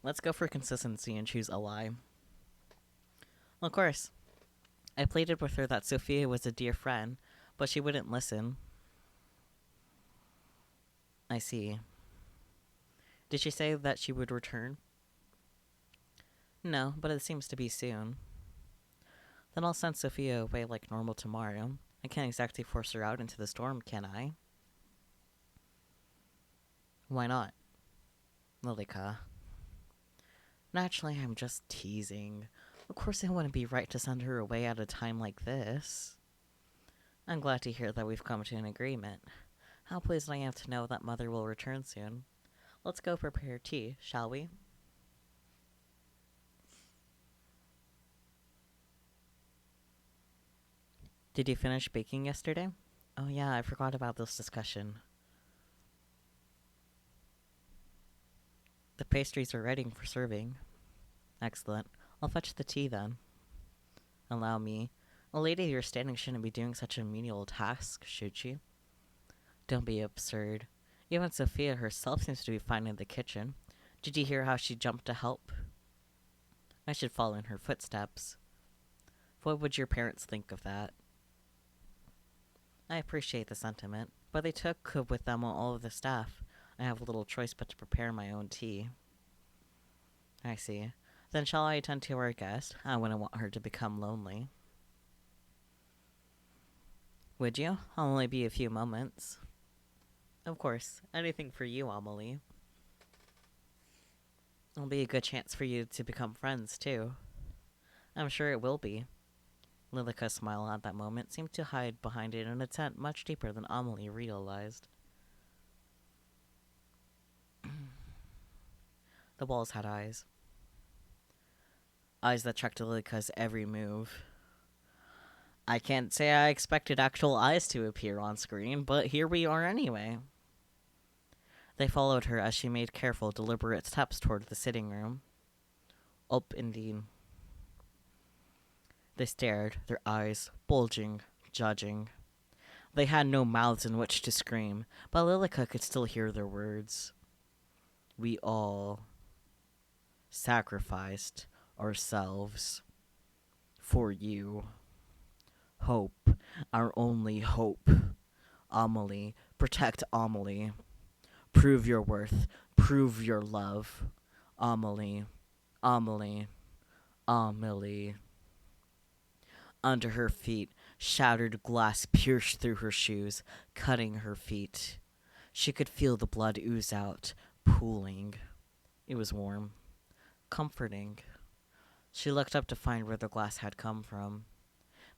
Let's go for consistency and choose a lie. Well, of course. I pleaded with her that Sophia was a dear friend, but she wouldn't listen. I see. Did she say that she would return? No, but it seems to be soon. Then I'll send Sophia away like normal tomorrow. I can't exactly force her out into the storm, can I? Why not? Lilica. Naturally, I'm just teasing. Of course it wouldn't be right to send her away at a time like this. I'm glad to hear that we've come to an agreement. How pleased I am to know that Mother will return soon. Let's go prepare tea, shall we? Did you finish baking yesterday? Oh yeah, I forgot about this discussion. The pastries are ready for serving. Excellent. I'll fetch the tea then. Allow me. A lady of your standing shouldn't be doing such a menial task, should she? Don't be absurd. Even Sophia herself seems to be fine in the kitchen. Did you hear how she jumped to help? I should follow in her footsteps. What would your parents think of that? I appreciate the sentiment, but they took with them all of the staff. I have little choice but to prepare my own tea. I see. Then shall I attend to our guest? I wouldn't want her to become lonely. Would you? I'll only be a few moments. Of course. Anything for you, Amelie. It'll be a good chance for you to become friends, too. I'm sure it will be. Lilica's smile at that moment seemed to hide behind it an intent much deeper than Amelie realized. The walls had eyes. Eyes that tracked Lilica's every move. I can't say I expected actual eyes to appear on screen, but here we are anyway. They followed her as she made careful, deliberate steps toward the sitting room. Indeed. They stared, their eyes bulging, judging. They had no mouths in which to scream, but Lilica could still hear their words. We all sacrificed ourselves for you. Hope, our only hope. Amelie, protect Amelie. Prove your worth, prove your love. Amelie, Amelie, Amelie. Under her feet, shattered glass pierced through her shoes, cutting her feet. She could feel the blood ooze out, pooling. It was warm, comforting. She looked up to find where the glass had come from.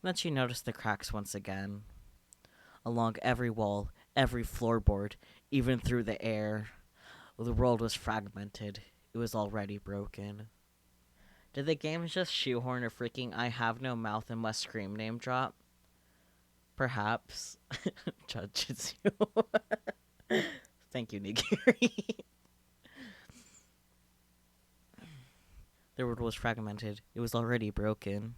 Then she noticed the cracks once again. Along every wall, every floorboard, even through the air. The world was fragmented. It was already broken. Did the game just shoehorn a freaking I have no mouth and must scream name drop? Perhaps. Judges you. Thank you, Nigiri. The world was fragmented. It was already broken.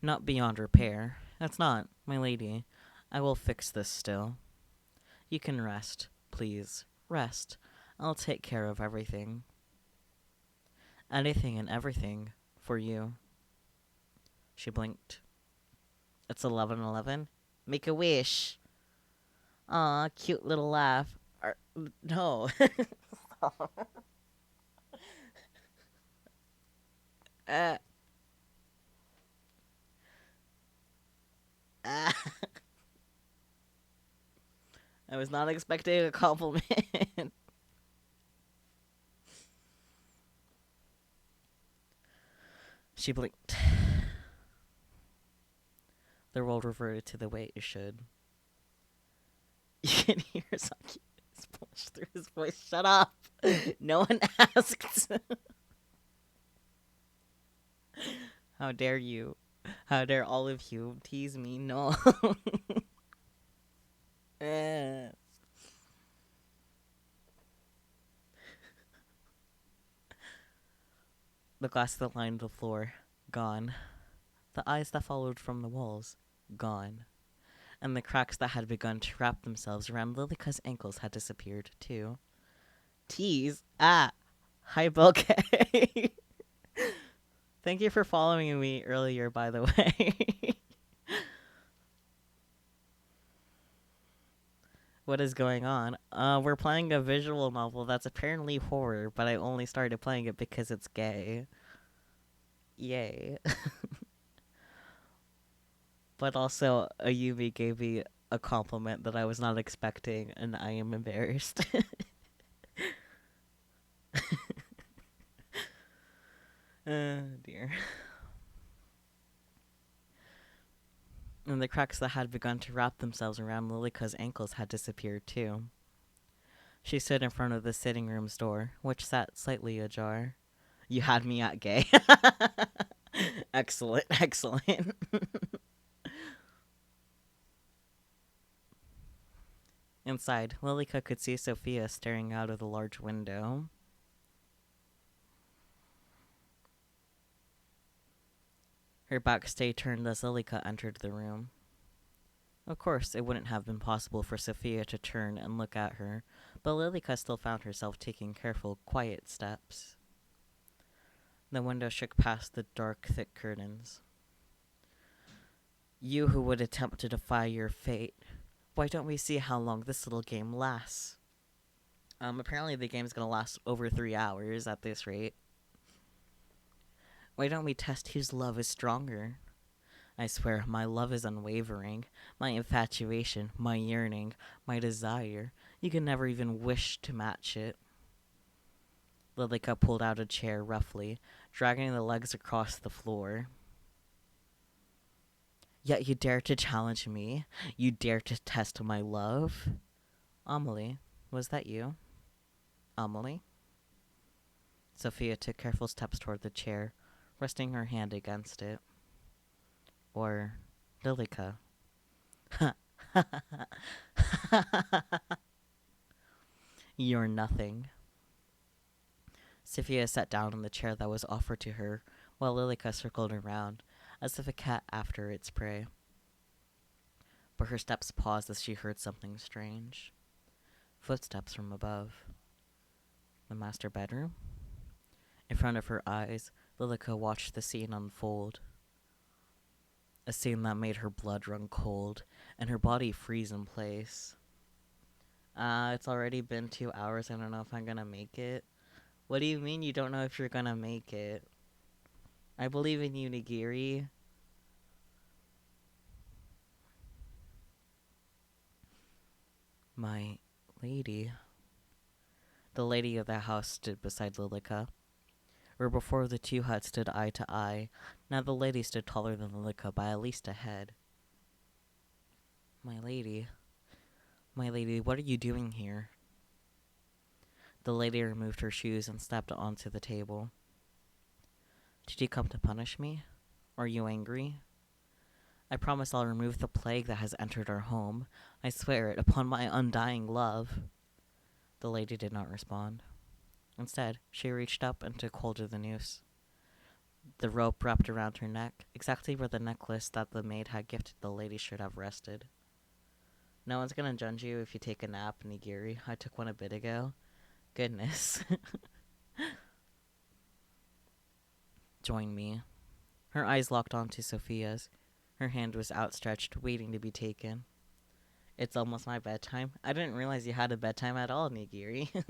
Not beyond repair. That's not, my lady. I will fix this still. You can rest, please. Rest. I'll take care of everything. Anything and everything for you. She blinked. It's 11:11. Make a wish. Aw, cute little laugh. No. uh. I was not expecting a compliment. She blinked. The world reverted to the way it should. You can hear Saki splash through his voice. Shut up! No one asked. How dare you? How dare all of you tease me? No. The glass that lined the floor, gone. The eyes that followed from the walls, gone. And the cracks that had begun to wrap themselves around Lilica's ankles had disappeared, too. Tease? Ah! Hi, Bouquet. Thank you for following me earlier, by the way. What is going on? We're playing a visual novel that's apparently horror, but I only started playing it because it's gay. Yay. But also, Ayumi gave me a compliment that I was not expecting, and I am embarrassed. Dear. And the cracks that had begun to wrap themselves around Lilica's ankles had disappeared too. She stood in front of the sitting room's door, which sat slightly ajar. You had me at gay. Excellent, excellent. Inside, Lilica could see Sophia staring out of the large window. Her back stayed turned as Lilica entered the room. Of course, it wouldn't have been possible for Sophia to turn and look at her, but Lilica still found herself taking careful, quiet steps. The window shook past the dark, thick curtains. You who would attempt to defy your fate, why don't we see how long this little game lasts? Apparently the game's gonna last over 3 hours at this rate. Why don't we test whose love is stronger? I swear, my love is unwavering. My infatuation, my yearning, my desire. You can never even wish to match it. Lilica pulled out a chair roughly, dragging the legs across the floor. Yet you dare to challenge me? You dare to test my love? Amelie, was that you? Amelie? Sophia took careful steps toward the chair, resting her hand against it. Or Lilica. You're nothing. Sophia sat down in the chair that was offered to her, while Lilica circled around, as if a cat after its prey. But her steps paused as she heard something strange. Footsteps from above. The master bedroom? In front of her eyes, Lilica watched the scene unfold. A scene that made her blood run cold and her body freeze in place. It's already been 2 hours. I don't know if I'm gonna make it. What do you mean you don't know if you're gonna make it? I believe in you, Nigiri. My lady. The lady of the house stood beside Lilica. Where before the two had stood eye to eye, now the lady stood taller than Lilica by at least a head. My lady, what are you doing here? The lady removed her shoes and stepped onto the table. Did you come to punish me? Are you angry? I promise I'll remove the plague that has entered our home. I swear it upon my undying love. The lady did not respond. Instead, she reached up and took hold of the noose. The rope wrapped around her neck, exactly where the necklace that the maid had gifted the lady should have rested. No one's gonna judge you if you take a nap, Nigiri. I took one a bit ago. Goodness. Join me. Her eyes locked onto Sophia's. Her hand was outstretched, waiting to be taken. It's almost my bedtime. I didn't realize you had a bedtime at all, Nigiri.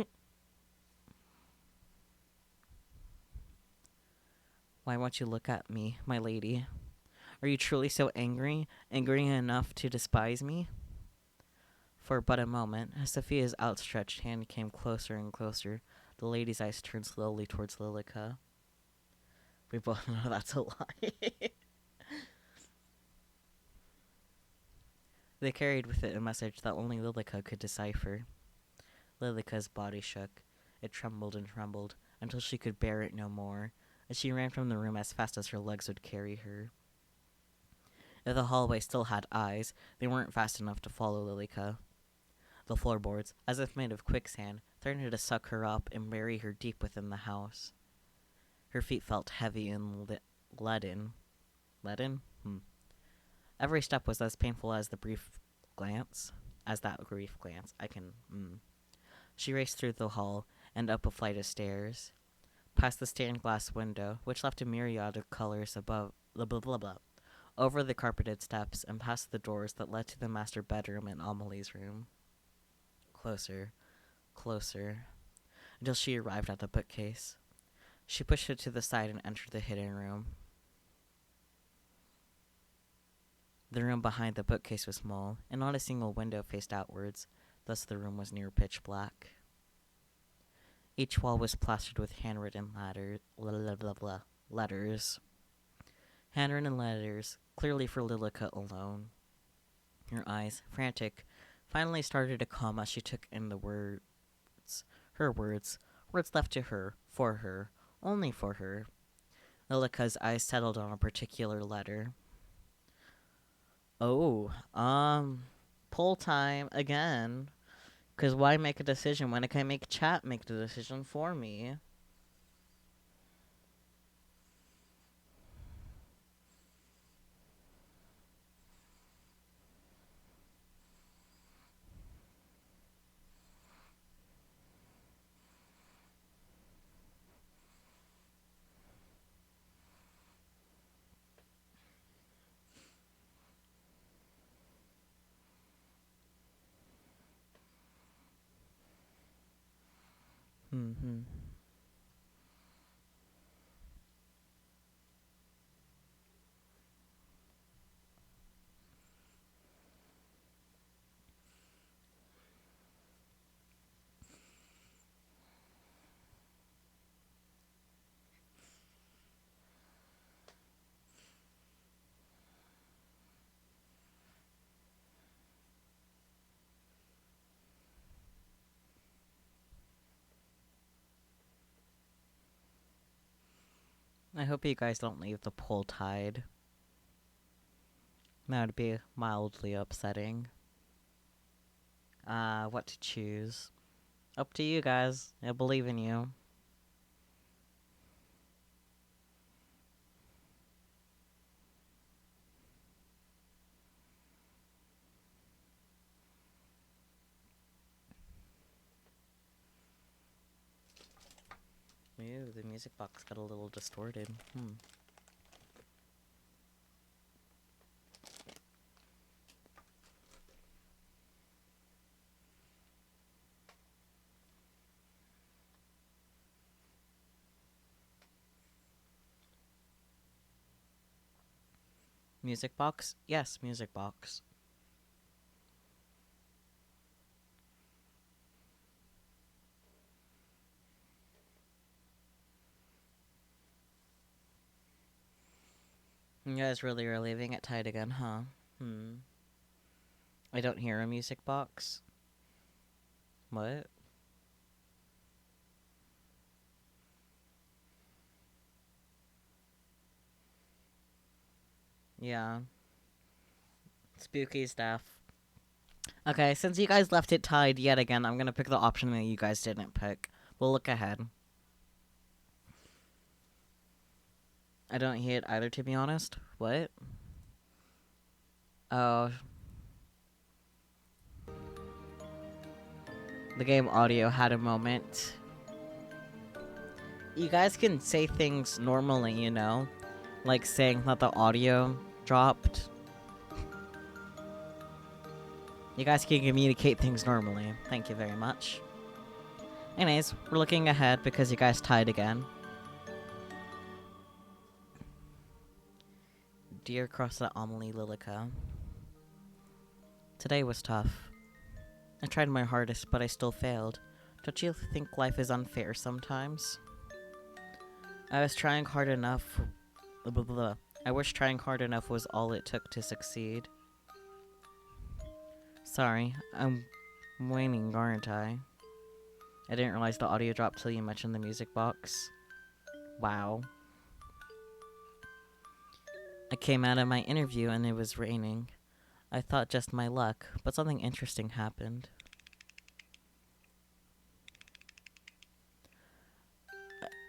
Why won't you look at me, my lady? Are you truly so angry? Angry enough to despise me? For but a moment, as Sophia's outstretched hand came closer and closer, the lady's eyes turned slowly towards Lilica. We both know that's a lie. They carried with it a message that only Lilica could decipher. Lilica's body shook. It trembled and trembled until she could bear it no more, as she ran from the room as fast as her legs would carry her. If the hallway still had eyes, they weren't fast enough to follow Lilica. The floorboards, as if made of quicksand, threatened to suck her up and bury her deep within the house. Her feet felt heavy and leaden. Leaden? Every step was as painful as that brief glance. She raced through the hall and up a flight of stairs, past the stained glass window, which left a myriad of colors above, over the carpeted steps, and past the doors that led to the master bedroom and Amelie's room. Closer, closer, until she arrived at the bookcase. She pushed it to the side and entered the hidden room. The room behind the bookcase was small, and not a single window faced outwards, thus the room was near pitch black. Each wall was plastered with handwritten letters. Handwritten letters, clearly for Lilica alone. Her eyes, frantic, finally started to calm as she took in the words. Her words. Words left to her, for her, only for her. Lilica's eyes settled on a particular letter. Oh, poll time again. 'Cause why make a decision when I can make chat make the decision for me? I hope you guys don't leave the poll tied. That would be mildly upsetting. What to choose? Up to you guys. I believe in you. Ew, the music box got a little distorted. Music box? Yes, music box. You guys really are leaving it tight again, huh? I don't hear a music box. What? Yeah. Spooky stuff. Okay, since you guys left it tied yet again, I'm gonna pick the option that you guys didn't pick. We'll look ahead. I don't hear it either, to be honest. What? Oh. The game audio had a moment. You guys can say things normally, you know? Like saying that the audio dropped. You guys can communicate things normally. Thank you very much. Anyways, we're looking ahead because you guys tied again. Dear Crossa Amelie Lilica. Today was tough. I tried my hardest, but I still failed. Don't you think life is unfair sometimes? I was trying hard enough. Blah, blah, blah. I wish trying hard enough was all it took to succeed. Sorry, I'm whining, aren't I? I didn't realize the audio dropped till you mentioned the music box. Wow. I came out of my interview and it was raining. I thought just my luck, but something interesting happened.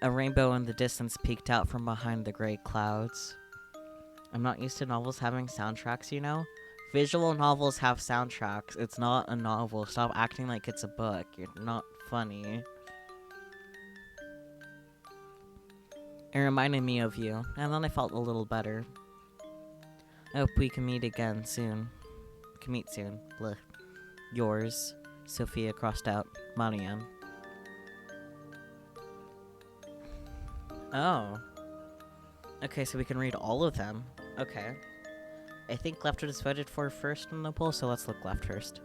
A rainbow in the distance peeked out from behind the gray clouds. I'm not used to novels having soundtracks, you know? Visual novels have soundtracks. It's not a novel. Stop acting like it's a book. You're not funny. It reminded me of you, and then I felt a little better. I hope we can meet again soon. Can meet soon. Blech. Yours, Sophia crossed out, Marianne. Oh. Okay, so we can read all of them. Okay. I think left was voted for first in the poll, so let's look left first.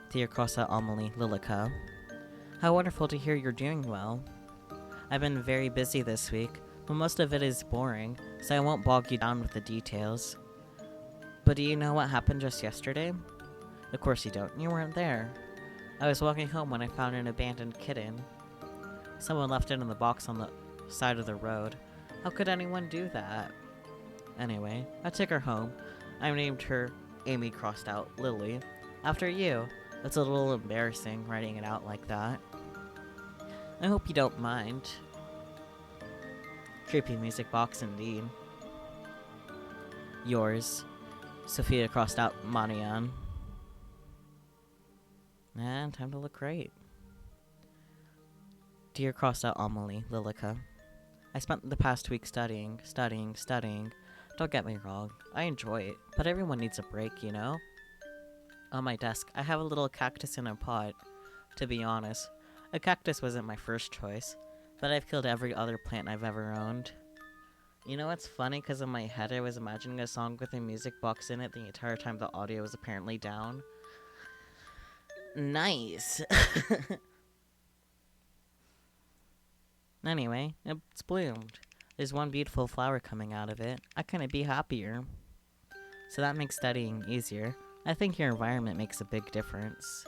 Dear Crossa Amelie Lilica. How wonderful to hear you're doing well. I've been very busy this week, but most of it is boring, so I won't bog you down with the details. But do you know what happened just yesterday? Of course you don't. You weren't there. I was walking home when I found an abandoned kitten. Someone left it in the box on the side of the road. How could anyone do that? Anyway, I took her home. I named her Amy crossed out Lily. After you. It's a little embarrassing writing it out like that. I hope you don't mind. Creepy music box indeed. Yours, Sophia crossed out Marianne. And time to look great. Dear crossed out Amelie Lilica. I spent the past week studying. Don't get me wrong, I enjoy it, but everyone needs a break, you know? On my desk, I have a little cactus in a pot. To be honest, a cactus wasn't my first choice, but I've killed every other plant I've ever owned. You know what's funny? Because in my head I was imagining a song with a music box in it the entire time the audio was apparently down. Nice! Anyway, it's bloomed. There's one beautiful flower coming out of it. I couldn't be happier. So that makes studying easier. I think your environment makes a big difference.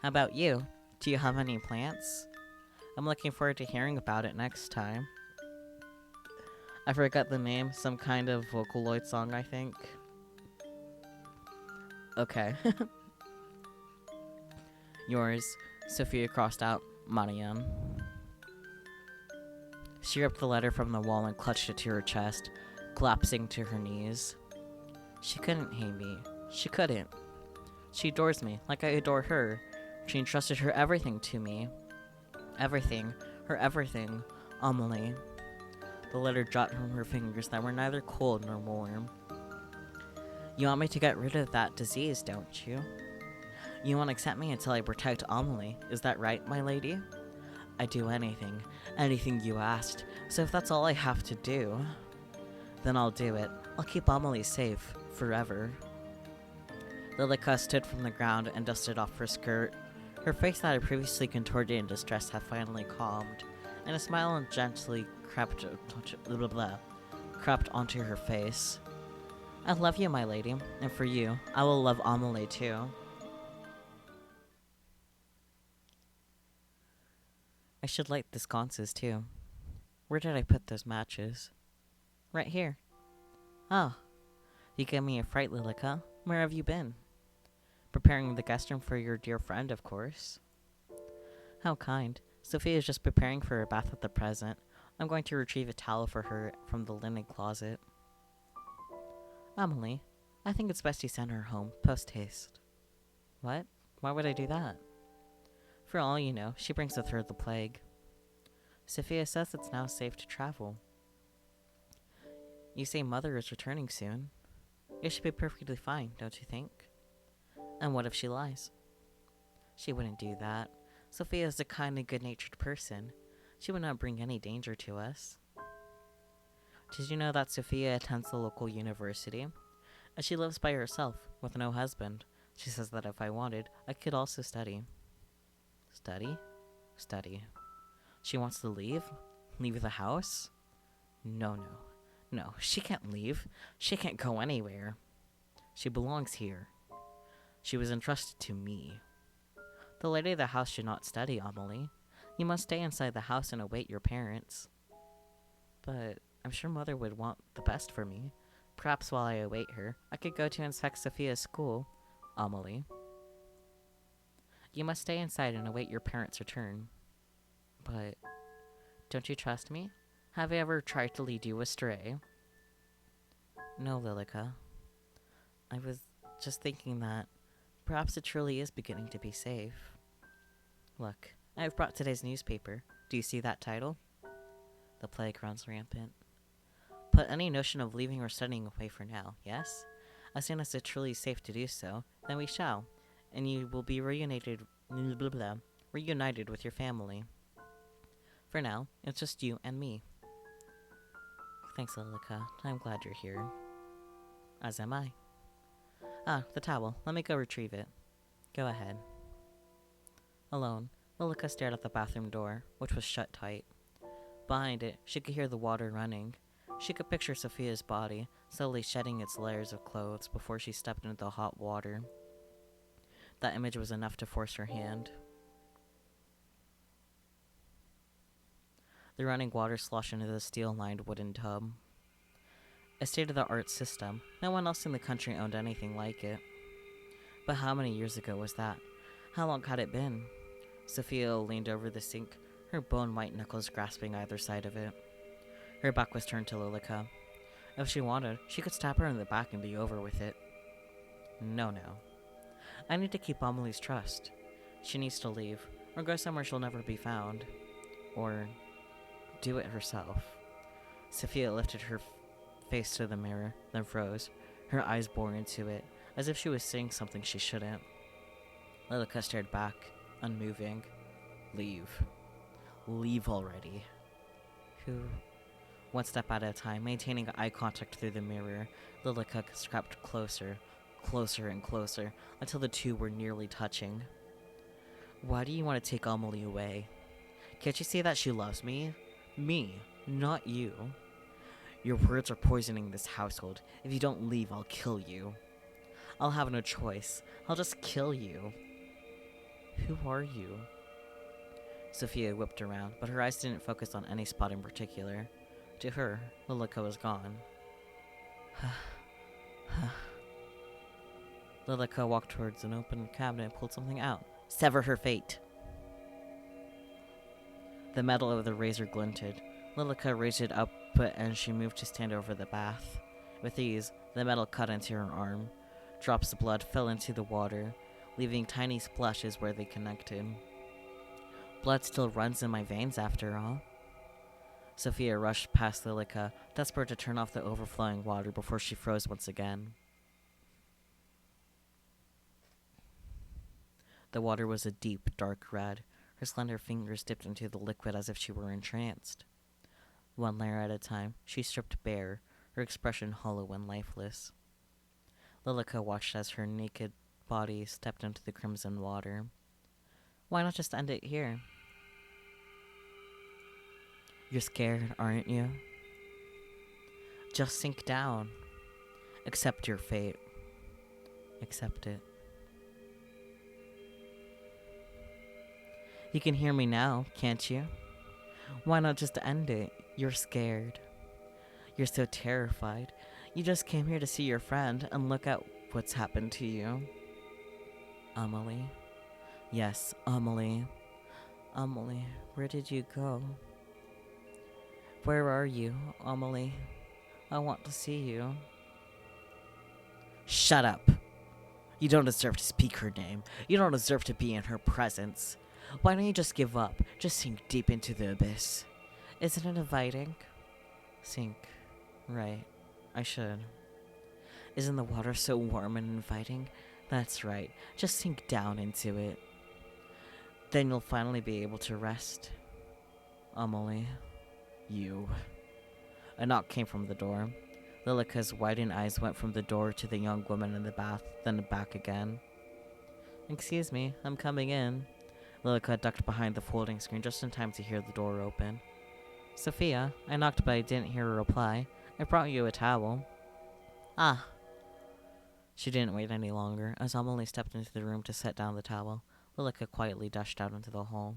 How about you? Do you have any plants? I'm looking forward to hearing about it next time. I forgot the name. Some kind of Vocaloid song, I think. Okay. Yours, Sophia crossed out, Marianne. She ripped the letter from the wall and clutched it to her chest, collapsing to her knees. She couldn't hate me. She couldn't. She adores me, like I adore her. She entrusted her everything to me. Everything. her everything, Amelie. The letter dropped from her fingers that were neither cold nor warm. You want me to get rid of that disease, don't you? You won't accept me until I protect Amelie, is that right, my lady? I'd do anything you asked, so if that's all I have to do, then I'll do it. I'll keep Amelie safe, forever. Lilica stood from the ground and dusted off her skirt. Her face that had previously contorted in distress had finally calmed, and a smile gently crept onto her face. I love you, my lady, and for you, I will love Amelie too. I should light the sconces too. Where did I put those matches? Right here. Oh, you gave me a fright, Lilica. Where have you been? Preparing the guest room for your dear friend, of course. How kind. Sophia is just preparing for her bath at the present. I'm going to retrieve a towel for her from the linen closet. Amelie, I think it's best you send her home, post-haste. What? Why would I do that? For all you know, she brings with her the plague. Sophia says it's now safe to travel. You say Mother is returning soon. It should be perfectly fine, don't you think? And what if she lies? She wouldn't do that. Sophia is a kind and good-natured person. She would not bring any danger to us. Did you know that Sophia attends the local university? And she lives by herself, with no husband. She says that if I wanted, I could also study. Study? Study. She wants to leave? Leave the house? No, she can't leave. She can't go anywhere. She belongs here. She was entrusted to me. The lady of the house should not study, Amelie. You must stay inside the house and await your parents. But I'm sure Mother would want the best for me. Perhaps while I await her, I could go to inspect Sophia's school, Amelie. You must stay inside and await your parents' return. But don't you trust me? Have I ever tried to lead you astray? No, Lilica. I was just thinking that perhaps it truly is beginning to be safe. Look, I've brought today's newspaper. Do you see that title? The plague runs rampant. Put any notion of leaving or studying away for now, yes? As soon as it's truly safe to do so, then we shall, and you will be reunited with your family. For now, it's just you and me. Thanks, Lilica. I'm glad you're here. As am I. Ah, the towel. Let me go retrieve it. Go ahead. Alone, Lilica stared at the bathroom door, which was shut tight. Behind it, she could hear the water running. She could picture Sophia's body, slowly shedding its layers of clothes before she stepped into the hot water. That image was enough to force her hand. The running water sloshed into the steel-lined wooden tub. A state-of-the-art system. No one else in the country owned anything like it. But how many years ago was that? How long had it been? Sophia leaned over the sink, her bone-white knuckles grasping either side of it. Her back was turned to Lilica. If she wanted, she could stab her in the back and be over with it. No. I need to keep Amelie's trust. She needs to leave, or go somewhere she'll never be found. Or do it herself. Sophia lifted her face to the mirror, then froze, her eyes boring into it, as if she was saying something she shouldn't. Lilica stared back, unmoving. Leave. Leave already. One step at a time, maintaining eye contact through the mirror, Lilica crept closer and closer, until the two were nearly touching. Why do you want to take Amelie away? Can't you see that she loves me? Me, not you. Your words are poisoning this household. If you don't leave, I'll kill you. I'll have no choice. I'll just kill you. Who are you? Sophia whipped around, but her eyes didn't focus on any spot in particular. To her, Lilica was gone. Lilica walked towards an open cabinet and pulled something out. Sever her fate. The metal of the razor glinted. Lilica raised it up, and she moved to stand over the bath. With ease, the metal cut into her arm. Drops of blood fell into the water, leaving tiny splashes where they connected. Blood still runs in my veins after all. Sophia rushed past Lilica, desperate to turn off the overflowing water before she froze once again. The water was a deep, dark red. Her slender fingers dipped into the liquid as if she were entranced. One layer at a time, she stripped bare, her expression hollow and lifeless. Lilica watched as her naked body stepped into the crimson water. Why not just end it here? You're scared, aren't you? Just sink down. Accept your fate. Accept it. You can hear me now, can't you? Why not just end it? You're scared. You're so terrified. You just came here to see your friend, and look at what's happened to you. Amelie. Yes, Amelie. Amelie, where did you go? Where are you, Amelie? I want to see you. Shut up. You don't deserve to speak her name. You don't deserve to be in her presence. Why don't you just give up? Just sink deep into the abyss. Isn't it inviting? Sink. Right. I should. Isn't the water so warm and inviting? That's right. Just sink down into it. Then you'll finally be able to rest. Amelie. You. A knock came from the door. Lilica's widened eyes went from the door to the young woman in the bath, then back again. Excuse me, I'm coming in. Lilica ducked behind the folding screen just in time to hear the door open. Sophia, I knocked but I didn't hear a reply. I brought you a towel. Ah. She didn't wait any longer. As Amelie stepped into the room to set down the towel, Lilica quietly dashed out into the hall.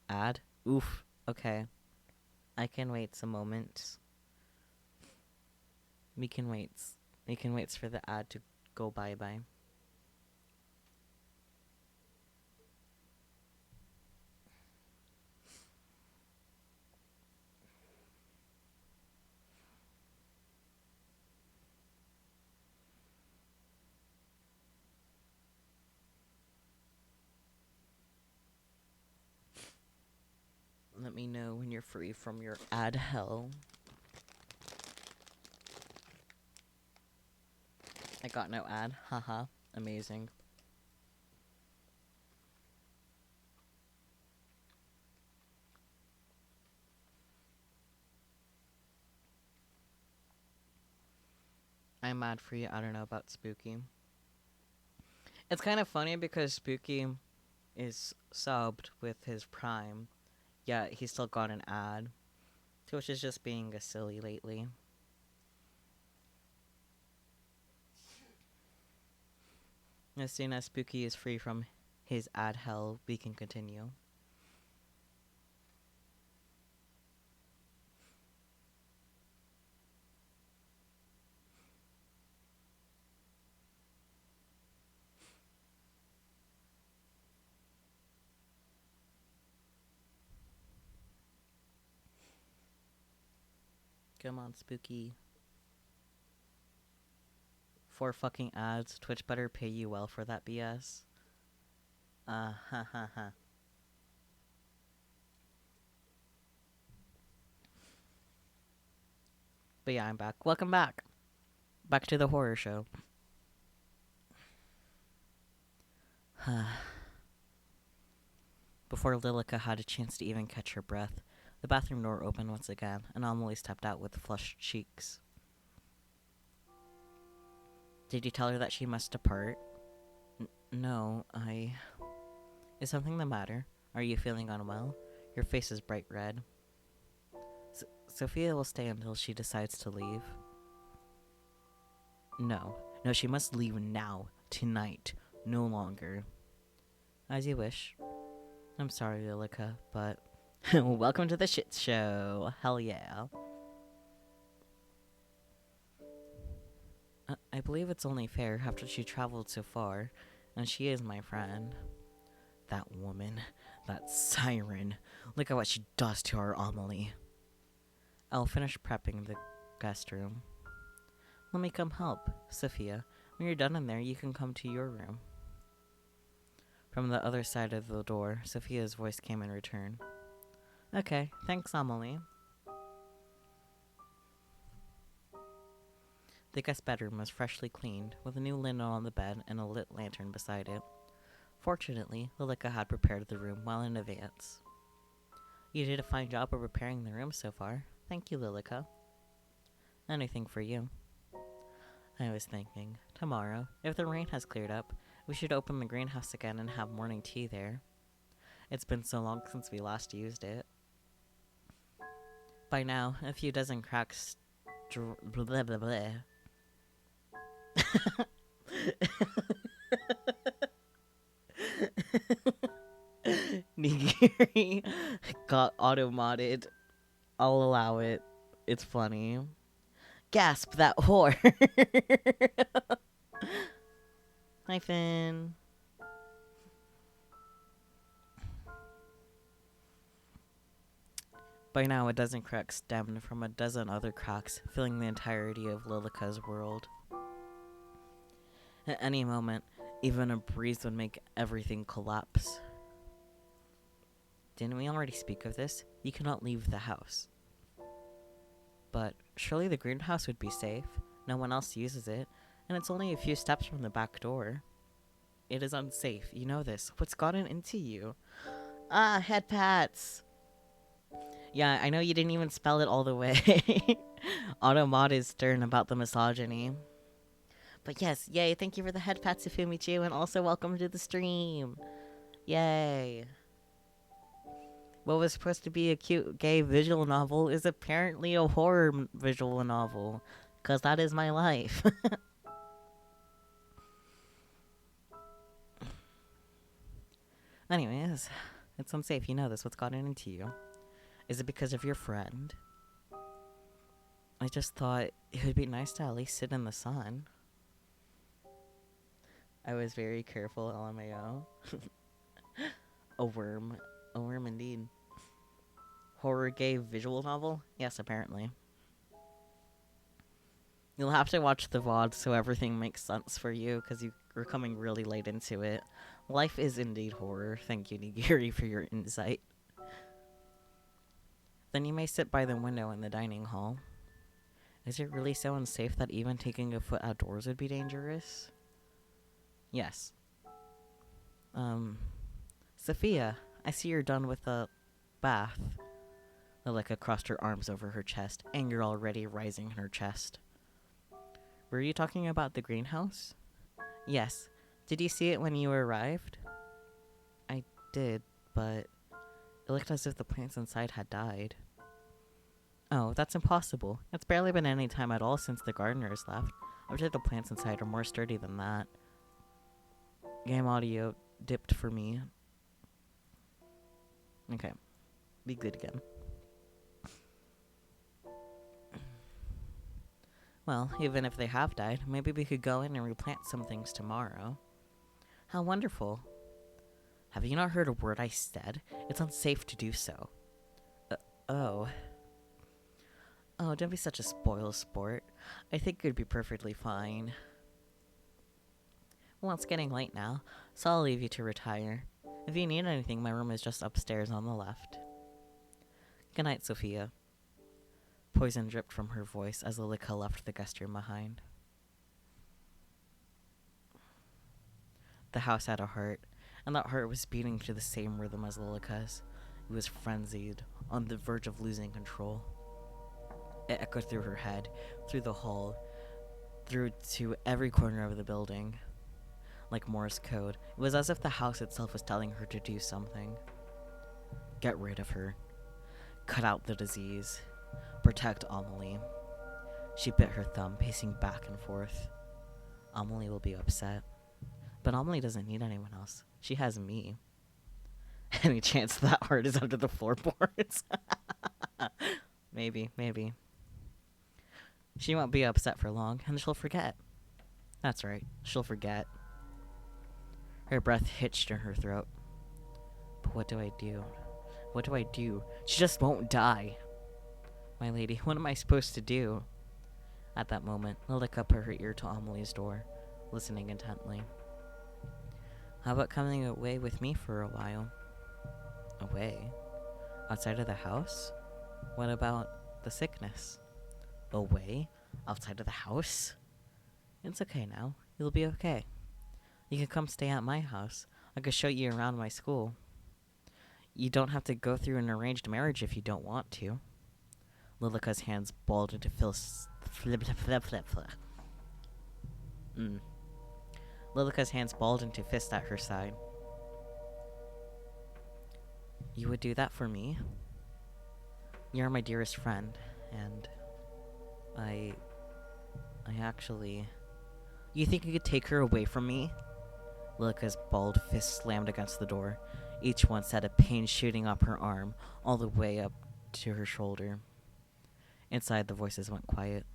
Ad? Oof. Okay. I can wait some moments. We can wait. We can wait for the ad to go bye-bye. Let me know when you're free from your ad hell. I got no ad. Haha. Amazing. I'm mad free. I don't know about Spooky. It's kind of funny because Spooky is subbed with his Prime, yet he still got an ad. Twitch is just being a silly lately. As soon as Spooky is free from his ad hell, we can continue. Come on, Spooky. 4 fucking ads. Twitch better pay you well for that BS. Ha ha ha. But yeah, I'm back. Welcome back. Back to the horror show. Before Lilica had a chance to even catch her breath, the bathroom door opened once again, and Amelie stepped out with flushed cheeks. Did you tell her that she must depart? No, Is something the matter? Are you feeling unwell? Your face is bright red. Sophia will stay until she decides to leave. No, she must leave now, tonight, no longer. As you wish. I'm sorry, Lilica, but welcome to the shit show. Hell yeah. I believe it's only fair after she traveled so far, and she is my friend. That woman, that siren, look at what she does to our Amelie. I'll finish prepping the guest room. Let me come help, Sophia. When you're done in there, you can come to your room. From the other side of the door, Sophia's voice came in return. Okay, thanks, Amelie. The guest bedroom was freshly cleaned, with a new linen on the bed and a lit lantern beside it. Fortunately, Lilica had prepared the room well in advance. You did a fine job of preparing the room so far. Thank you, Lilica. Anything for you. I was thinking, tomorrow, if the rain has cleared up, we should open the greenhouse again and have morning tea there. It's been so long since we last used it. By now, a few dozen cracks blah blah blah. Nigiri got auto-modded. I'll allow it. It's funny. Gasp, that whore. Hi, Finn. By now, a dozen cracks stemmed from a dozen other cracks, filling the entirety of Lilica's world. At any moment, even a breeze would make everything collapse. Didn't we already speak of this? You cannot leave the house. But surely the greenhouse would be safe. No one else uses it, and it's only a few steps from the back door. It is unsafe, you know this. What's gotten into you? Ah, head pats! Yeah, I know you didn't even spell it all the way. Automod is stern about the misogyny. But yes, yay, thank you for the head pats, Fumichu, and also welcome to the stream. Yay. What was supposed to be a cute gay visual novel is apparently a horror visual novel. Because that is my life. Anyways, it's unsafe, you know this. What's gotten into you? Is it because of your friend? I just thought it would be nice to at least sit in the sun. I was very careful, LMAO. A worm. A worm indeed. Horror gay visual novel? Yes, apparently. You'll have to watch the Vods so everything makes sense for you, because you're coming really late into it. Life is indeed horror. Thank you, Nigiri, for your insight. Then you may sit by the window in the dining hall. Is it really so unsafe that even taking a foot outdoors would be dangerous? Yes. Sophia, I see you're done with the bath. Lilica crossed her arms over her chest, anger already rising in her chest. Were you talking about the greenhouse? Yes. Did you see it when you arrived? I did, but it looked as if the plants inside had died. Oh, that's impossible. It's barely been any time at all since the gardeners left. I'm sure the plants inside are more sturdy than that. Game audio dipped for me. Okay. Be good again. Well, even if they have died, maybe we could go in and replant some things tomorrow. How wonderful. Have you not heard a word I said? It's unsafe to do so. Oh. Oh, don't be such a spoil sport. I think it'd be perfectly fine. Well, it's getting late now, so I'll leave you to retire. If you need anything, my room is just upstairs on the left. Good night, Sophia. Poison dripped from her voice as Lilica left the guest room behind. The house had a heart, and that heart was beating to the same rhythm as Lilica's. It was frenzied, on the verge of losing control. It echoed through her head, through the hall, through to every corner of the building. Like Morse code, it was as if the house itself was telling her to do something. Get rid of her. Cut out the disease. Protect Amelie. She bit her thumb, pacing back and forth. Amelie will be upset. But Amelie doesn't need anyone else. She has me. Any chance that heart is under the floorboards? Maybe. She won't be upset for long, and she'll forget. That's right, she'll forget. Her breath hitched in her throat. But what do I do? What do I do? She just won't die. My lady, what am I supposed to do? At that moment, Lilica put her ear to Amelie's door, listening intently. How about coming away with me for a while? Away? Outside of the house? What about the sickness? Away? Outside of the house? It's okay now. You'll be okay. You can come stay at my house. I could show you around my school. You don't have to go through an arranged marriage if you don't want to. Lilica's hands balled into Lilica's hands balled into fists at her side. You would do that for me? You're my dearest friend, and I actually... You think you could take her away from me? Lilica's balled fist slammed against the door. Each one set a pain shooting up her arm, all the way up to her shoulder. Inside, the voices went quiet.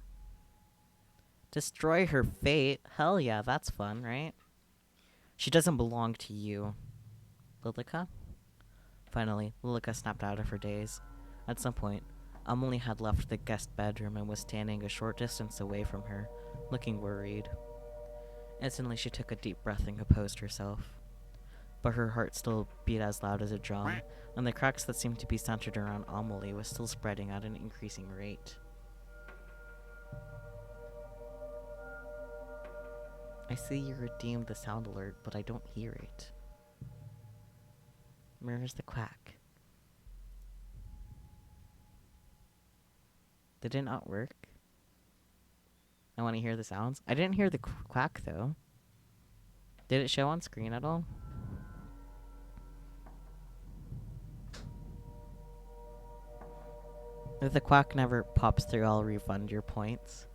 Destroy her fate? Hell yeah, that's fun, right? She doesn't belong to you. Lilica? Finally, Lilica snapped out of her daze. At some point, Amelie had left the guest bedroom and was standing a short distance away from her, looking worried. Instantly, she took a deep breath and composed herself. But her heart still beat as loud as a drum, and the cracks that seemed to be centered around Amelie was still spreading at an increasing rate. I see you redeemed the sound alert, but I don't hear it. Where's the quack? Did it not work? I want to hear the sounds. I didn't hear the quack, though. Did it show on screen at all? If the quack never pops through, I'll refund your points.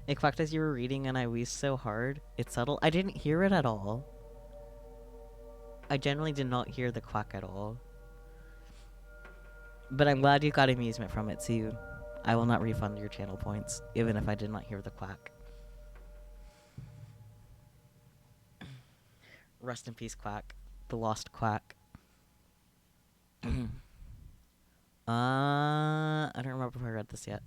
It quacked as you were reading and I wheezed so hard. It's subtle. I didn't hear it at all. I generally did not hear the quack at all. But I'm glad you got amusement from it, so I will not refund your channel points, even if I did not hear the quack. Rest in peace, quack. The lost quack. I don't remember if I read this yet.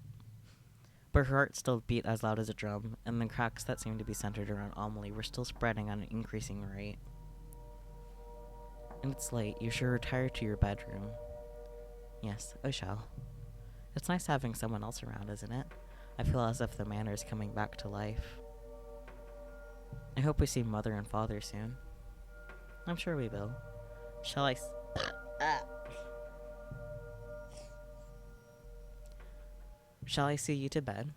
But her heart still beat as loud as a drum, and the cracks that seemed to be centered around Amelie were still spreading at an increasing rate. And it's late. You should retire to your bedroom. Yes, I shall. It's nice having someone else around, isn't it? I feel as if the manor is coming back to life. I hope we see Mother and Father soon. I'm sure we will. Shall I Shall I see you to bed?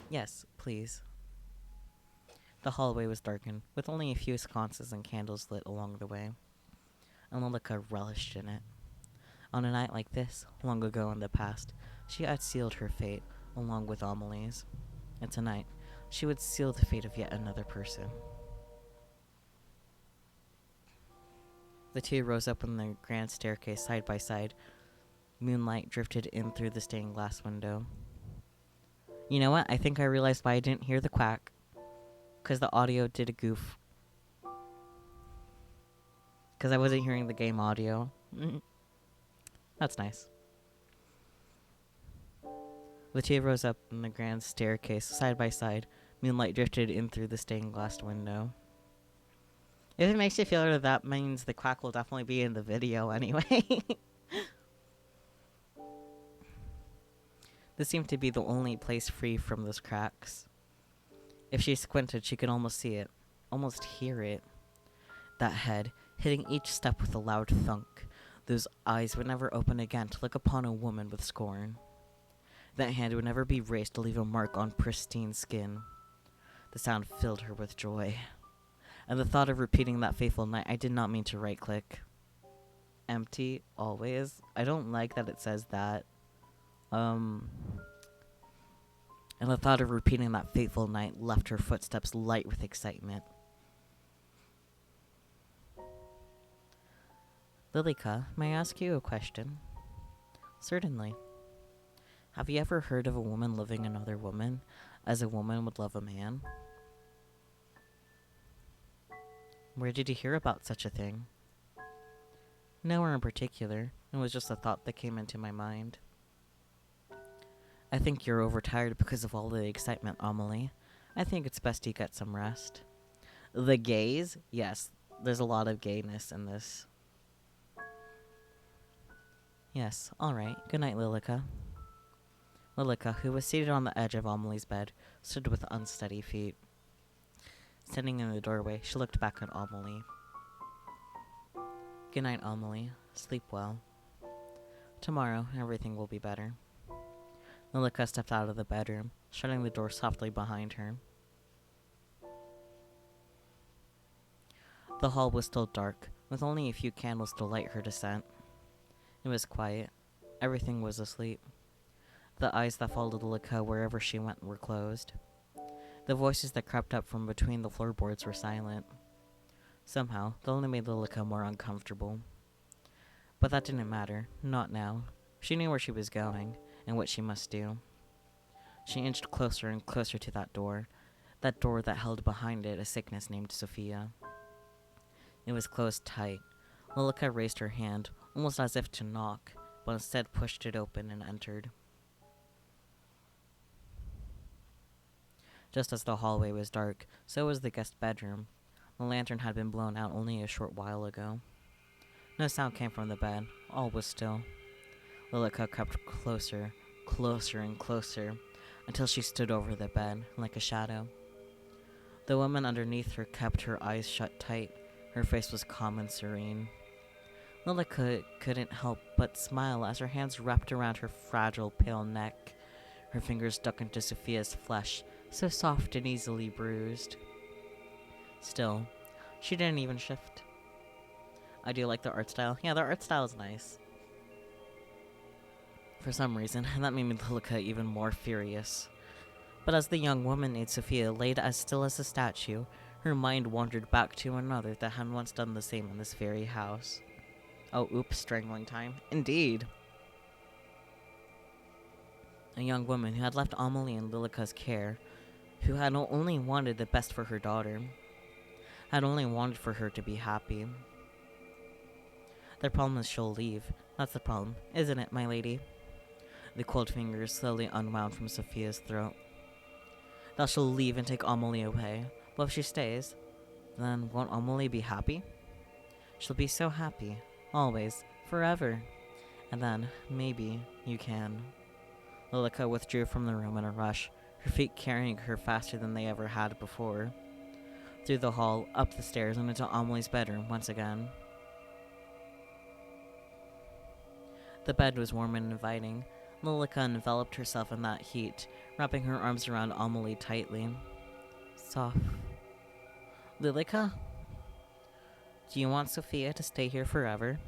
Yes, please. The hallway was darkened, with only a few sconces and candles lit along the way. And Lilica relished in it. On a night like this, long ago in the past, she had sealed her fate, along with Amelie's. And tonight, she would seal the fate of yet another person. The two rose up on the grand staircase side by side. Moonlight drifted in through the stained glass window. You know what? I think I realized why I didn't hear the quack. Because the audio did a goof. Because I wasn't hearing the game audio. That's nice. The two rose up on the grand staircase, side by side. Moonlight drifted in through the stained glass window. If it makes you feel better, that means the quack will definitely be in the video anyway. This seemed to be the only place free from those cracks. If she squinted, she could almost see it, almost hear it. That head, hitting each step with a loud thunk. Those eyes would never open again to look upon a woman with scorn. That hand would never be raised to leave a mark on pristine skin. The sound filled her with joy. And the thought of repeating that fateful night, I did not mean to right-click. Empty, always. I don't like that it says that. And the thought of repeating that fateful night left her footsteps light with excitement. Lilica, may I ask you a question? Certainly. Have you ever heard of a woman loving another woman as a woman would love a man? Where did you hear about such a thing? Nowhere in particular. It was just a thought that came into my mind. I think you're overtired because of all the excitement, Amelie. I think it's best you get some rest. The gaze? Yes. there's a lot of gayness in this. Yes, alright. Good night, Lilica. Lilica, who was seated on the edge of Amelie's bed, stood with unsteady feet. Standing in the doorway, she looked back at Amelie. Good night, Amelie. Sleep well. Tomorrow, everything will be better. Lilica stepped out of the bedroom, shutting the door softly behind her. The hall was still dark, with only a few candles to light her descent. It was quiet. Everything was asleep. The eyes that followed Lilica wherever she went were closed. The voices that crept up from between the floorboards were silent. Somehow, they only made Lilica more uncomfortable. But that didn't matter, not now. She knew where she was going, and what she must do. She inched closer and closer to that door that held behind it a sickness named Sophia. It was closed tight. Lilica raised her hand, almost as if to knock, but instead pushed it open and entered. Just as the hallway was dark, so was the guest bedroom. The lantern had been blown out only a short while ago. No sound came from the bed. All was still. Lilica crept closer, closer and closer, until she stood over the bed, like a shadow. The woman underneath her kept her eyes shut tight. Her face was calm and serene. Lilica couldn't help but smile as her hands wrapped around her fragile, pale neck. Her fingers dug into Sophia's flesh, so soft and easily bruised. Still, she didn't even shift. I do like the art style. Yeah, the art style is nice. For some reason, that made Lilica even more furious. But as the young woman made Sophia laid as still as a statue, her mind wandered back to another that had once done the same in this very house. Oh, oops, strangling time. Indeed. A young woman who had left Amelie in Lilica's care, who had only wanted the best for her daughter, had only wanted for her to be happy. The problem is she'll leave. That's the problem, isn't it, my lady? The cold fingers slowly unwound from Sophia's throat. Thou shalt leave and take Amelie away. But if she stays, then won't Amelie be happy? She'll be so happy. Always. Forever. And then, maybe, you can. Lilica withdrew from the room in a rush, her feet carrying her faster than they ever had before. Through the hall, up the stairs, and into Amelie's bedroom once again. The bed was warm and inviting. Lilica enveloped herself in that heat, wrapping her arms around Amelie tightly. Soft. Lilica? Do you want Sophia to stay here forever?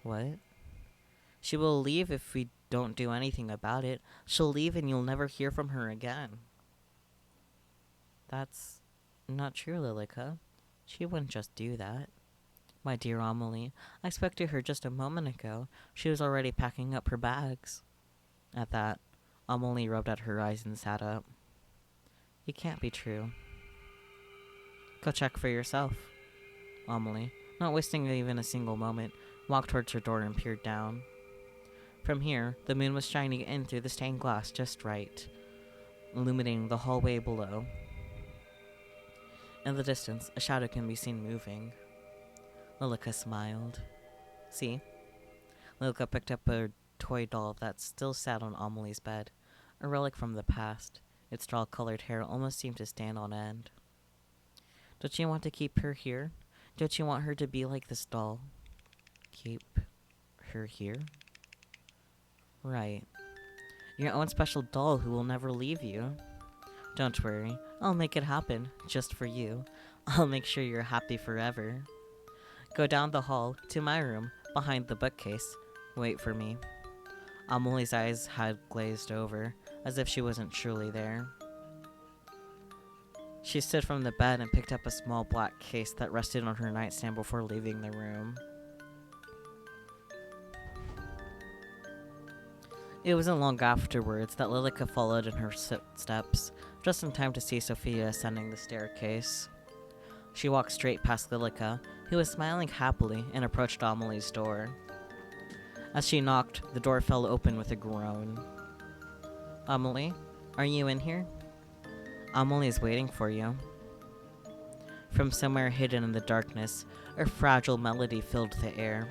What? She will leave if we don't do anything about it. She'll leave and you'll never hear from her again. That's not true, Lilica. She wouldn't just do that. My dear Amelie, I spoke to her just a moment ago. She was already packing up her bags. At that, Amelie rubbed at her eyes and sat up. It can't be true. Go check for yourself. Amelie, not wasting even a single moment, walked towards her door and peered down. From here, the moon was shining in through the stained glass just right, illuminating the hallway below. In the distance, a shadow can be seen moving. Lilica smiled. See? Lilica picked up a toy doll that still sat on Amelie's bed, a relic from the past. Its straw-colored hair almost seemed to stand on end. Don't you want to keep her here? Don't you want her to be like this doll? Keep her here? Right. Your own special doll who will never leave you. Don't worry, I'll make it happen, just for you. I'll make sure you're happy forever. Go down the hall, to my room, behind the bookcase. Wait for me. Amelie's eyes had glazed over, as if she wasn't truly there. She stood from the bed and picked up a small black case that rested on her nightstand before leaving the room. It wasn't long afterwards that Lilica followed in her steps, just in time to see Sophia ascending the staircase. She walked straight past Lilica, who was smiling happily, and approached Amelie's door. As she knocked, the door fell open with a groan. Amelie, are you in here? Amelie is waiting for you. From somewhere hidden in the darkness, a fragile melody filled the air.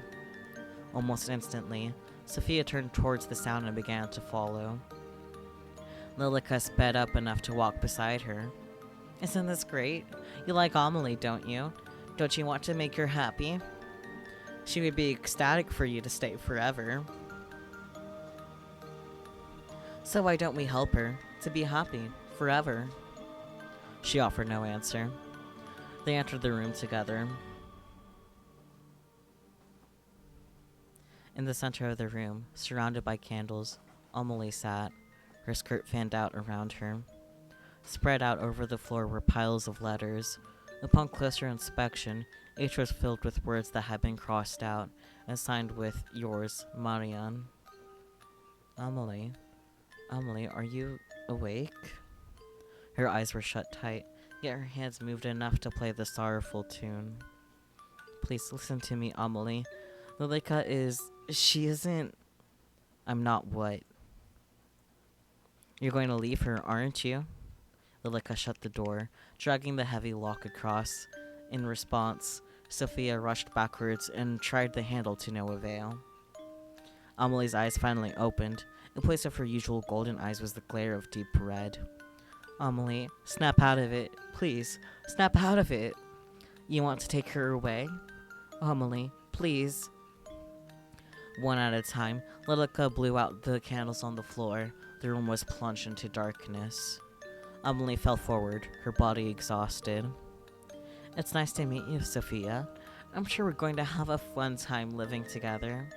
Almost instantly, Sophia turned towards the sound and began to follow. Lilica sped up enough to walk beside her. Isn't this great? You like Amelie, don't you? Don't you want to make her happy? She would be ecstatic for you to stay forever. So why don't we help her to be happy forever? She offered no answer. They entered the room together. In the center of the room, surrounded by candles, Amelie sat, her skirt fanned out around her. Spread out over the floor were piles of letters. Upon closer inspection, each was filled with words that had been crossed out and signed with yours, Marianne. Amelie, are you awake? Her eyes were shut tight, yet her hands moved enough to play the sorrowful tune. Please listen to me, Amelie. Lilica she isn't... I'm not what? You're going to leave her, aren't you? Lilica shut the door, dragging the heavy lock across. In response, Sophia rushed backwards and tried the handle to no avail. Amelie's eyes finally opened. In place of her usual golden eyes was the glare of deep red. Amelie, snap out of it. Please, snap out of it. You want to take her away? Amelie, please. One at a time, Lilica blew out the candles on the floor. The room was plunged into darkness. Amelie fell forward, her body exhausted. It's nice to meet you, Sophia. I'm sure we're going to have a fun time living together.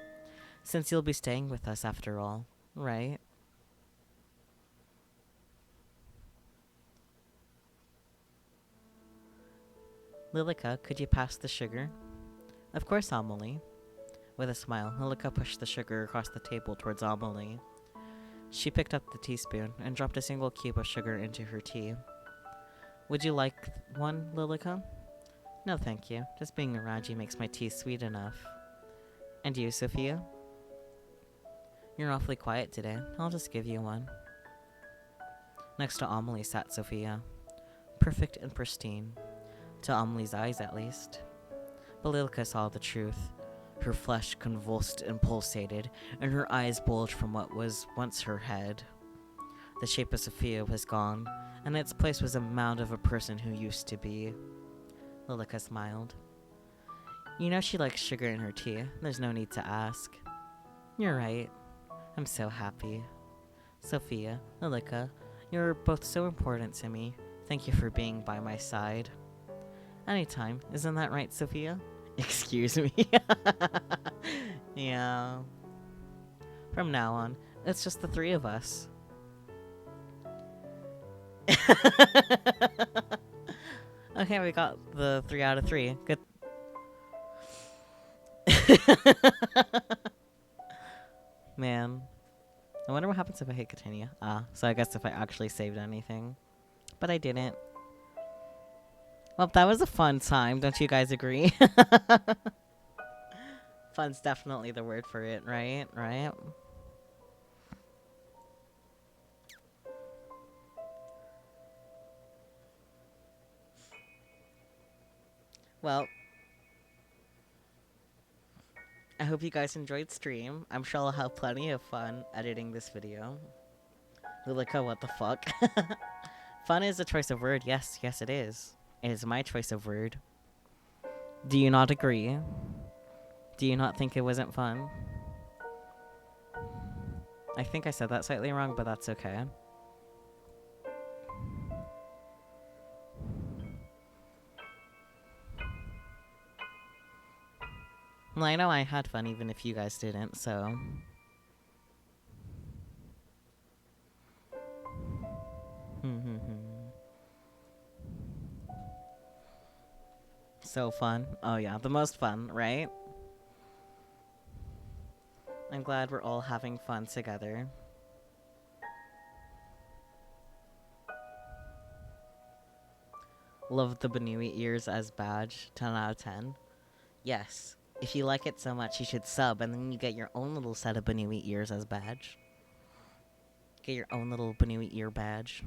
Since you'll be staying with us after all, right? Lilica, could you pass the sugar? Of course, Amelie. With a smile, Lilica pushed the sugar across the table towards Amelie. She picked up the teaspoon and dropped a single cube of sugar into her tea. Would you like one, Lilica? No, thank you. Just being around you makes my tea sweet enough. And you, Sophia? You're awfully quiet today. I'll just give you one. Next to Amelie sat Sophia. Perfect and pristine. To Amelie's eyes, at least. But Lilica saw the truth. Her flesh convulsed and pulsated, and her eyes bulged from what was once her head. The shape of Sophia was gone, and in its place was a mound of a person who used to be. Lilica smiled. You know she likes sugar in her tea. There's no need to ask. You're right. I'm so happy. Sophia, Lilica, you're both so important to me. Thank you for being by my side. Anytime. Isn't that right, Sophia? Excuse me. Yeah. From now on, it's just the three of us. Okay, we got the 3 out of 3. Good. Man. I wonder what happens if I hit continue. So I guess if I actually saved anything. But I didn't. Well, that was a fun time. Don't you guys agree? Fun's definitely the word for it, right? Right? Well, I hope you guys enjoyed stream. I'm sure I'll have plenty of fun editing this video. Lilica, what the fuck? Fun is a choice of word. Yes, it is. It is my choice of word. Do you not agree? Do you not think it wasn't fun? I think I said that slightly wrong, but that's okay. Well, I know I had fun even if you guys didn't, so... So fun. Oh yeah, the most fun, right? I'm glad we're all having fun together. Love the Banui ears as badge. 10 out of 10. Yes. If you like it so much, you should sub, and then you get your own little set of Banui ears as badge. Get your own little Banui ear badge.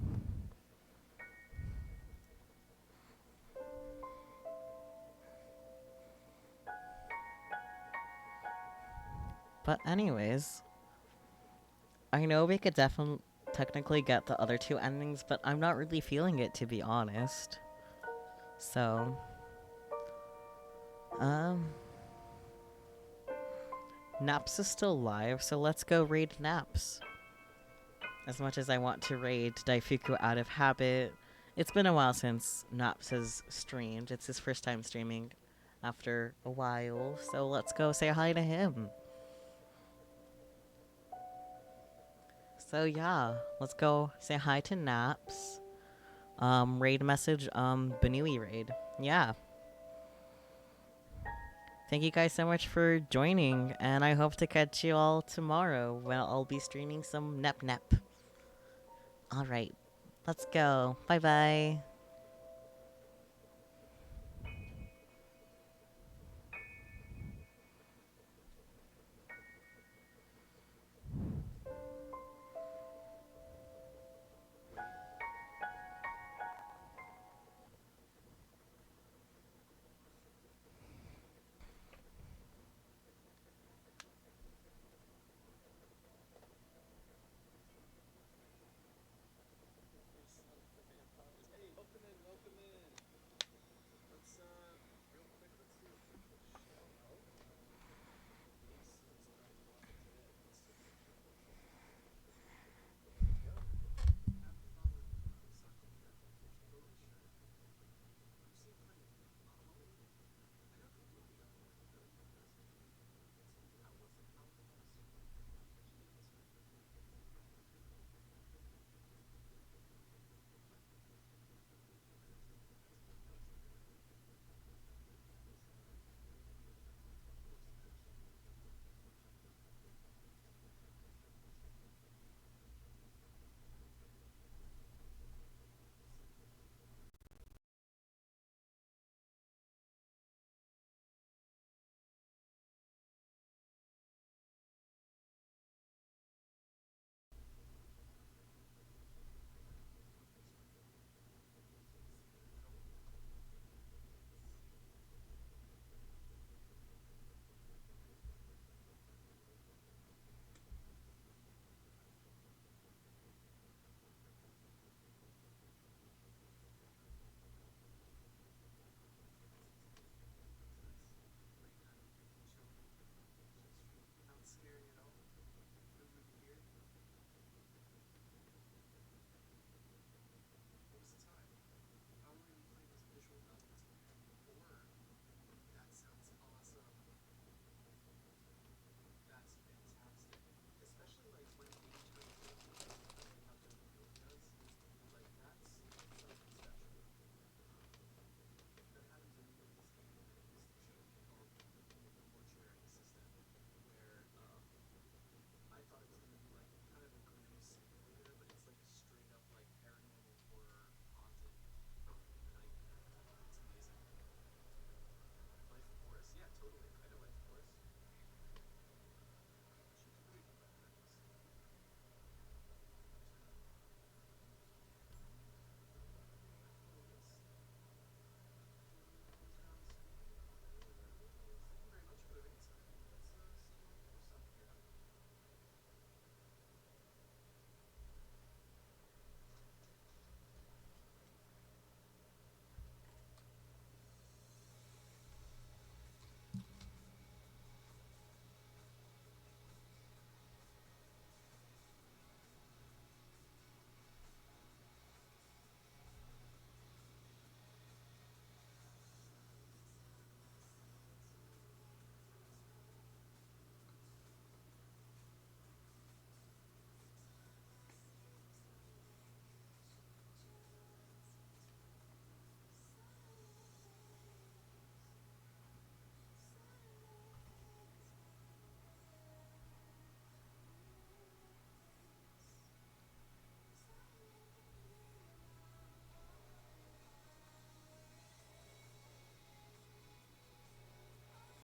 But anyways, I know we could definitely technically get the other two endings, but I'm not really feeling it, to be honest. So, um, Naps is still live, so let's go raid Naps. As much as I want to raid Daifuku out of habit, it's been a while since Naps has streamed. It's his first time streaming after a while, so let's go say hi to him. So yeah, let's go say hi to Naps. Raid message, Banui raid. Yeah. Thank you guys so much for joining, and I hope to catch you all tomorrow when I'll be streaming some Nep Nep. Alright, let's go. Bye bye.